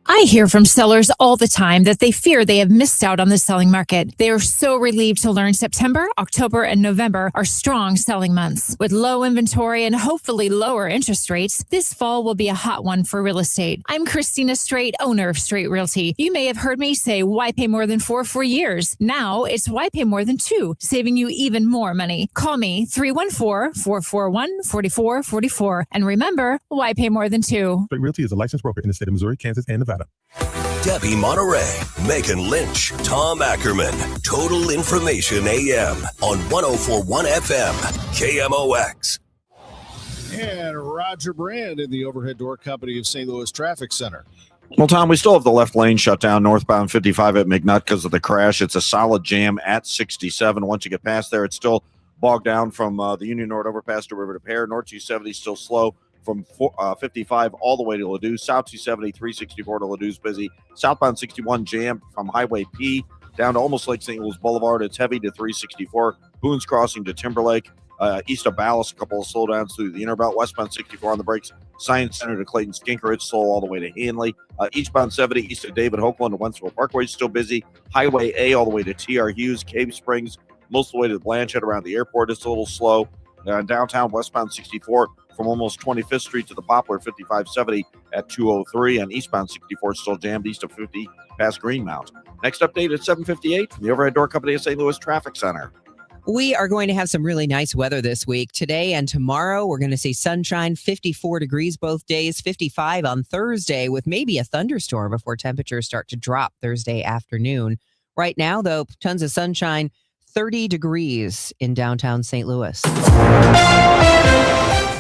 I hear from sellers all the time that they fear they have missed out on the selling market. They are so relieved to learn September, October, and November are strong selling months. With low inventory and hopefully lower interest rates, this fall will be a hot one for real estate. I'm Christina Straight, owner of Straight Realty. You may have heard me say, why pay more than 4 for years? Now it's why pay more than 2, saving you even more money. Call me 314-441-4444. And remember, why pay more than 2? Straight Realty is a licensed broker in the state of Missouri, Kansas, and Nevada. Debbie Monterrey, Megan Lynch, Tom Ackerman. Total Information AM on 104.1 FM KMOX. And Roger Brand in the Overhead Door Company of St. Louis Traffic Center. Well, Tom, we still have the left lane shut down northbound 55 at McNutt because of the crash. It's a solid jam at 67. Once you get past there, it's still bogged down from the Union Road overpass to River to Pear. North 270 still slow from 55 all the way to Ladue. South 270, 364 to Ladue's busy. Southbound 61 jammed from Highway P down to almost Lake St. Louis Boulevard. It's heavy to 364. Boone's Crossing to Timberlake. East of Ballas, a couple of slowdowns through the inner belt. Westbound 64 on the brakes. Science Center to Clayton Skinker. It's slow all the way to Hanley. Eastbound 70 east of David Hokeland to Wentzville Parkway is still busy. Highway A all the way to T.R. Hughes, Cave Springs, most of the way to Blanchette around the airport. It's a little slow. Downtown westbound 64 from almost 25th Street to the Poplar 5570 at 203. And eastbound 64 still jammed east of 50 past Greenmount. Next update at 7:58 from the Overhead Door Company of St. Louis Traffic Center. We are going to have some really nice weather this week. Today and tomorrow, we're going to see sunshine, 54 degrees both days, 55 on Thursday with maybe a thunderstorm before temperatures start to drop Thursday afternoon. Right now, though, tons of sunshine, 30 degrees in downtown St. Louis.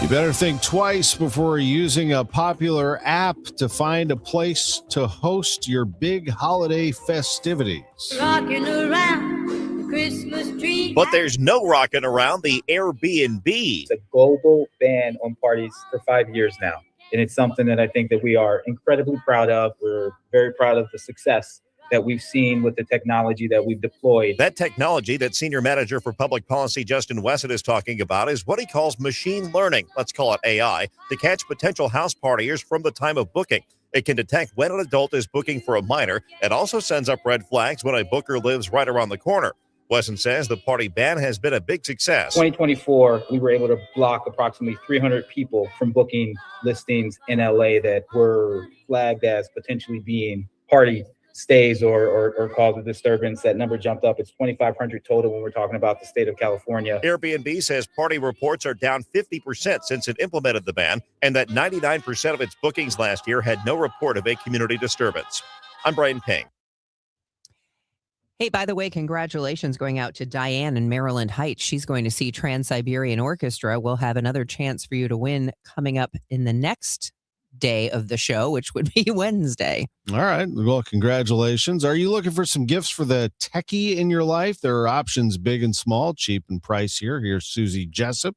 You better think twice before using a popular app to find a place to host your big holiday festivities. Rocking around the Christmas tree. But there's no rocking around the Airbnb. It's a global ban on parties for 5 years now. And it's something that I think that we are incredibly proud of. We're very proud of the success that we've seen with the technology that we've deployed. That technology that Senior Manager for Public Policy Justin Wessett is talking about is what he calls machine learning, let's call it AI, to catch potential house partiers from the time of booking. It can detect when an adult is booking for a minor and also sends up red flags when a booker lives right around the corner. Wesson says the party ban has been a big success. 2024, we were able to block approximately 300 people from booking listings in LA that were flagged as potentially being party stays or cause of disturbance. That number jumped up. It's 2,500 total when we're talking about the state of California. Airbnb says party reports are down 50% since it implemented the ban, and that 99% of its bookings last year had no report of a community disturbance. I'm Brian Ping. Hey, by the way, congratulations going out to Diane in Maryland Heights. She's going to see Trans-Siberian Orchestra. We'll have another chance for you to win coming up in the next day of the show, which would be Wednesday. All right. Well, congratulations. Are you looking for some gifts for the techie in your life? There are options big and small, cheap and pricier. Here's Susie Jessup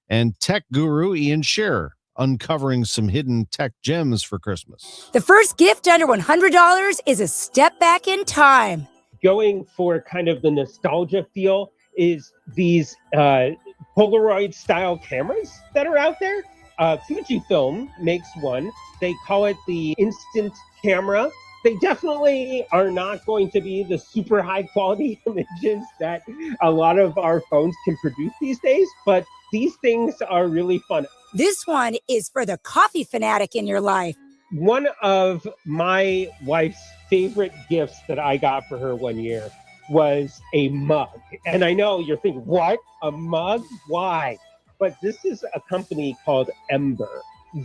and tech guru Ian Scherer uncovering some hidden tech gems for Christmas. The first gift under $100 is a step back in time. Going for kind of the nostalgia feel is these Polaroid style cameras that are out there. Fujifilm makes one. They call it the instant camera. They definitely are not going to be the super high quality images that a lot of our phones can produce these days, but these things are really fun. This one is for the coffee fanatic in your life. One of my wife's favorite gifts that I got for her one year was a mug. And I know you're thinking, what? A mug? Why? But this is a company called Ember.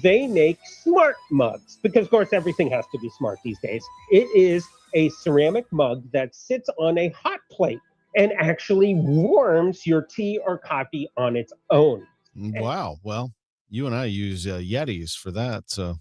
They make smart mugs because, of course, everything has to be smart these days. It is a ceramic mug that sits on a hot plate and actually warms your tea or coffee on its own. Wow. Well, you and I use Yetis for that, so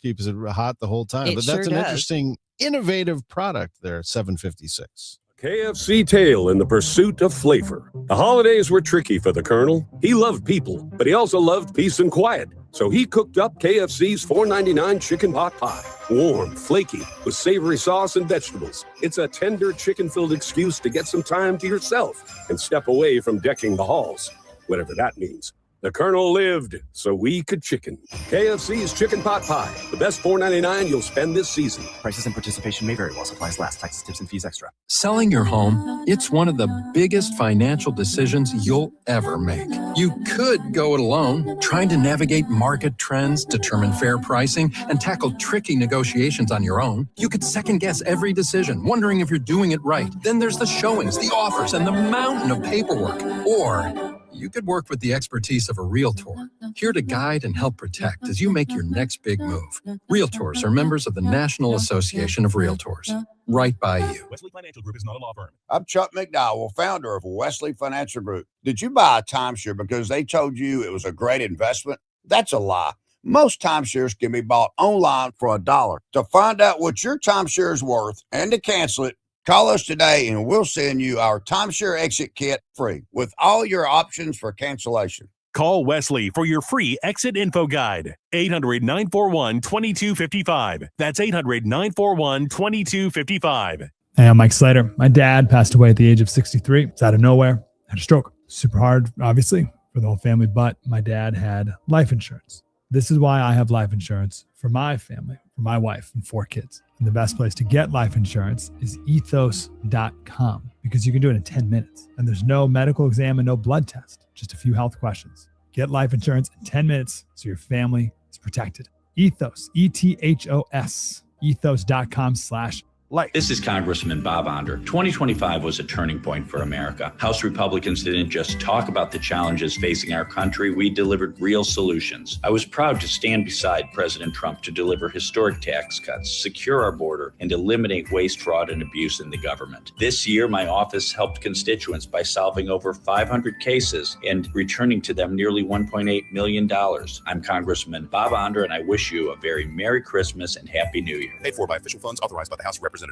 keeps it hot the whole time. But that's an interesting, innovative product there at 756. KFC tail in the pursuit of flavor. The holidays were tricky for the Colonel. He loved people, but he also loved peace and quiet. So he cooked up KFC's $4.99 chicken pot pie. Warm, flaky, with savory sauce and vegetables. It's a tender chicken-filled excuse to get some time to yourself and step away from decking the halls, whatever that means. The Colonel lived so we could chicken. KFC's Chicken Pot Pie. The best $4.99 you'll spend this season. Prices and participation may vary while supplies last. Taxes, tips, and fees extra. Selling your home, it's one of the biggest financial decisions you'll ever make. You could go it alone, trying to navigate market trends, determine fair pricing, and tackle tricky negotiations on your own. You could second guess every decision, wondering if you're doing it right. Then there's the showings, the offers, and the mountain of paperwork. Or you could work with the expertise of a realtor, here to guide and help protect as you make your next big move. Realtors are members of the National Association of Realtors. Right by you. Wesley Financial Group is not a law firm. I'm Chuck McDowell, founder of Wesley Financial Group. Did you buy a timeshare because they told you it was a great investment? That's a lie. Most timeshares can be bought online for $1. To find out what your timeshare is worth and to cancel it, call us today and we'll send you our timeshare exit kit free with all your options for cancellation. Call Wesley for your free exit info guide. 800-941-2255. That's 800-941-2255. Hey, I'm Mike Slater. My dad passed away at the age of 63. It's out of nowhere. Had a stroke. Super hard, obviously, for the whole family, but my dad had life insurance. This is why I have life insurance for my family, for my wife and 4 kids. And the best place to get life insurance is ethos.com because you can do it in 10 minutes. And there's no medical exam and no blood test, just a few health questions. Get life insurance in 10 minutes so your family is protected. Ethos, ETHOS, ethos.com/life. This is Congressman Bob Onder. 2025 was a turning point for America. House Republicans didn't just talk about the challenges facing our country, we delivered real solutions. I was proud to stand beside President Trump to deliver historic tax cuts, secure our border, and eliminate waste, fraud, and abuse in the government. This year, my office helped constituents by solving over 500 cases and returning to them nearly $1.8 million. I'm Congressman Bob Onder, and I wish you a very Merry Christmas and Happy New Year. Paid for by official funds authorized by the House of Representatives.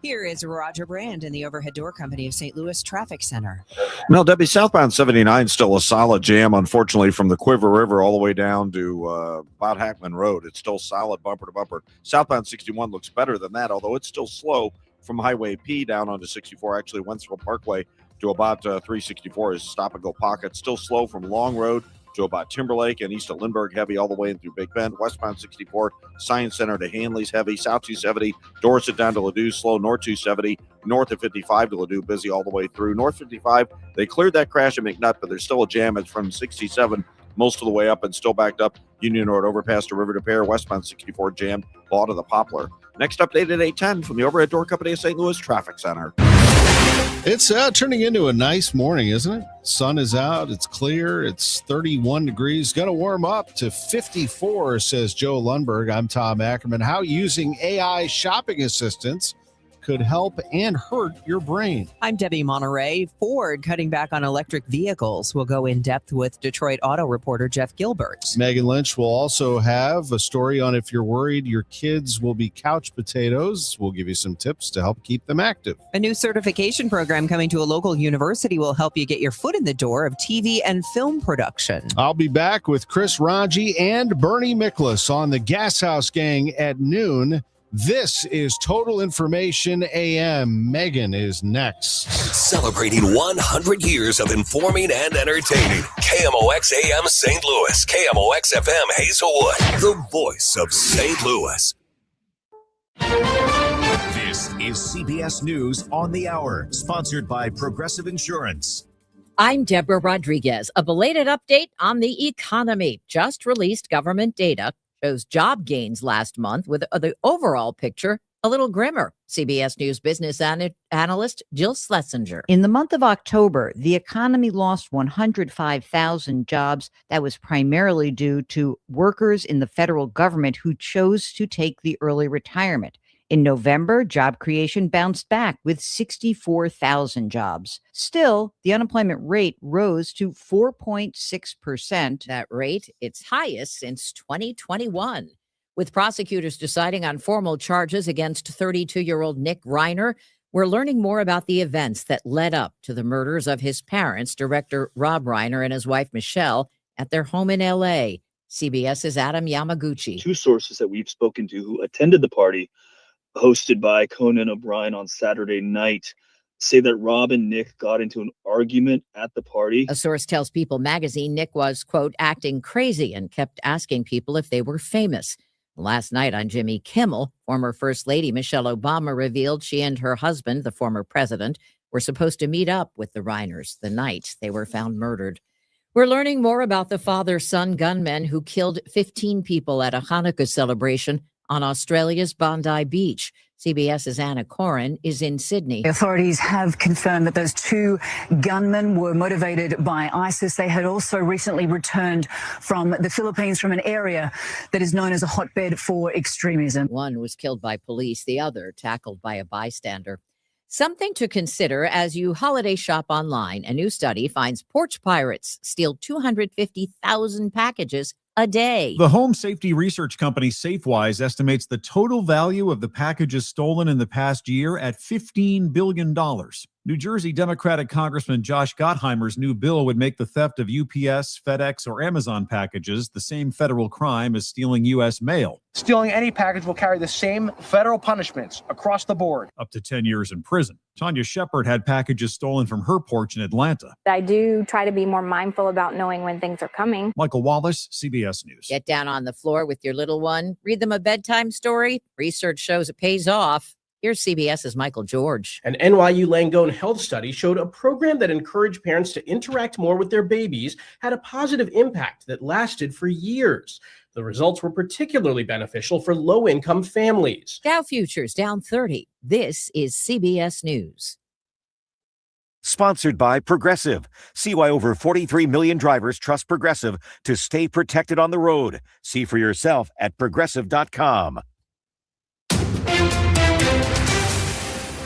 Here is Roger Brand in the Overhead Door Company of St. Louis Traffic Center. Well, Debbie, southbound 79 still a solid jam, unfortunately, from the Quiver River all the way down to about Hackman Road. It's still solid bumper to bumper. Southbound 61 looks better than that, although it's still slow from Highway P down onto 64. Actually, Wentzville Parkway to about 364 is stop-and-go pocket. Still slow from Long Road to about Timberlake and east of Lindbergh, heavy all the way in through Big Bend. Westbound 64, Science Center to Hanley's, heavy. South 270, Dorset down to Ladue, slow. North 270, north of 55 to Ladue, busy all the way through. North 55, they cleared that crash at McNutt, but there's still a jam. It's from 67 most of the way up and still backed up. Union Road overpass to River to Pear. Westbound 64 jammed, law to the Poplar. Next update at 8:10 from the Overhead Door Company of St. Louis Traffic Center. It's turning into a nice morning, isn't it? Sun is out. It's clear. It's 31 degrees. Going to warm up to 54, says Joe Lundberg. I'm Tom Ackerman. How using AI shopping assistants could help and hurt your brain. I'm Debbie Monterrey. Ford cutting back on electric vehicles. We'll go in depth with Detroit auto reporter Jeff Gilbert. Megan Lynch will also have a story on if you're worried your kids will be couch potatoes. We'll give you some tips to help keep them active. A new certification program coming to a local university will help you get your foot in the door of TV and film production. I'll be back with Chris Raji and Bernie Miklas on the Gas House Gang at noon. This is Total Information AM. Megan is next. Celebrating 100 years of informing and entertaining. KMOX AM St. Louis. KMOX FM Hazelwood. The voice of St. Louis. This is CBS News on the Hour, sponsored by Progressive Insurance. I'm Deborah Rodriguez. A belated update on the economy. Just released government data shows job gains last month, with the overall picture a little grimmer. CBS News business analyst Jill Schlesinger. In the month of October, the economy lost 105,000 jobs. That was primarily due to workers in the federal government who chose to take the early retirement. In November, job creation bounced back with 64,000 jobs. Still, the unemployment rate rose to 4.6%. That rate, its highest since 2021. With prosecutors deciding on formal charges against 32-year-old Nick Reiner, we're learning more about the events that led up to the murders of his parents, director Rob Reiner and his wife Michelle, at their home in L.A. CBS's Adam Yamaguchi. Two sources that we've spoken to who attended the party hosted by Conan O'Brien on Saturday night say that Rob and Nick got into an argument at the party. A source tells People magazine Nick was, quote, acting crazy and kept asking people if they were famous. Last night on Jimmy Kimmel, former First Lady Michelle Obama revealed she and her husband, the former president, were supposed to meet up with the Reiners the night they were found murdered. We're learning more about the father-son gunmen who killed 15 people at a Hanukkah celebration on Australia's Bondi Beach. CBS's Anna Corin is in Sydney. Authorities have confirmed that those two gunmen were motivated by ISIS. They had also recently returned from the Philippines, from an area that is known as a hotbed for extremism. One was killed by police, the other tackled by a bystander. Something to consider as you holiday shop online. A new study finds porch pirates steal 250,000 packages a day. The home safety research company Safewise estimates the total value of the packages stolen in the past year at $15 billion. New Jersey Democratic Congressman Josh Gottheimer's new bill would make the theft of UPS, FedEx, or Amazon packages the same federal crime as stealing U.S. mail. Stealing any package will carry the same federal punishments across the board. Up to 10 years in prison. Tanya Shepard had packages stolen from her porch in Atlanta. I do try to be more mindful about knowing when things are coming. Michael Wallace, CBS News. Get down on the floor with your little one. Read them a bedtime story. Research shows it pays off. Here's CBS's Michael George. An NYU Langone health study showed a program that encouraged parents to interact more with their babies had a positive impact that lasted for years. The results were particularly beneficial for low-income families. Dow futures down 30. This is CBS News. Sponsored by Progressive. See why over 43 million drivers trust Progressive to stay protected on the road. See for yourself at Progressive.com.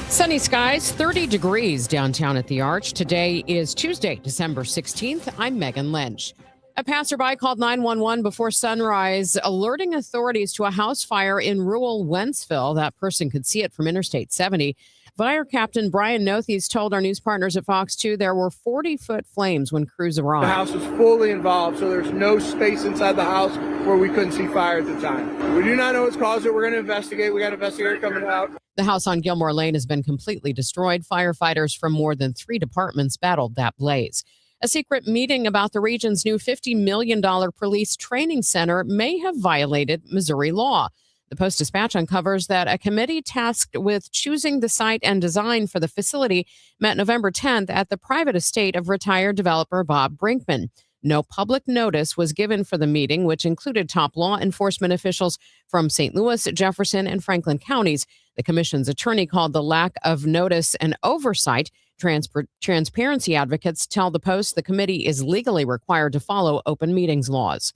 Sunny skies, 30 degrees downtown at the Arch. Today is Tuesday, December 16th. I'm Megan Lynch. A passerby called 911 before sunrise, alerting authorities to a house fire in rural Wentzville. That person could see it from Interstate 70. Fire Captain Brian Nothes told our news partners at Fox 2 there were 40-foot flames when crews arrived. The house was fully involved, so there's no space inside the house where we couldn't see fire at the time. We do not know what's caused it. We're going to investigate. We got an investigator coming out. The house on Gilmore Lane has been completely destroyed. Firefighters from more than 3 departments battled that blaze. A secret meeting about the region's new $50 million police training center may have violated Missouri law. The Post-Dispatch uncovers that a committee tasked with choosing the site and design for the facility met November 10th at the private estate of retired developer Bob Brinkman. No public notice was given for the meeting, which included top law enforcement officials from St. Louis, Jefferson, and Franklin counties. The commission's attorney called the lack of notice and oversight. Transparency advocates tell the Post the committee is legally required to follow open meetings laws.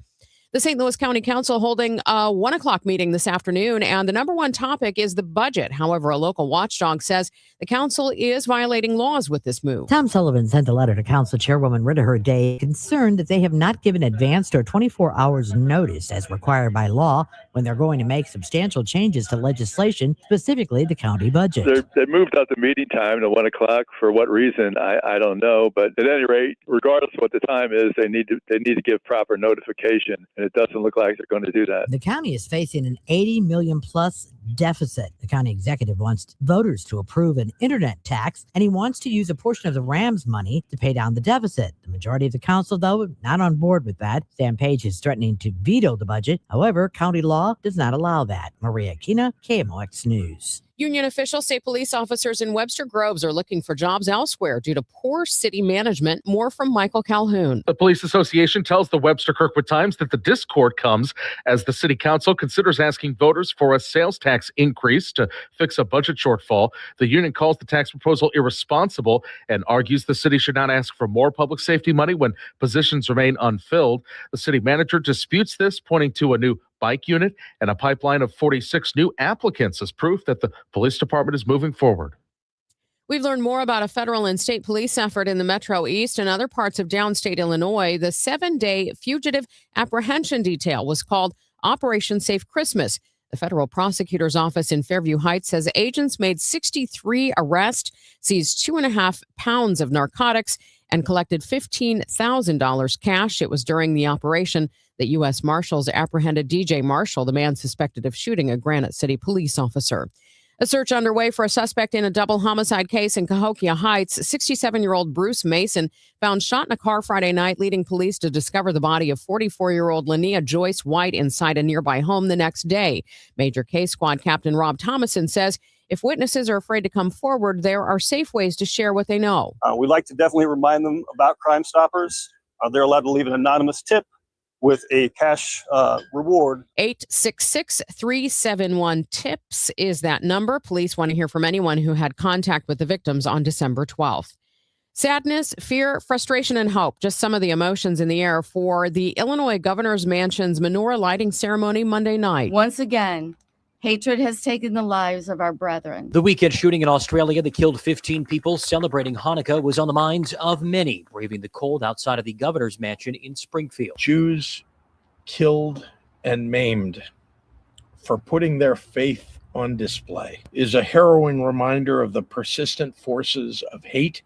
The St. Louis County Council holding a 1 o'clock meeting this afternoon, and the number one topic is the budget. However, a local watchdog says the council is violating laws with this move. Tom Sullivan sent a letter to Council Chairwoman Ritter Day concerned that they have not given advanced or 24 hours notice as required by law when they're going to make substantial changes to legislation, specifically the county budget. They moved out the meeting time to 1 o'clock. For what reason, I don't know. But at any rate, regardless of what the time is, they need to give proper notification. And it doesn't look like they're going to do that. The county is facing an $80 million plus deficit. The county executive wants voters to approve an internet tax, and he wants to use a portion of the Rams money to pay down the deficit. The majority of the council, though, not on board with that. Sam Page is threatening to veto the budget. However, county law does not allow that. Maria Kina, KMOX News. Union officials say police officers in Webster Groves are looking for jobs elsewhere due to poor city management. More from Michael Calhoun. The Police Association tells the Webster Kirkwood Times that the discord comes as the city council considers asking voters for a sales tax increase to fix a budget shortfall. The union calls the tax proposal irresponsible and argues the city should not ask for more public safety money when positions remain unfilled. The city manager disputes this, pointing to a new bike unit and a pipeline of 46 new applicants as proof that the police department is moving forward. We've learned more about a federal and state police effort in the Metro East and other parts of downstate Illinois. The 7-day fugitive apprehension detail was called Operation Safe Christmas. The federal prosecutor's office in Fairview Heights says agents made 63 arrests, seized 2.5 pounds of narcotics, and collected $15,000 cash. It was during the operation that U.S. Marshals apprehended DJ Marshall, the man suspected of shooting a Granite City police officer. A search underway for a suspect in a double homicide case in Cahokia Heights. 67-year-old Bruce Mason found shot in a car Friday night, leading police to discover the body of 44-year-old Linnea Joyce White inside a nearby home the next day. Major Case Squad Captain Rob Thomason says if witnesses are afraid to come forward, there are safe ways to share what they know. We'd like to definitely remind them about Crime Stoppers. They're allowed to leave an anonymous tip with a cash reward. 866-371-TIPS is that number. Police want to hear from anyone who had contact with the victims on December 12th. Sadness, fear, frustration, and hope. Just some of the emotions in the air for the Illinois Governor's Mansion's menorah lighting ceremony Monday night. Once again, Hatred has taken the lives of our brethren. The weekend shooting in Australia that killed 15 people celebrating Hanukkah was on the minds of many, braving the cold outside of the governor's mansion in Springfield. Jews killed and maimed for putting their faith on display is a harrowing reminder of the persistent forces of hate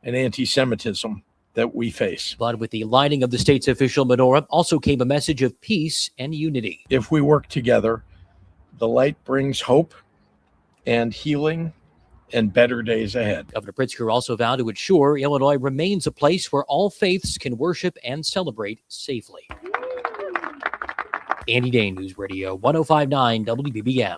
and anti-Semitism that we face. But with the lighting of the state's official menorah also came a message of peace and unity. If we work together, the light brings hope and healing and better days ahead. Governor Pritzker also vowed to ensure Illinois remains a place where all faiths can worship and celebrate safely. Andy Dane, News Radio 105.9 WBBM.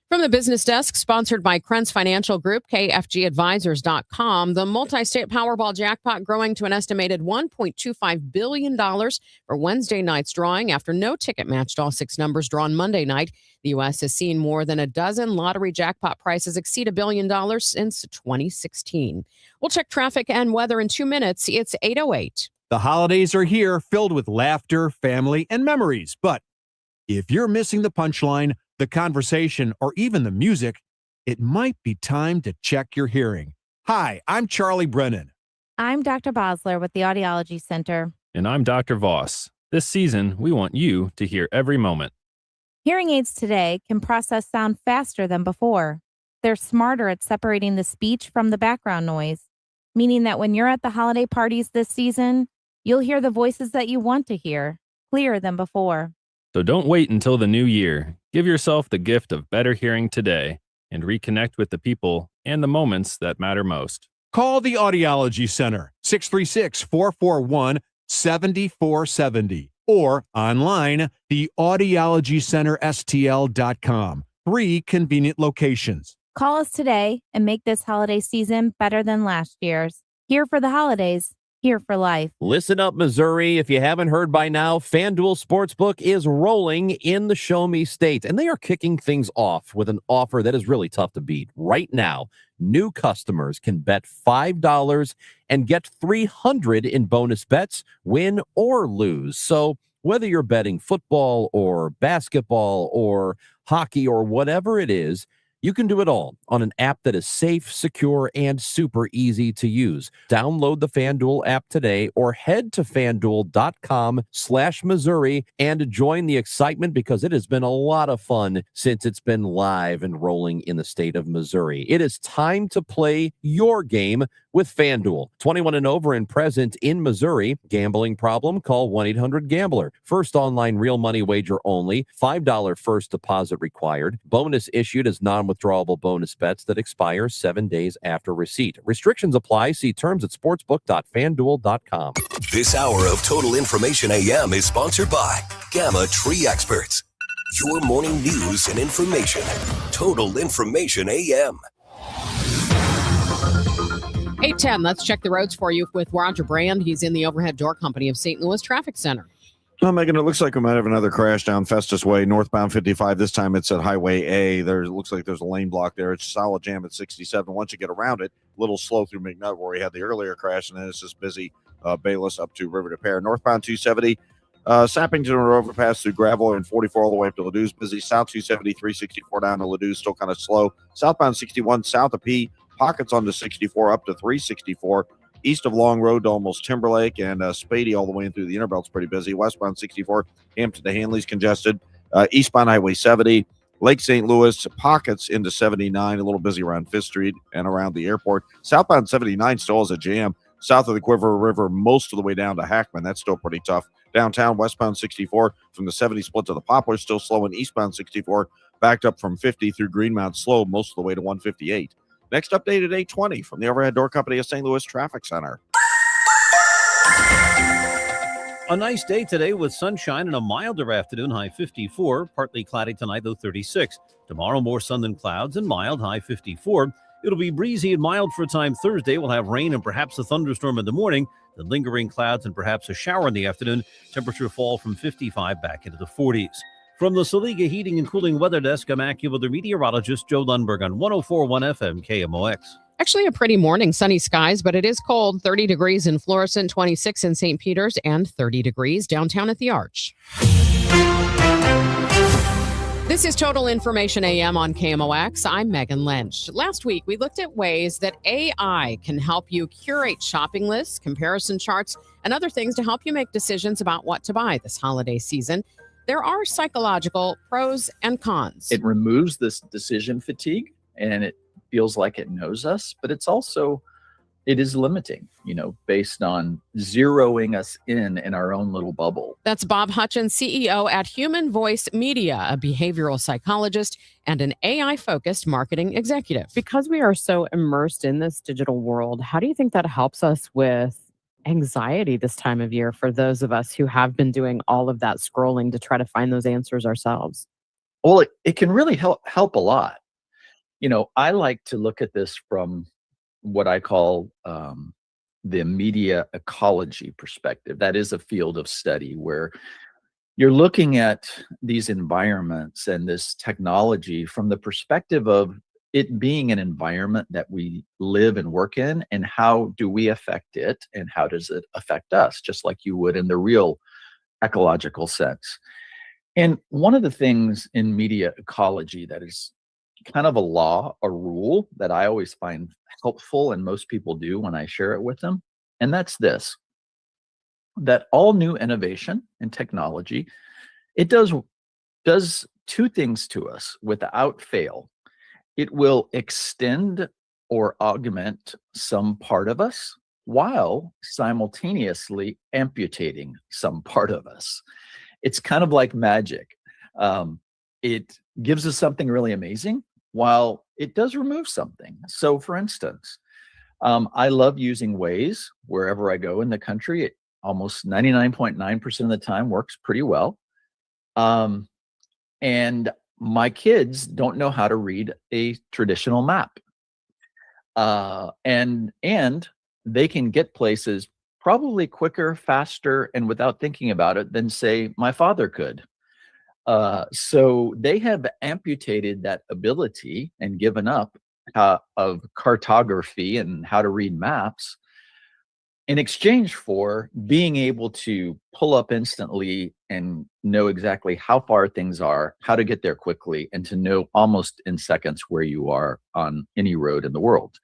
From the business desk, sponsored by Krentz Financial Group, KFGadvisors.com, the multi-state Powerball jackpot growing to an estimated $1.25 billion for Wednesday night's drawing after no ticket matched all 6 numbers drawn Monday night. The U.S. has seen more than a dozen lottery jackpot prices exceed $1 billion since 2016. We'll check traffic and weather in 2 minutes. It's 8:08. The holidays are here, filled with laughter, family, and memories. But if you're missing the punchline, the conversation, or even the music, it might be time to check your hearing. Hi, I'm Charlie Brennan. I'm Dr. Bosler with the Audiology Center. And I'm Dr. Voss. This season, we want you to hear every moment. Hearing aids today can process sound faster than before. They're smarter at separating the speech from the background noise, meaning that when you're at the holiday parties this season, you'll hear the voices that you want to hear, clearer than before. So don't wait until the new year. Give yourself the gift of better hearing today and reconnect with the people and the moments that matter most. Call the Audiology Center, 636-441-7470, or online, theaudiologycenterstl.com. 3 convenient locations. Call us today and make this holiday season better than last year's. Here for the holidays. Here for life. Listen up, Missouri. If you haven't heard by now, FanDuel Sportsbook is rolling in the Show Me State, and they are kicking things off with an offer that is really tough to beat. Right now, new customers can bet $5 and get $300 in bonus bets, win or lose. So whether you're betting football or basketball or hockey or whatever it is, you can do it all on an app that is safe, secure, and super easy to use. Download the FanDuel app today or head to FanDuel.com/Missouri and join the excitement because it has been a lot of fun since it's been live and rolling in the state of Missouri. It is time to play your game with FanDuel. 21 and over and present in Missouri. Gambling problem? Call 1-800-GAMBLER. First online real money wager only. $5 first deposit required. Bonus issued as non-withdrawable bonus bets that expire 7 days after receipt. Restrictions apply. See terms at sportsbook.fanduel.com. This hour of Total Information AM is sponsored by Gamma Tree Experts. Your morning news and information. Total Information AM. 8:10. Let's check the roads for you with Roger Brand. He's in the Overhead Door Company of St. Louis Traffic Center. Well, Megan, it looks like we might have another crash down Festus Way, northbound 55. This time it's at Highway A. It looks like there's a lane block there. It's a solid jam at 67. Once you get around it, a little slow through McNutt where we had the earlier crash, and then it's just busy Bayless up to River to Pear. Northbound 270, Sappington Road overpass through Gravel and 44 all the way up to Ladou's. Busy. South 270, 364 down to Ladou's, still kind of slow. Southbound 61, south of P, pockets on the 64 up to 364. East of Long Road to almost Timberlake, and Spady all the way in through the Interbelt's pretty busy. Westbound 64, Hampton to Hanley's congested. Eastbound Highway 70, Lake St. Louis, pockets into 79, a little busy around Fifth Street and around the airport. Southbound 79 still has a jam. South of the Quiver River, most of the way down to Hackman. That's still pretty tough. Downtown, westbound 64 from the 70 split to the Poplar, still slow. And eastbound 64 backed up from 50 through Greenmount, slow most of the way to 158. Next update at 8:20 from the Overhead Door Company of St. Louis Traffic Center. A nice day today with sunshine and a milder afternoon, high 54. Partly cloudy tonight, though 36. Tomorrow, more sun than clouds and mild, high 54. It'll be breezy and mild for a time Thursday. We'll have rain and perhaps a thunderstorm in the morning. The lingering clouds and perhaps a shower in the afternoon. Temperature fall from 55 back into the 40s. From the Saliga Heating and Cooling Weather Desk, I'm AccuWeather meteorologist Joe Lundberg on 104.1 FM KMOX. Actually, a pretty morning, sunny skies, but it is cold. 30 degrees in Florissant, 26 in St. Peters, and 30 degrees downtown at the Arch. This is Total Information AM on KMOX. I'm Megan Lynch. Last week, we looked at ways that AI can help you curate shopping lists, comparison charts, and other things to help you make decisions about what to buy this holiday season. There are psychological pros and cons. It removes this decision fatigue, and it feels like it knows us, but it is limiting, based on zeroing us in our own little bubble. That's Bob Hutchins, CEO at Human Voice Media, a behavioral psychologist and an AI-focused marketing executive. Because we are so immersed in this digital world, how do you think that helps us with anxiety this time of year for those of us who have been doing all of that scrolling to try to find those answers ourselves? Well, it can really help a lot. I like to look at this from what I call the media ecology perspective. That is a field of study where you're looking at these environments and this technology from the perspective of it being an environment that we live and work in, and how do we affect it, and how does it affect us, just like you would in the real ecological sense. And one of the things in media ecology that is kind of a law, a rule that I always find helpful, and most people do when I share it with them, and that's this: that all new innovation and technology, it does two things to us without fail. It will extend or augment some part of us while simultaneously amputating some part of us. It's kind of like magic. It gives us something really amazing while it does remove something. So for instance, I love using Waze wherever I go in the country. It almost 99.9% of the time works pretty well. And my kids don't know how to read a traditional map. And they can get places probably quicker, faster, and without thinking about it than, say, my father could. So they have amputated that ability and given up of cartography and how to read maps in exchange for being able to pull up instantly and know exactly how far things are, how to get there quickly, and to know almost in seconds where you are on any road in the world.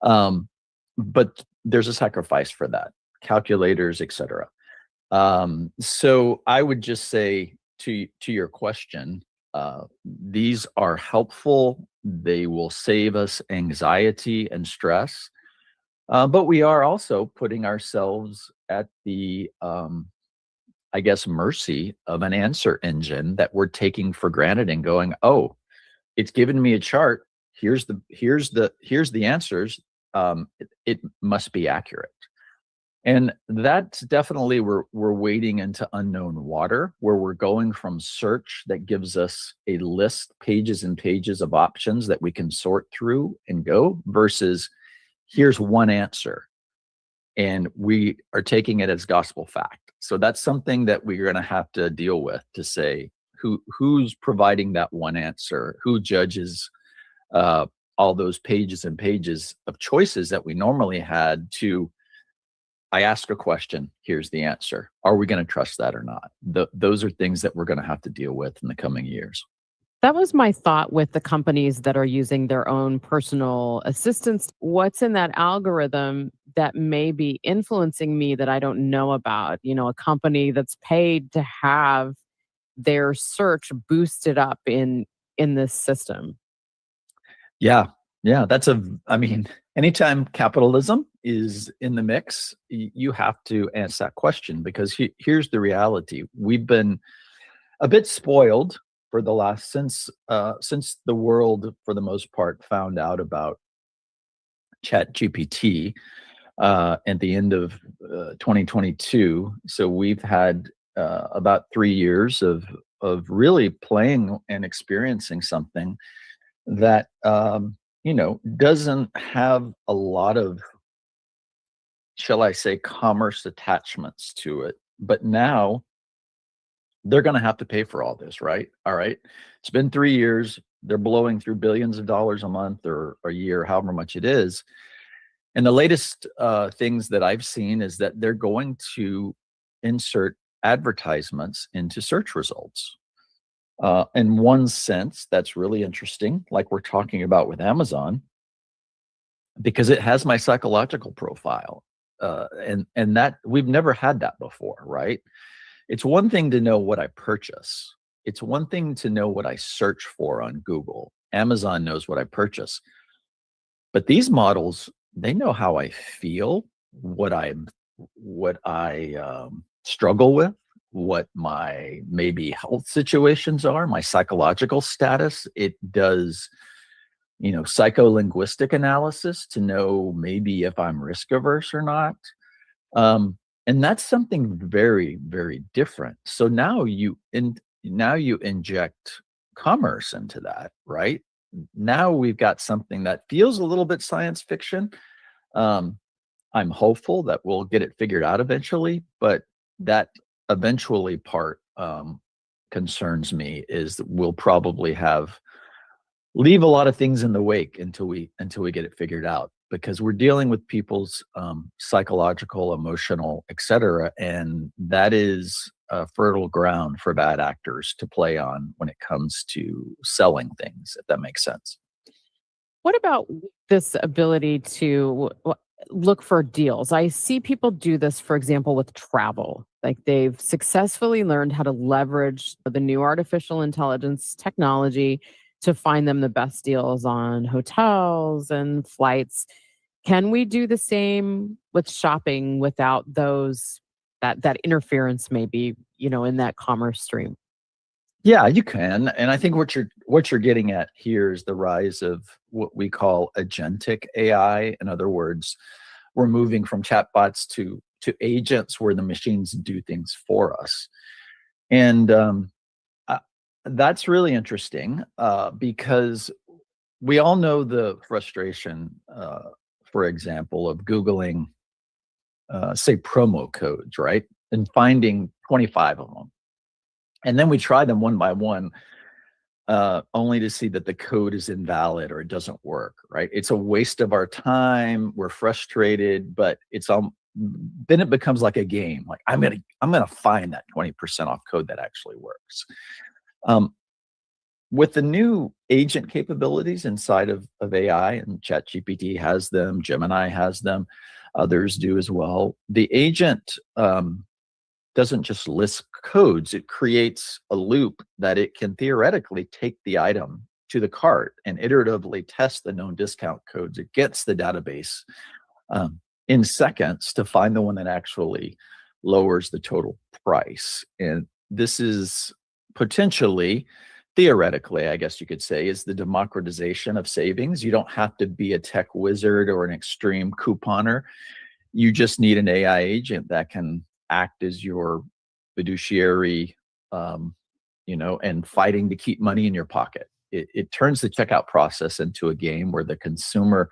But there's a sacrifice for that, calculators, etc. So I would just say, to your question, these are helpful. They will save us anxiety and stress, but we are also putting ourselves at the mercy of an answer engine that we're taking for granted and going, oh, it's given me a chart, here's the answers, it must be accurate. And that's definitely, we're wading into unknown water, where we're going from search that gives us a list, pages and pages of options that we can sort through and go, versus here's one answer, and we are taking it as gospel fact. So that's something that we're going to have to deal with, to say who's providing that one answer, who judges all those pages and pages of choices that we normally had to, I ask a question, here's the answer. Are we going to trust that or not? Those are things that we're going to have to deal with in the coming years. That was my thought with the companies that are using their own personal assistants. What's in that algorithm that may be influencing me that I don't know about? A company that's paid to have their search boosted up in this system. Yeah. Anytime capitalism is in the mix, you have to answer that question, because here's the reality. We've been a bit spoiled for the last, since the world, for the most part, found out about ChatGPT at the end of 2022. So we've had about 3 years of really playing and experiencing something that doesn't have a lot of, shall I say, commerce attachments to it. But now they're going to have to pay for all this, right? All right. It's been 3 years. They're blowing through billions of dollars a month or a year, however much it is. And the latest things that I've seen is that they're going to insert advertisements into search results. In one sense, that's really interesting, like we're talking about with Amazon, because it has my psychological profile. And that we've never had that before, right? It's one thing to know what I purchase. It's one thing to know what I search for on Google. Amazon knows what I purchase. But these models, they know how I feel, what I struggle with, what my maybe health situations are, my psychological status. It does, psycholinguistic analysis to know maybe if I'm risk averse or not. And that's something very, very different. So now you inject commerce into that, right? Now we've got something that feels a little bit science fiction. I'm hopeful that we'll get it figured out eventually, but that eventually part concerns me, is that we'll probably leave a lot of things in the wake until we get it figured out, because we're dealing with people's psychological, emotional, etc., and that is fertile ground for bad actors to play on when it comes to selling things, if that makes sense. What about this ability to look for deals? I see people do this, for example, with travel. Like they've successfully learned how to leverage the new artificial intelligence technology to find them the best deals on hotels and flights. Can we do the same with shopping without that interference, maybe, in that commerce stream? Yeah, you can. And I think what you're getting at here is the rise of what we call agentic AI. In other words, we're moving from chatbots to agents where the machines do things for us. And that's really interesting because we all know the frustration, for example, of Googling, say, promo codes, right? And finding 25 of them. And then we try them one by one, only to see that the code is invalid or it doesn't work, right? It's a waste of our time. We're frustrated, but then it becomes like a game. Like I'm gonna find that 20% off code that actually works. With the new agent capabilities inside of AI, and ChatGPT has them, Gemini has them, others do as well. The agent doesn't just list codes, it creates a loop that it can theoretically take the item to the cart and iteratively test the known discount codes. It gets the database in seconds to find the one that actually lowers the total price. And this is potentially, theoretically, I guess you could say, is the democratization of savings. You don't have to be a tech wizard or an extreme couponer. You just need an AI agent that can act as your fiduciary, and fighting to keep money in your pocket. It turns the checkout process into a game where the consumer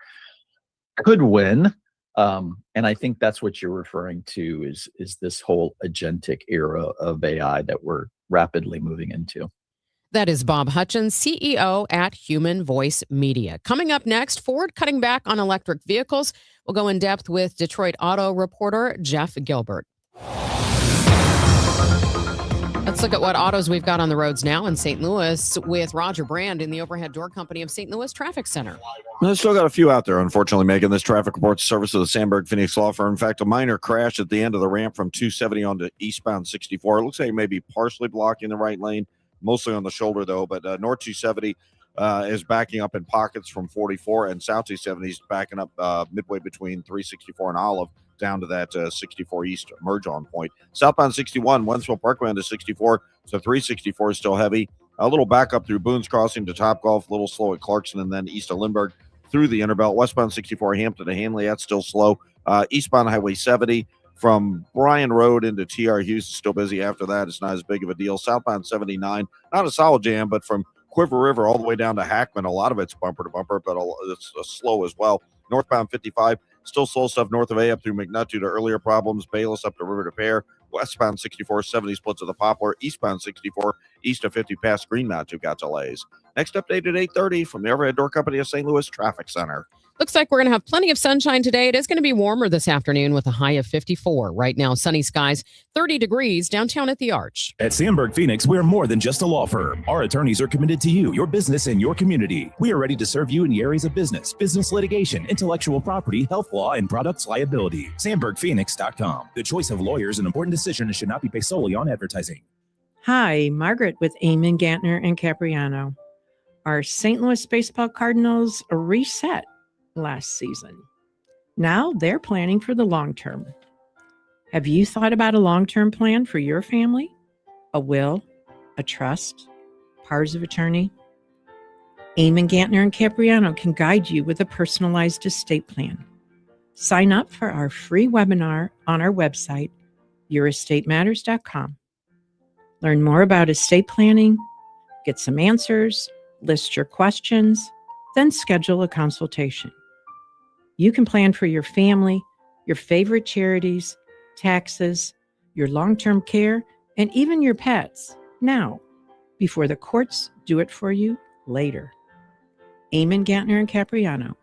could win. And I think that's what you're referring to is this whole agentic era of AI that we're rapidly moving into. That is Bob Hutchins, CEO at Human Voice Media. Coming up next, Ford cutting back on electric vehicles. We'll go in depth with Detroit auto reporter Jeff Gilbert. Let's look at what autos we've got on the roads now in St. Louis with Roger Brand in the Overhead Door Company of St. Louis Traffic Center. There's still got a few out there, unfortunately, Megan. This traffic reports service of the Sandberg Phoenix Law Firm. In fact, a minor crash at the end of the ramp from 270 onto eastbound 64. It looks like maybe partially blocking the right lane, mostly on the shoulder, though. But North 270 is backing up in pockets from 44, and South 270 is backing up midway between 364 and Olive down to that 64 East merge-on point. Southbound 61, Wentzville Parkway into 64, so 364 is still heavy. A little backup through Boone's Crossing to Topgolf, a little slow at Clarkson, and then east of Lindbergh through the Interbelt. Westbound 64, Hampton to Hanley, that's still slow. Eastbound Highway 70 from Bryan Road into TR Hughes is still busy. After that, it's not as big of a deal. Southbound 79, not a solid jam, but from Quiver River all the way down to Hackman, a lot of it's bumper to bumper, but it's slow as well. Northbound 55, still slow stuff north of A up through McNutt due to earlier problems. Bayless up to River to Pear. Westbound 64, 70 splits of the Poplar. Eastbound 64, east of 50 past Greenmount, you've got delays. Next update at 8:30 from the Overhead Door Company of St. Louis Traffic Center. Looks like we're going to have plenty of sunshine today. It is going to be warmer this afternoon with a high of 54. Right now, sunny skies, 30 degrees downtown at the Arch. At Sandberg Phoenix, we're more than just a law firm. Our attorneys are committed to you, your business, and your community. We are ready to serve you in the areas of business litigation, intellectual property, health law, and products liability. SandbergPhoenix.com. The choice of lawyers an important decision and should not be based solely on advertising. Hi, Margaret with Eamon, Gantner, and Capriano. Our St. Louis Baseball Cardinals reset last season. Now they're planning for the long term. Have you thought about a long-term plan for your family? A will, a trust, powers of attorney? Eamon, Gantner, and Capriano can guide you with a personalized estate plan. Sign up for our free webinar on our website, yourestateMatters.com. Learn more about estate planning, get some answers, list your questions, then schedule a consultation. You can plan for your family, your favorite charities, taxes, your long-term care, and even your pets now, before the courts do it for you later. Eamon, Gantner, and Capriano,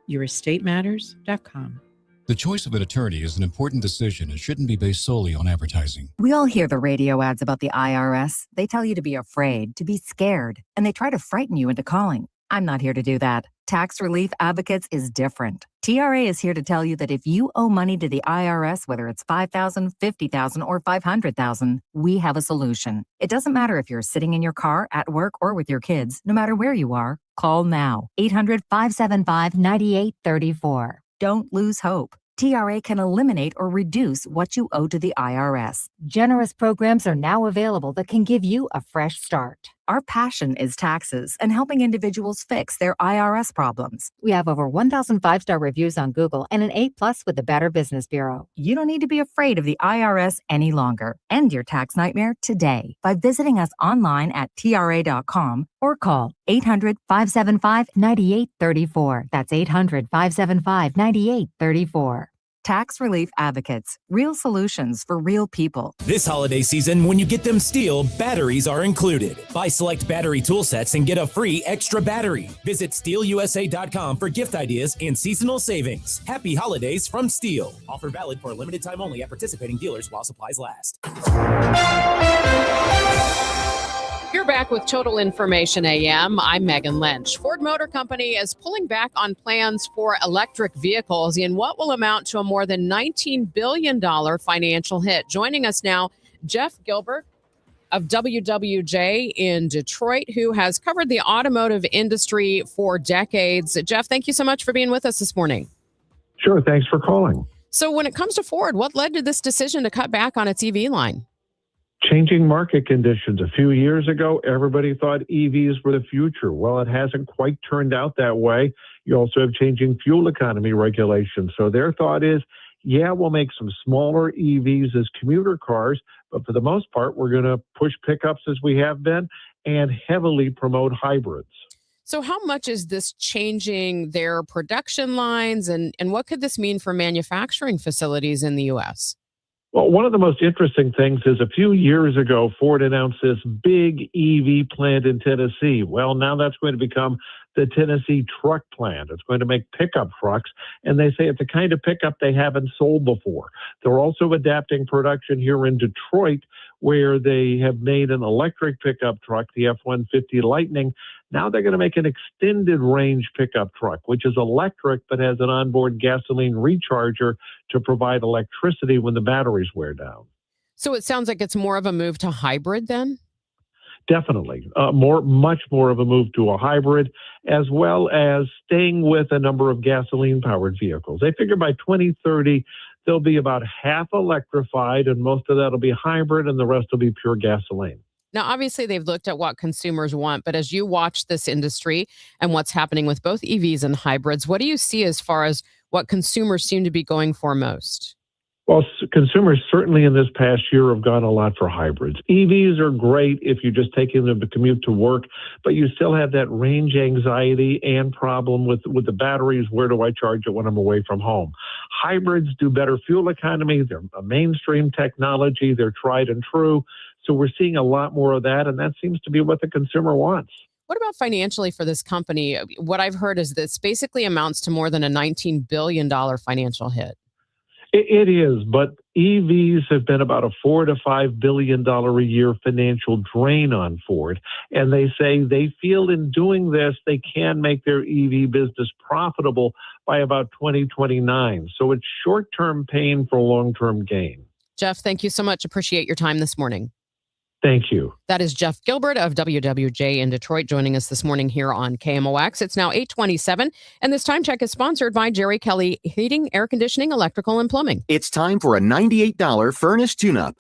yourestateMatters.com. The choice of an attorney is an important decision and shouldn't be based solely on advertising. We all hear the radio ads about the IRS. They tell you to be afraid, to be scared, and they try to frighten you into calling. I'm not here to do that. Tax Relief Advocates is different. TRA is here to tell you that if you owe money to the IRS, whether it's $5,000, $50,000, or $500,000, we have a solution. It doesn't matter if you're sitting in your car, at work, or with your kids. No matter where you are, call now. 800-575-9834. Don't lose hope. TRA can eliminate or reduce what you owe to the IRS. Generous programs are now available that can give you a fresh start. Our passion is taxes and helping individuals fix their IRS problems. We have over 1,000 5-star reviews on Google and an A+ with the Better Business Bureau. You don't need to be afraid of the IRS any longer. End your tax nightmare today by visiting us online at TRA.com or call 800-575-9834. That's 800-575-9834. Tax Relief Advocates. Real solutions for real people. This holiday season, when you get them STIHL, batteries are included. Buy select battery tool sets and get a free extra battery. Visit STIHLUSA.com for gift ideas and seasonal savings. Happy holidays from STIHL. Offer valid for a limited time only at participating dealers while supplies last. You're back with Total Information AM. I'm Megan Lynch. Ford Motor Company is pulling back on plans for electric vehicles in what will amount to a more than $19 billion financial hit. Joining us now, Jeff Gilbert of WWJ in Detroit, who has covered the automotive industry for decades. Jeff, thank you so much for being with us this morning. Sure. Thanks for calling. So when it comes to Ford, what led to this decision to cut back on its EV line? Changing market conditions. A few years ago, everybody thought EVs were the future. Well, it hasn't quite turned out that way. You also have changing fuel economy regulations. So their thought is, yeah, we'll make some smaller EVs as commuter cars, but for the most part, we're going to push pickups as we have been and heavily promote hybrids. So how much is this changing their production lines, and what could this mean for manufacturing facilities in the U.S.? Well, one of the most interesting things is a few years ago, Ford announced this big EV plant in Tennessee. Well, now that's going to become the Tennessee truck plant. It's going to make pickup trucks, and they say it's the kind of pickup they haven't sold before. They're also adapting production here in Detroit, where they have made an electric pickup truck, the F-150 Lightning. Now they're going to make an extended range pickup truck, which is electric but has an onboard gasoline recharger to provide electricity when the batteries wear down. So it sounds like it's more of a move to hybrid then? Definitely. Much more of a move to a hybrid, as well as staying with a number of gasoline-powered vehicles. They figure by 2030, they'll be about half electrified, and most of that will be hybrid, and the rest will be pure gasoline. Now, obviously, they've looked at what consumers want, but as you watch this industry and what's happening with both EVs and hybrids, what do you see as far as what consumers seem to be going for most? Well, consumers certainly in this past year have gone a lot for hybrids. EVs are great if you're just taking them to commute to work, but you still have that range anxiety and problem with the batteries. Where do I charge it when I'm away from home? Hybrids do better fuel economy. They're a mainstream technology. They're tried and true. So we're seeing a lot more of that, and that seems to be what the consumer wants. What about financially for this company? What I've heard is this basically amounts to more than a $19 billion financial hit. It is, but EVs have been about a $4 to $5 billion a year financial drain on Ford. And they say they feel in doing this, they can make their EV business profitable by about 2029. So it's short-term pain for long-term gain. Jeff, thank you so much. Appreciate your time this morning. Thank you. That is Jeff Gilbert of WWJ in Detroit joining us this morning here on KMOX. It's now 8:27, and this time check is sponsored by Jerry Kelly Heating, Air Conditioning, Electrical, and Plumbing. It's time for a $98 furnace tune-up.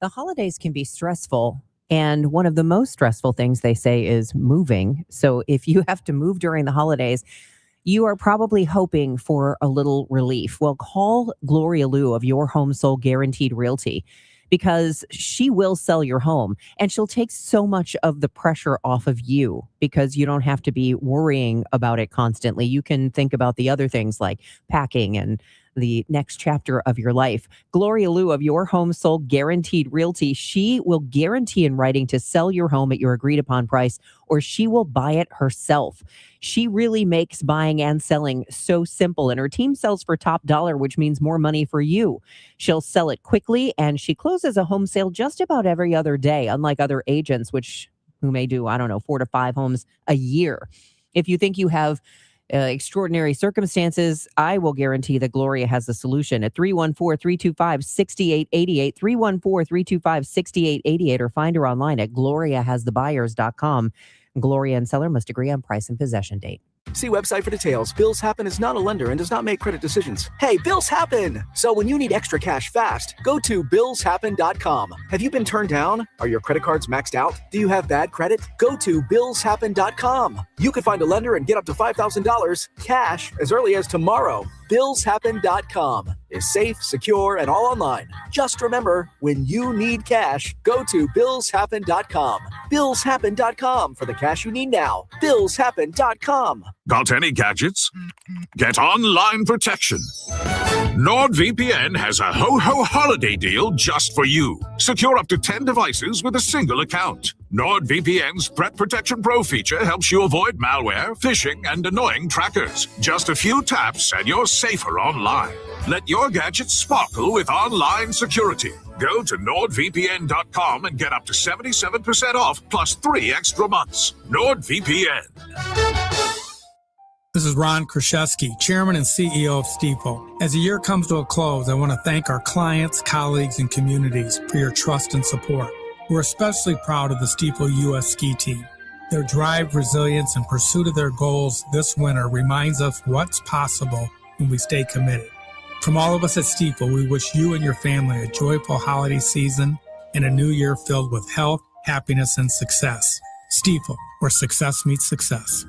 The holidays can be stressful, and one of the most stressful things they say is moving. So if you have to move during the holidays, you are probably hoping for a little relief. Well, call Gloria Liu of Your Home Sold Guaranteed Realty, because she will sell your home and she'll take so much of the pressure off of you because you don't have to be worrying about it constantly. You can think about the other things like packing and the next chapter of your life. Gloria Liu of Your Home Sold Guaranteed Realty, she will guarantee in writing to sell your home at your agreed upon price, or she will buy it herself. She really makes buying and selling so simple, and her team sells for top dollar, which means more money for you. She'll sell it quickly, and she closes a home sale just about every other day, unlike other agents, who may do, 4 to 5 homes a year. If you think you have extraordinary circumstances, I will guarantee that Gloria has the solution at 314-325-6888, 314-325-6888, or find her online at gloriahasthebuyers.com. Gloria and seller must agree on price and possession date. See website for details. Bills Happen is not a lender and does not make credit decisions. Hey, bills happen! So when you need extra cash fast, go to billshappen.com. Have you been turned down? Are your credit cards maxed out? Do you have bad credit? Go to billshappen.com. You could find a lender and get up to $5,000 cash as early as tomorrow. Billshappen.com is safe, secure, and all online. Just remember, when you need cash, go to billshappen.com. Billshappen.com for the cash you need now. Billshappen.com. Got any gadgets? Get online protection. NordVPN has a ho-ho holiday deal just for you. Secure up to 10 devices with a single account. NordVPN's Threat Protection Pro feature helps you avoid malware, phishing, and annoying trackers. Just a few taps and you're safer online. Let your gadgets sparkle with online security. Go to NordVPN.com and get up to 77% off plus 3 extra months. NordVPN. This is Ron Kraszewski, Chairman and CEO of Stifel. As the year comes to a close, I want to thank our clients, colleagues, and communities for your trust and support. We're especially proud of the Stifel U.S. Ski Team. Their drive, resilience, and pursuit of their goals this winter reminds us what's possible when we stay committed. From all of us at Stifel, we wish you and your family a joyful holiday season and a new year filled with health, happiness, and success. Stifel, where success meets success.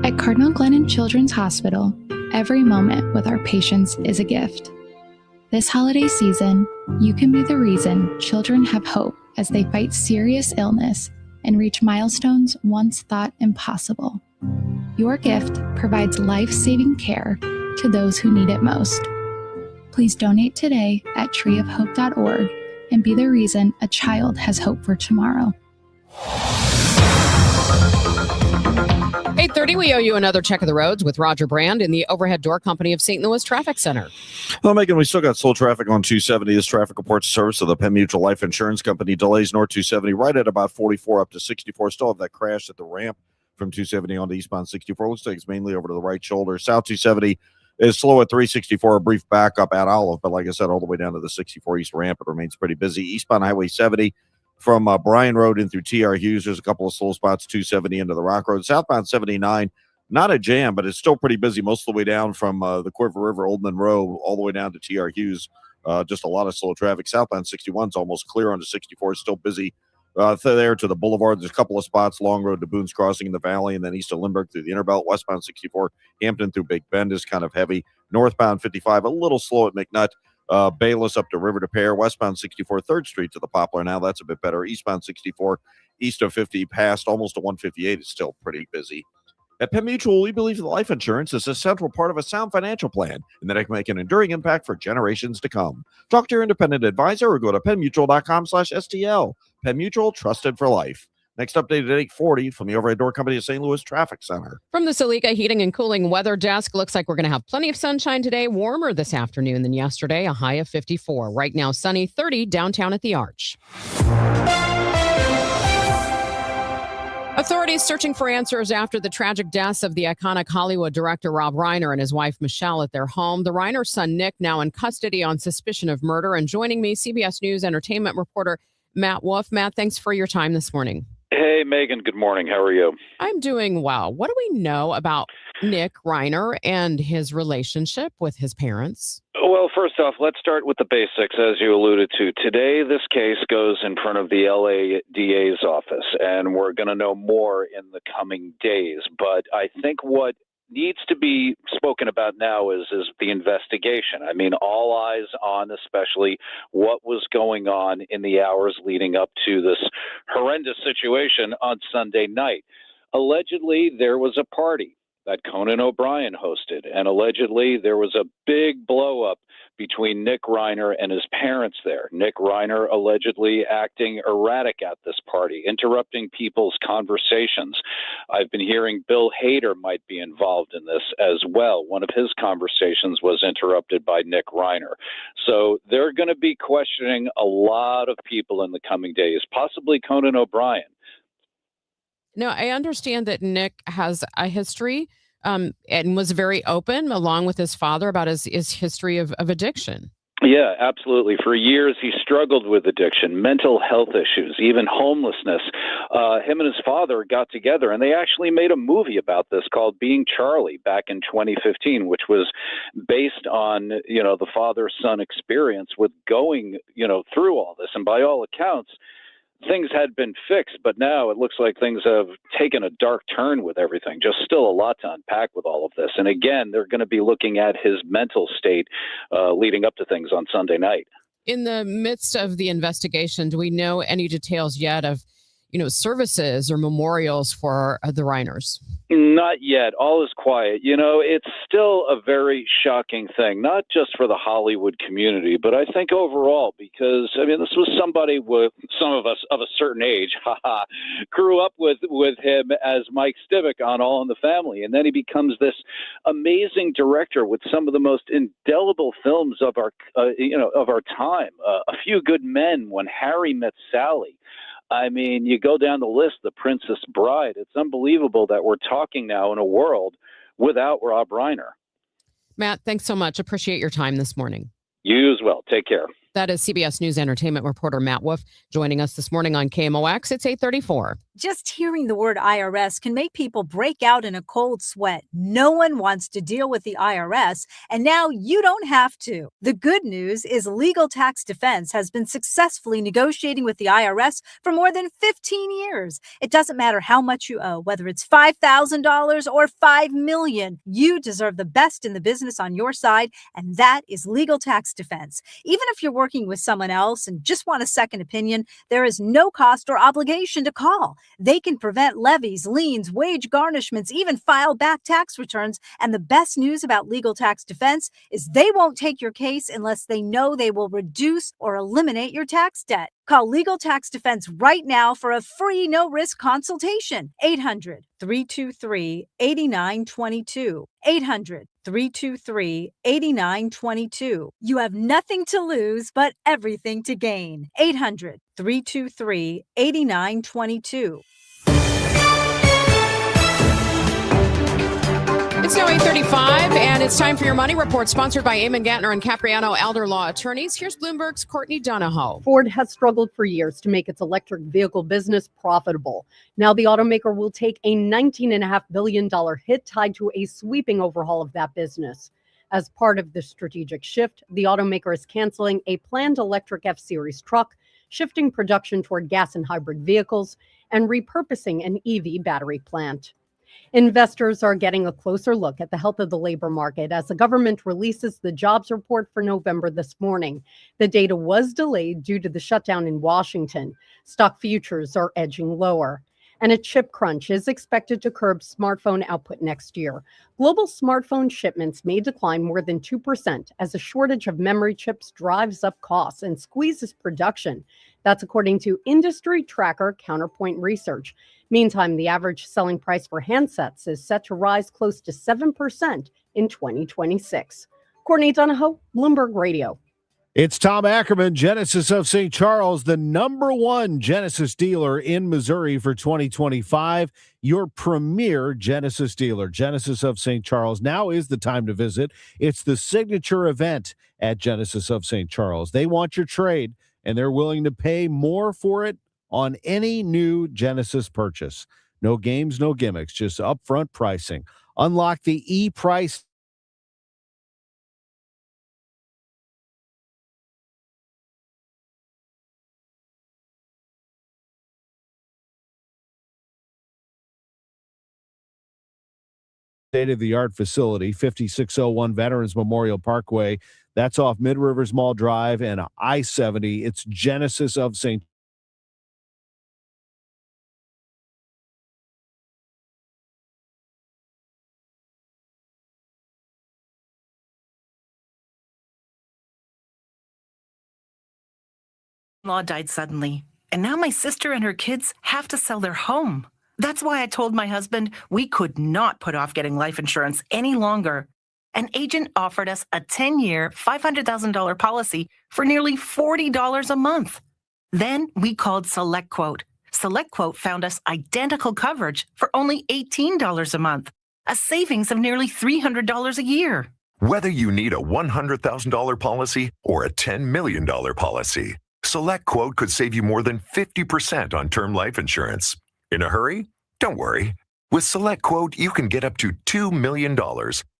At Cardinal Glennon Children's Hospital, every moment with our patients is a gift. This holiday season, you can be the reason children have hope as they fight serious illness and reach milestones once thought impossible. Your gift provides life-saving care to those who need it most. Please donate today at treeofhope.org and be the reason a child has hope for tomorrow. 8:30, we owe you another check of the roads with Roger Brand in the Overhead Door Company of St. Louis Traffic Center. Well, Megan, we still got slow traffic on 270. This traffic reports service of the Penn Mutual Life Insurance Company. Delays north 270 right at about 44 up to 64. Still have that crash at the ramp from 270 on to eastbound 64. Looks like it's mainly over to the right shoulder. South 270 is slow at 364. A brief backup at Olive, but like I said, all the way down to the 64 East ramp, it remains pretty busy. Eastbound Highway 70 from Bryan Road in through T.R. Hughes. There's a couple of slow spots, 270 into the Rock Road. Southbound 79, not a jam, but it's still pretty busy most of the way down from the Cuivre River, Old Monroe, all the way down to T.R. Hughes. Just a lot of slow traffic. Southbound 61 is almost clear onto 64. It's still busy there to the boulevard. There's a couple of spots, Long Road to Boone's Crossing in the Valley, and then east of Lindbergh through the Interbelt. Westbound 64, Hampton through Big Bend is kind of heavy. Northbound 55, a little slow at McNutt. Bayless up to River to Pear. Westbound 64, 3rd Street to the Poplar. Now that's a bit better. Eastbound 64, east of 50, past almost to 158 is still pretty busy. At Penn Mutual, we believe that life insurance is a central part of a sound financial plan and that it can make an enduring impact for generations to come. Talk to your independent advisor or go to PennMutual.com/STL. Penn Mutual, trusted for life. Next update at 8:40 from the Overhead Door Company of St. Louis Traffic Center. From the Salika Heating and Cooling Weather Desk, looks like we're going to have plenty of sunshine today, warmer this afternoon than yesterday, a high of 54. Right now, sunny 30 downtown at the Arch. Authorities searching for answers after the tragic deaths of the iconic Hollywood director Rob Reiner and his wife Michelle at their home. The Reiner son Nick now in custody on suspicion of murder. And joining me, CBS News entertainment reporter Matt Wolf. Matt, thanks for your time this morning. Hey, Megan. Good morning. How are you? I'm doing well. What do we know about Nick Reiner and his relationship with his parents? Well, first off, let's start with the basics, as you alluded to. Today, this case goes in front of the LA DA's office, and we're going to know more in the coming days. But I think what needs to be spoken about now is the investigation. I mean, all eyes on especially what was going on in the hours leading up to this horrendous situation on Sunday night. Allegedly, there was a party that Conan O'Brien hosted, and allegedly there was a big blow-up between Nick Reiner and his parents there. Nick Reiner allegedly acting erratic at this party, interrupting people's conversations. I've been hearing Bill Hader might be involved in this as well. One of his conversations was interrupted by Nick Reiner. So they're going to be questioning a lot of people in the coming days, possibly Conan O'Brien. No, I understand that Nick has a history and was very open, along with his father, about his history of addiction. Yeah, absolutely. For years, he struggled with addiction, mental health issues, even homelessness. Him and his father got together, and they actually made a movie about this called Being Charlie back in 2015, which was based on, the father-son experience with going, through all this. And by all accounts, things had been fixed, but now it looks like things have taken a dark turn with everything. Just still a lot to unpack with all of this. And again, they're going to be looking at his mental state leading up to things on Sunday night. In the midst of the investigation, do we know any details yet of, services or memorials for the Reiners? Not yet. All is quiet. It's still a very shocking thing, not just for the Hollywood community, but I think overall, because, this was somebody with some of us of a certain age, grew up with him as Mike Stivic on All in the Family. And then he becomes this amazing director with some of the most indelible films of our time. A Few Good Men, When Harry Met Sally. You go down the list, The Princess Bride. It's unbelievable that we're talking now in a world without Rob Reiner. Matt, thanks so much. Appreciate your time this morning. You as well. Take care. That is CBS News entertainment reporter Matt Wolf joining us this morning on KMOX. It's 8:34. Just hearing the word IRS can make people break out in a cold sweat. No one wants to deal with the IRS, and now you don't have to. The good news is Legal Tax Defense has been successfully negotiating with the IRS for more than 15 years. It doesn't matter how much you owe, whether it's $5,000 or $5 million. You deserve the best in the business on your side, and that is Legal Tax Defense. Even if you're working with someone else and just want a second opinion, there is no cost or obligation to call. They can prevent levies, liens, wage garnishments, even file back tax returns. And the best news about Legal Tax Defense is they won't take your case unless they know they will reduce or eliminate your tax debt. Call Legal Tax Defense right now for a free no-risk consultation. 800-323-8922. 800-323-8922. You have nothing to lose, but everything to gain. 800-323-8922. It's now 8:35, and it's time for your Money Report, sponsored by Eamon Gantner and Capriano Elder Law Attorneys. Here's Bloomberg's Courtney Donahoe. Ford has struggled for years to make its electric vehicle business profitable. Now the automaker will take a $19.5 billion hit tied to a sweeping overhaul of that business. As part of the strategic shift, the automaker is canceling a planned electric F-Series truck, shifting production toward gas and hybrid vehicles, and repurposing an EV battery plant. Investors are getting a closer look at the health of the labor market as the government releases the jobs report for November this morning. The data was delayed due to the shutdown in Washington. Stock futures are edging lower. And a chip crunch is expected to curb smartphone output next year. Global smartphone shipments may decline more than 2% as a shortage of memory chips drives up costs and squeezes production. That's according to industry tracker Counterpoint Research. Meantime, the average selling price for handsets is set to rise close to 7% in 2026. Courtney Donahoe, Bloomberg Radio. It's Tom Ackerman, Genesis of St. Charles, the #1 Genesis dealer in Missouri for 2025. Your premier Genesis dealer, Genesis of St. Charles. Now is the time to visit. It's the signature event at Genesis of St. Charles. They want your trade, and they're willing to pay more for it on any new Genesis purchase. No games, no gimmicks, just upfront pricing. Unlock the e-price. State-of-the-art facility, 5601 Veterans Memorial Parkway. That's off Mid-Rivers Mall Drive and I-70. It's Genesis of St. Law died suddenly, and now my sister and her kids have to sell their home. That's why I told my husband we could not put off getting life insurance any longer. An agent offered us a 10-year, $500,000 policy for nearly $40 a month. Then we called SelectQuote. SelectQuote found us identical coverage for only $18 a month, a savings of nearly $300 a year. Whether you need a $100,000 policy or a $10 million policy, SelectQuote could save you more than 50% on term life insurance. In a hurry? Don't worry. With SelectQuote, you can get up to $2 million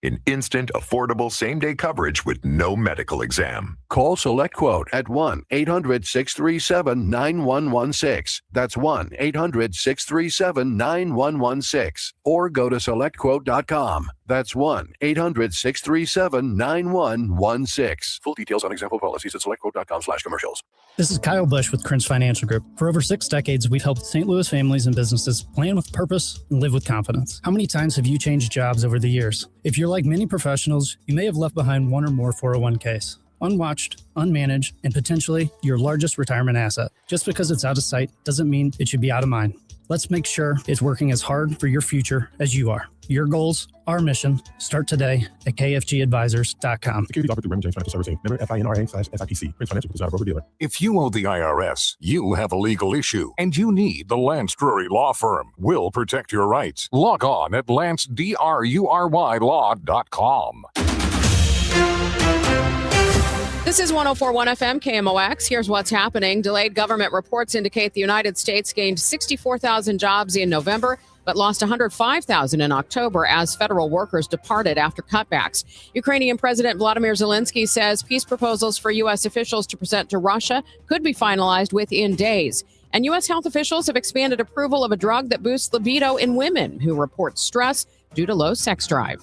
in instant, affordable same-day coverage with no medical exam. Call SelectQuote at 1-800-637-9116. That's 1-800-637-9116. Or go to SelectQuote.com. That's 1-800-637-9116. Full details on example policies at SelectQuote.com/commercials. This is Kyle Bush with Cringe Financial Group. For over 6 decades, we've helped St. Louis families and businesses plan with purpose and live with confidence. How many times have you changed jobs over the years? If you're like many professionals, you may have left behind one or more 401ks. Unwatched, unmanaged, and potentially your largest retirement asset. Just because it's out of sight doesn't mean it should be out of mind. Let's make sure it's working as hard for your future as you are. Your goals, our mission, start today at kfgadvisors.com. Securities offered through Raymond James Financial Services. Member FINRA/SIPC. Prince Financial is not a broker-dealer. If you owe the IRS, you have a legal issue, and you need the Lance Drury Law Firm. We'll protect your rights. Log on at lancedrurylaw.com. This is 104.1 FM KMOX. Here's what's happening. Delayed government reports indicate the United States gained 64,000 jobs in November, but lost 105,000 in October as federal workers departed after cutbacks. Ukrainian President Vladimir Zelensky says peace proposals for U.S. officials to present to Russia could be finalized within days. And U.S. health officials have expanded approval of a drug that boosts libido in women who report stress due to low sex drive.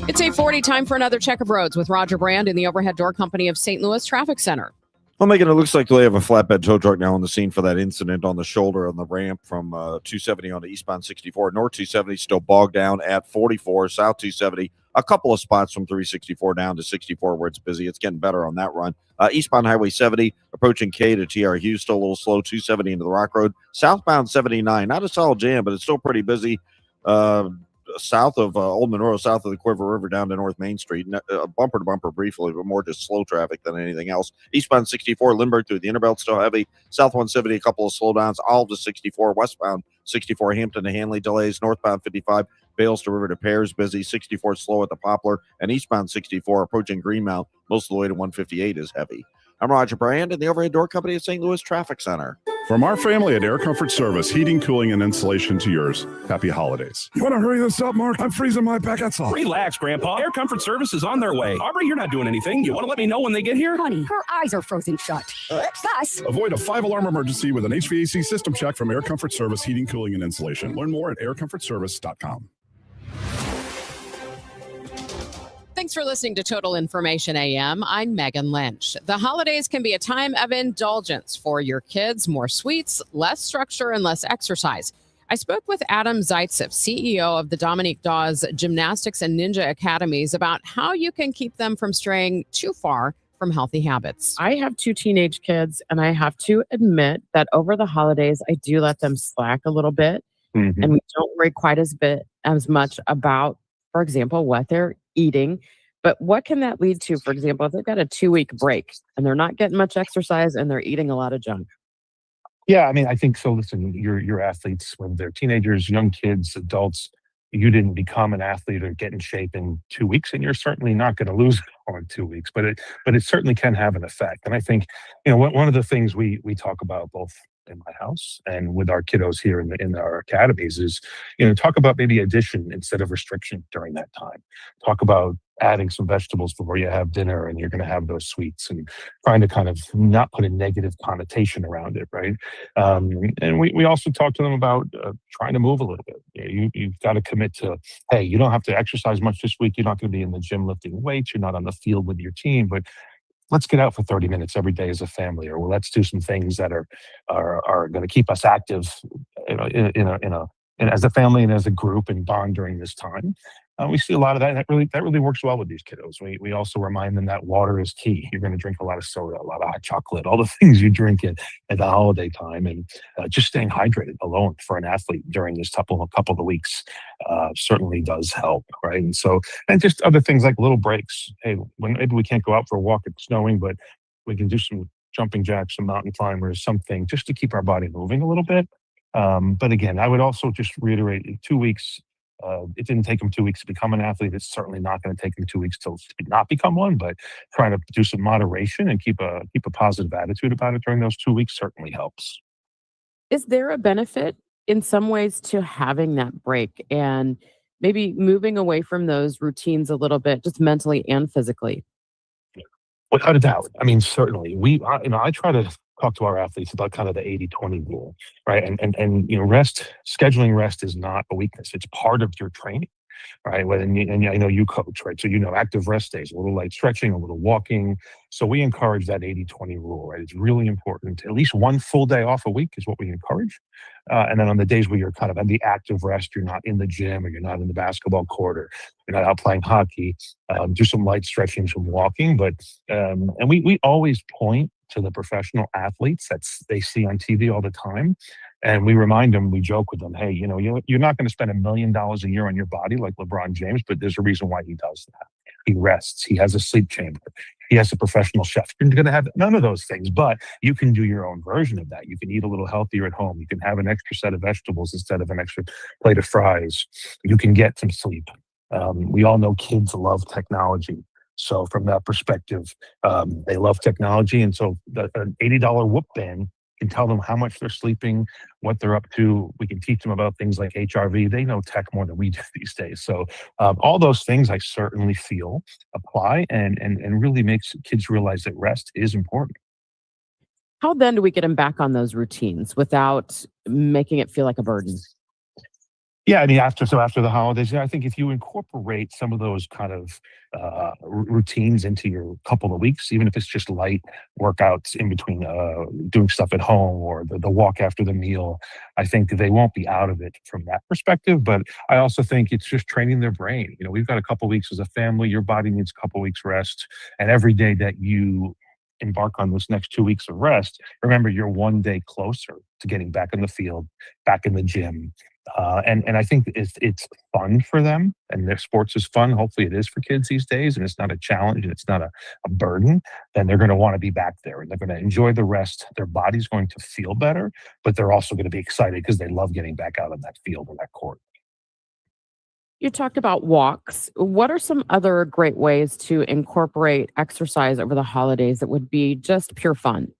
It's 8:40, time for another check of roads with Roger Brand in the Overhead Door Company of St. Louis Traffic Center. Well, Megan, it looks like they have a flatbed tow truck now on the scene for that incident on the shoulder on the ramp from 270 on to eastbound 64. North 270 still bogged down at 44. South 270, a couple of spots from 364 down to 64 where it's busy. It's getting better on that run. Eastbound Highway 70, approaching K to TR Hughes, still a little slow, 270 into the Rock Road. Southbound 79, not a solid jam, but it's still pretty busy. South of Old Monroe, south of the Quiver River down to North Main Street, bumper to bumper briefly, but more just slow traffic than anything else. Eastbound 64, Lindbergh through the Interbelt still heavy. South 170, a couple of slowdowns. All to 64, westbound 64, Hampton to Hanley delays. Northbound 55, Bales to River to Pears busy. 64 slow at the Poplar, and eastbound 64 approaching Greenmount most of the way to 158 is heavy. I'm Roger Brand in the Overhead Door Company at St. Louis Traffic Center. From our family at Air Comfort Service, heating, cooling, and insulation to yours. Happy holidays. You want to hurry this up, Mark? I'm freezing my baguettes off. Relax, Grandpa. Air Comfort Service is on their way. Aubrey, you're not doing anything. You want to let me know when they get here? Honey, her eyes are frozen shut. Plus, Avoid a 5-alarm emergency with an HVAC system check from Air Comfort Service Heating, Cooling, and Insulation. Learn more at aircomfortservice.com. Thanks for listening to Total Information AM. I'm Megan Lynch. The holidays can be a time of indulgence for your kids. More sweets, less structure, and less exercise. I spoke with Adam Zaitsev, CEO of the Dominique Dawes Gymnastics and Ninja Academies, about how you can keep them from straying too far from healthy habits. I have 2 teenage kids, and I have to admit that over the holidays, I do let them slack a little bit, and we don't worry quite as much about, for example, what they're eating. But what can that lead to, for example, if they've got a 2-week break and they're not getting much exercise and they're eating a lot of junk? Yeah, I mean, I think so. Listen, your athletes, when they're teenagers, young kids, adults, you didn't become an athlete or get in shape in 2 weeks, and you're certainly not going to lose it all in 2 weeks. But it certainly can have an effect. And I think one of the things we talk about both in my house and with our kiddos here in our academies is talk about maybe addition instead of restriction during that time. Talk about adding some vegetables before you have dinner and you're going to have those sweets, and trying to kind of not put a negative connotation around it, right? And we also talk to them about trying to move a little bit. You've got to commit to, hey, you don't have to exercise much this week. You're not going to be in the gym lifting weights. You're not on the field with your team, but let's get out for 30 minutes every day as a family, or let's do some things that are going to keep us active, as a family and as a group, and bond during this time. We see a lot of that. That really works well with these kiddos. We also remind them that water is key. You're going to drink a lot of soda, a lot of hot chocolate, all the things you drink at the holiday time, and just staying hydrated alone for an athlete during this couple of weeks certainly does help, right? And just other things like little breaks. Hey, when maybe we can't go out for a walk, it's snowing, but we can do some jumping jacks, some mountain climbers, something just to keep our body moving a little bit. But again, I would also just reiterate, in 2 weeks, it didn't take him 2 weeks to become an athlete. It's certainly not going to take him 2 weeks to not become one, but trying to do some moderation and keep a positive attitude about it during those 2 weeks certainly helps. Is there a benefit in some ways to having that break and maybe moving away from those routines a little bit, just mentally and physically? Without a doubt. I mean, certainly. I try to talk to our athletes about kind of the 80-20 rule, right? And scheduling rest is not a weakness. It's part of your training, right? And I know you coach, right? So active rest days, a little light stretching, a little walking. So we encourage that 80-20 rule, right? It's really important. At least one full day off a week is what we encourage. And then on the days where you're kind of in the active rest, you're not in the gym or you're not in the basketball court or you're not out playing hockey, do some light stretching, some walking. And we always point to the professional athletes that they see on TV all the time. And we remind them, we joke with them, hey, you're not going to spend $1 million a year on your body like LeBron James, but there's a reason why he does that. He rests. He has a sleep chamber. He has a professional chef. You're going to have none of those things, but you can do your own version of that. You can eat a little healthier at home. You can have an extra set of vegetables instead of an extra plate of fries. You can get some sleep. We all know kids love technology. So from that perspective, they love technology. And so an $80 whoop band can tell them how much they're sleeping, what they're up to. We can teach them about things like HRV. They know tech more than we do these days. So all those things I certainly feel apply and really makes kids realize that rest is important. How then do we get them back on those routines without making it feel like a burden? Yeah, I mean, after the holidays, I think if you incorporate some of those kind of routines into your couple of weeks, even if it's just light workouts in between doing stuff at home or the walk after the meal, I think they won't be out of it from that perspective. But I also think it's just training their brain. We've got a couple of weeks as a family. Your body needs a couple of weeks rest, and every day that you embark on this next 2 weeks of rest, remember you're one day closer to getting back in the field, back in the gym. And I think it's fun for them, and their sports is fun. Hopefully it is for kids these days, and it's not a challenge and it's not a burden. Then they're going to want to be back there and they're going to enjoy the rest. Their body's going to feel better, but they're also going to be excited because they love getting back out on that field or that court. You talked about walks. What are some other great ways to incorporate exercise over the holidays that would be just pure fun?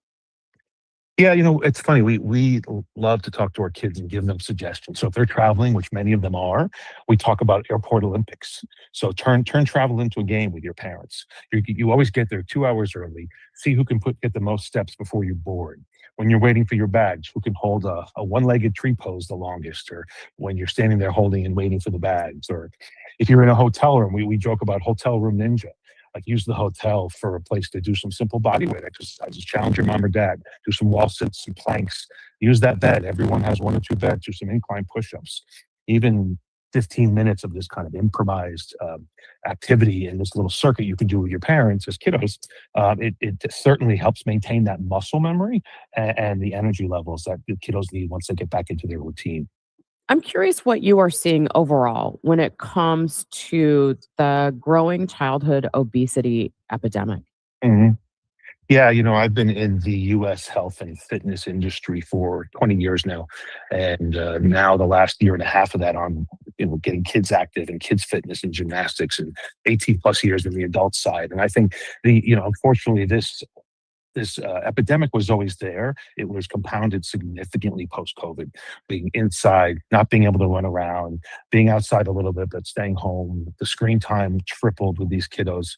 Yeah, it's funny. We love to talk to our kids and give them suggestions. So if they're traveling, which many of them are, we talk about airport Olympics. So turn travel into a game with your parents. You always get there 2 hours early. See who can get the most steps before you're bored. When you're waiting for your bags, who can hold a one-legged tree pose the longest, or when you're standing there holding and waiting for the bags, or if you're in a hotel room, we joke about hotel room ninja. Like use the hotel for a place to do some simple bodyweight exercises. Challenge your mom or dad. Do some wall sits, some planks. Use that bed. Everyone has 1 or 2 beds. Do some incline push-ups. Even 15 minutes of this kind of improvised activity in this little circuit you can do with your parents as kiddos, it certainly helps maintain that muscle memory and the energy levels that the kiddos need once they get back into their routine. I'm curious what you are seeing overall when it comes to the growing childhood obesity epidemic. hmm Yeah, I've been in the U.S. health and fitness industry for 20 years now, and now the last year and a half of that on, getting kids active and kids fitness and gymnastics, and 18 plus years in the adult side. And I think unfortunately, this epidemic was always there. It was compounded significantly post-COVID, being inside, not being able to run around, being outside a little bit, but staying home. The screen time tripled with these kiddos.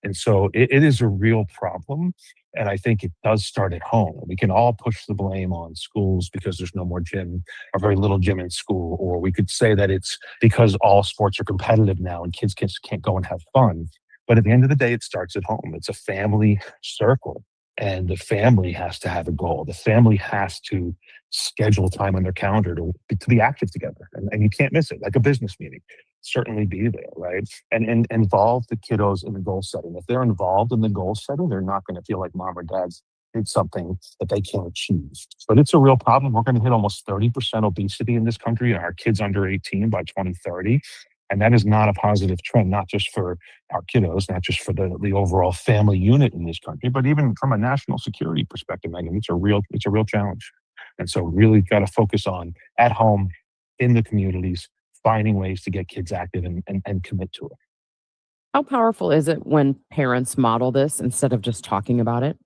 And so it is a real problem. And I think it does start at home. We can all push the blame on schools because there's no more gym or very little gym in school. Or we could say that it's because all sports are competitive now and kids can't go and have fun. But at the end of the day, it starts at home. It's a family circle. And the family has to have a goal. The family has to schedule time on their calendar to be active together. And you can't miss it, like a business meeting. Certainly be there, right? And involve the kiddos in the goal setting. If they're involved in the goal setting, they're not going to feel like mom or dad's did something that they can't achieve. But it's a real problem. We're going to hit almost 30% obesity in this country, and our kids under 18 by 2030. And that is not a positive trend, not just for our kiddos, not just for the overall family unit in this country, but even from a national security perspective, Megan, it's a real challenge. And so really got to focus on at home, in the communities, finding ways to get kids active and commit to it. How powerful is it when parents model this instead of just talking about it?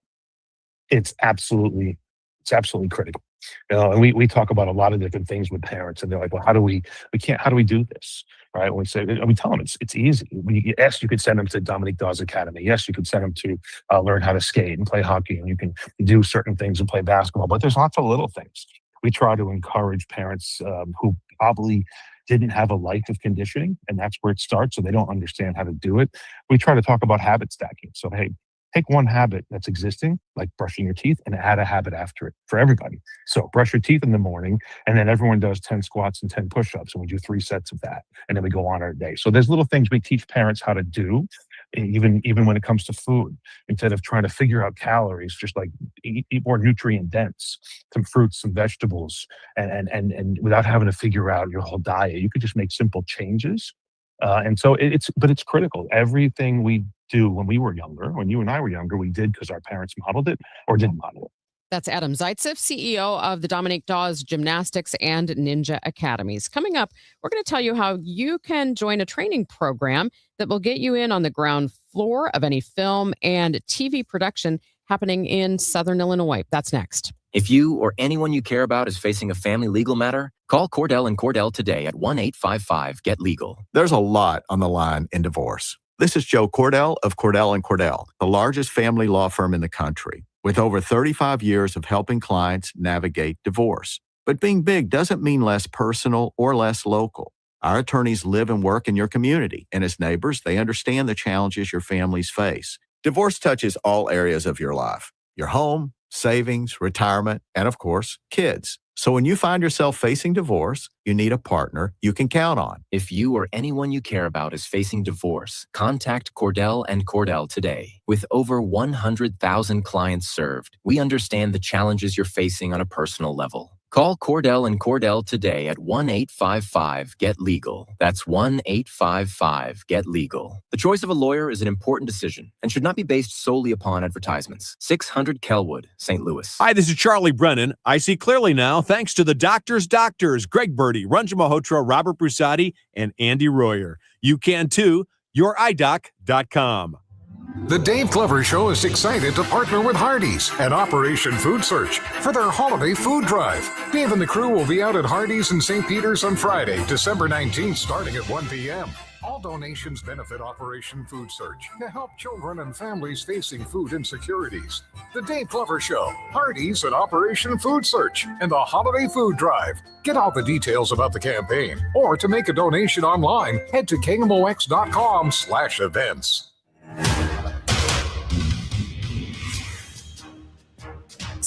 It's absolutely critical. And we talk about a lot of different things with parents, and they're like, well, how do we do this? Right? We tell them it's easy. Yes, you could send them to Dominique Dawes Academy. Yes, you could send them to learn how to skate and play hockey, and you can do certain things and play basketball, but there's lots of little things. We try to encourage parents who probably didn't have a life of conditioning, and that's where it starts, so they don't understand how to do it. We try to talk about habit stacking. So, hey, take one habit that's existing, like brushing your teeth, and add a habit after it for everybody. So brush your teeth in the morning, and then everyone does 10 squats and 10 push-ups, and we do 3 sets of that, and then we go on our day. So there's little things we teach parents how to do, even when it comes to food. Instead of trying to figure out calories, just like eat more nutrient dense, some fruits, some vegetables, and without having to figure out your whole diet. You could just make simple changes. And so it's critical. Everything we do when we were younger, when you and I were younger, we did because our parents modeled it or didn't model it. That's Adam Zaitsev, CEO of the Dominique Dawes Gymnastics and Ninja Academies. Coming up, we're going to tell you how you can join a training program that will get you in on the ground floor of any film and TV production happening in Southern Illinois. That's next. If you or anyone you care about is facing a family legal matter, call Cordell & Cordell today at 1-855-GET-LEGAL. There's a lot on the line in divorce. This is Joe Cordell of Cordell & Cordell, the largest family law firm in the country, with over 35 years of helping clients navigate divorce. But being big doesn't mean less personal or less local. Our attorneys live and work in your community, and as neighbors, they understand the challenges your families face. Divorce touches all areas of your life: your home, savings, retirement, and of course, kids. So when you find yourself facing divorce, you need a partner you can count on. If you or anyone you care about is facing divorce, contact Cordell & Cordell today. With over 100,000 clients served, we understand the challenges you're facing on a personal level. Call Cordell & Cordell today at 1-855-GET-LEGAL. That's 1-855-GET-LEGAL. The choice of a lawyer is an important decision and should not be based solely upon advertisements. 600 Kelwood, St. Louis. Hi, this is Charlie Brennan. I see clearly now thanks to the doctors, Greg Birdie, Ranjan Malhotra, Robert Brusati, and Andy Royer. You can too. YourEyeDoc.com. The Dave Glover Show is excited to partner with Hardee's and Operation Food Search for their holiday food drive. Dave and the crew will be out at Hardee's in St. Peter's on Friday, December 19th, starting at 1 p.m. All donations benefit Operation Food Search to help children and families facing food insecurities. The Dave Glover Show, Hardee's, and Operation Food Search, and the Holiday Food Drive. Get all the details about the campaign, or to make a donation online, head to KMOX.com/events.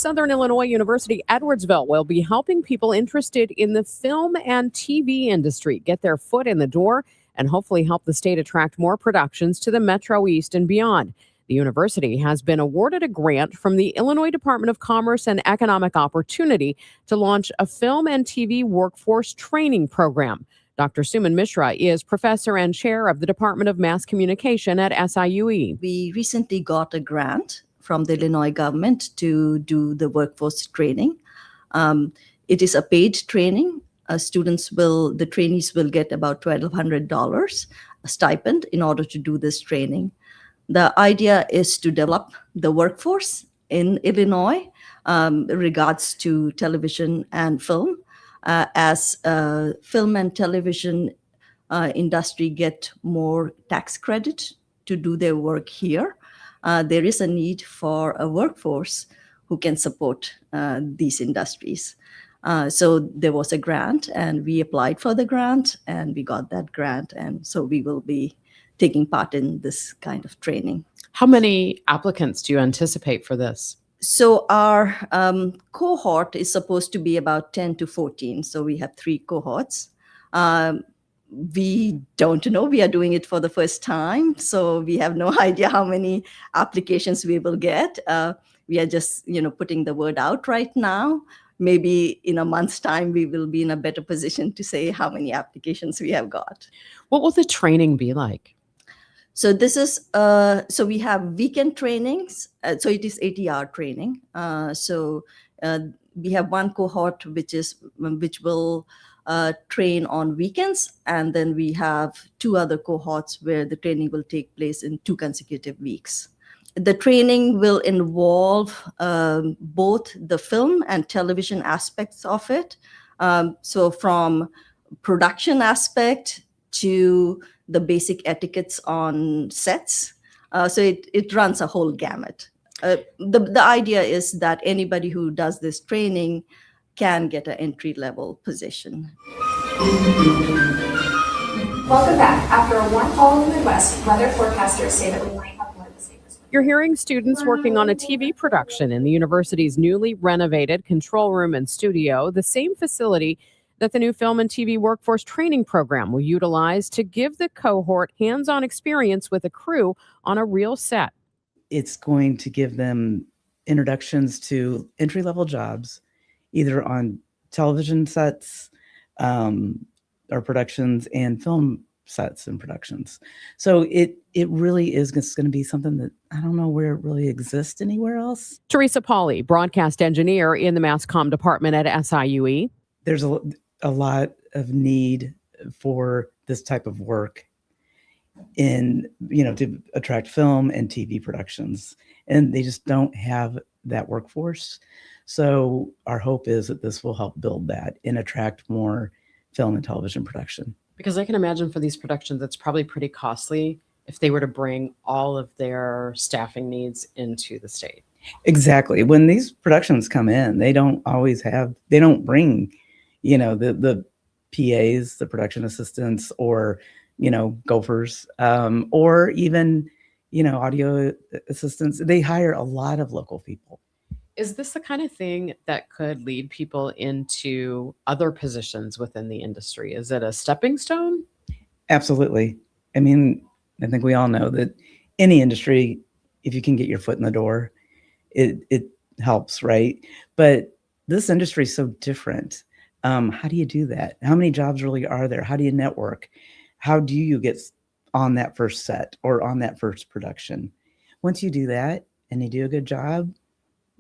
Southern Illinois University Edwardsville will be helping people interested in the film and TV industry get their foot in the door and hopefully help the state attract more productions to the Metro East and beyond. The university has been awarded a grant from the Illinois Department of Commerce and Economic Opportunity to launch a film and TV workforce training program. Dr. Suman Mishra is professor and chair of the Department of Mass Communication at SIUE. We recently got a grant from the Illinois government to do the workforce training. It is a paid training. The trainees will get about $1,200 a stipend in order to do this training. The idea is to develop the workforce in Illinois regards to television and film. As film and television industry get more tax credit to do their work here, there is a need for a workforce who can support these industries. So there was a grant, and we applied for the grant, and we got that grant, and so we will be taking part in this kind of training. How many applicants do you anticipate for this? So our cohort is supposed to be about 10 to 14. So we have 3 cohorts. We don't know. We are doing it for the first time. So we have no idea how many applications we will get. We are just, putting the word out right now. Maybe in a month's time, we will be in a better position to say how many applications we have got. What will the training be like? So this is, so we have weekend trainings. So it is 80-hour training. We have one cohort which will train on weekends. And then we have 2 other cohorts where the training will take place in 2 consecutive weeks. The training will involve both the film and television aspects of it. So from production aspect to the basic etiquettes on sets. So it runs a whole gamut. The idea is that anybody who does this training can get an entry-level position. Welcome back. After a warm fall in the Midwest, weather forecasters say that we might have more of the same. You're hearing students working on a TV production in the university's newly renovated control room and studio, the same facility that the new film and TV workforce training program will utilize to give the cohort hands-on experience with a crew on a real set. It's going to give them introductions to entry-level jobs, either on television sets or productions and film sets and productions. So it really is going to be something that I don't know where it really exists anywhere else. Teresa Pauley, broadcast engineer in the Mass Comm department at SIUE. There's a lot of need for this type of work to attract film and TV productions, and they just don't have that workforce. So our hope is that this will help build that and attract more film and television production. Because I can imagine for these productions, it's probably pretty costly if they were to bring all of their staffing needs into the state. Exactly. When these productions come in, they don't bring, the PAs, the production assistants, or, gophers, or even, audio assistants. They hire a lot of local people. Is this the kind of thing that could lead people into other positions within the industry? Is it a stepping stone? Absolutely. I mean, I think we all know that any industry, if you can get your foot in the door, it helps, right? But this industry is so different. How do you do that? How many jobs really are there? How do you network? How do you get on that first set or on that first production? Once you do that and you do a good job,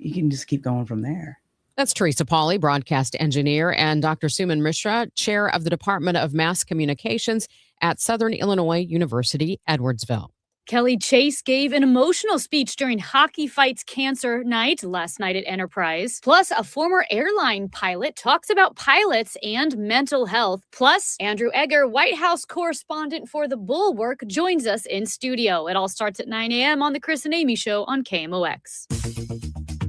you can just keep going from there. That's Teresa Pauley, broadcast engineer, and Dr. Suman Mishra, chair of the Department of Mass Communications at Southern Illinois University, Edwardsville. Kelly Chase gave an emotional speech during Hockey Fights Cancer Night last night at Enterprise. Plus, a former airline pilot talks about pilots and mental health. Plus, Andrew Egger, White House correspondent for The Bulwark, joins us in studio. It all starts at 9 a.m. on The Chris and Amy Show on KMOX.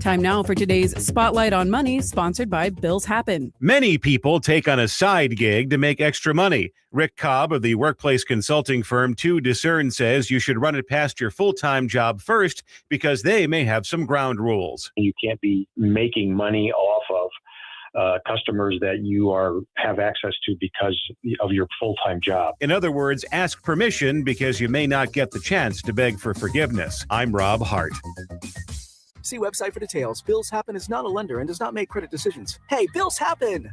Time now for today's Spotlight on Money, sponsored by Bills Happen. Many people take on a side gig to make extra money. Rick Cobb of the workplace consulting firm 2 Discern says you should run it past your full-time job first because they may have some ground rules. You can't be making money off of customers that you have access to because of your full-time job. In other words, ask permission because you may not get the chance to beg for forgiveness. I'm Rob Hart. See website for details. Bills Happen is not a lender and does not make credit decisions. Hey, Bills Happen!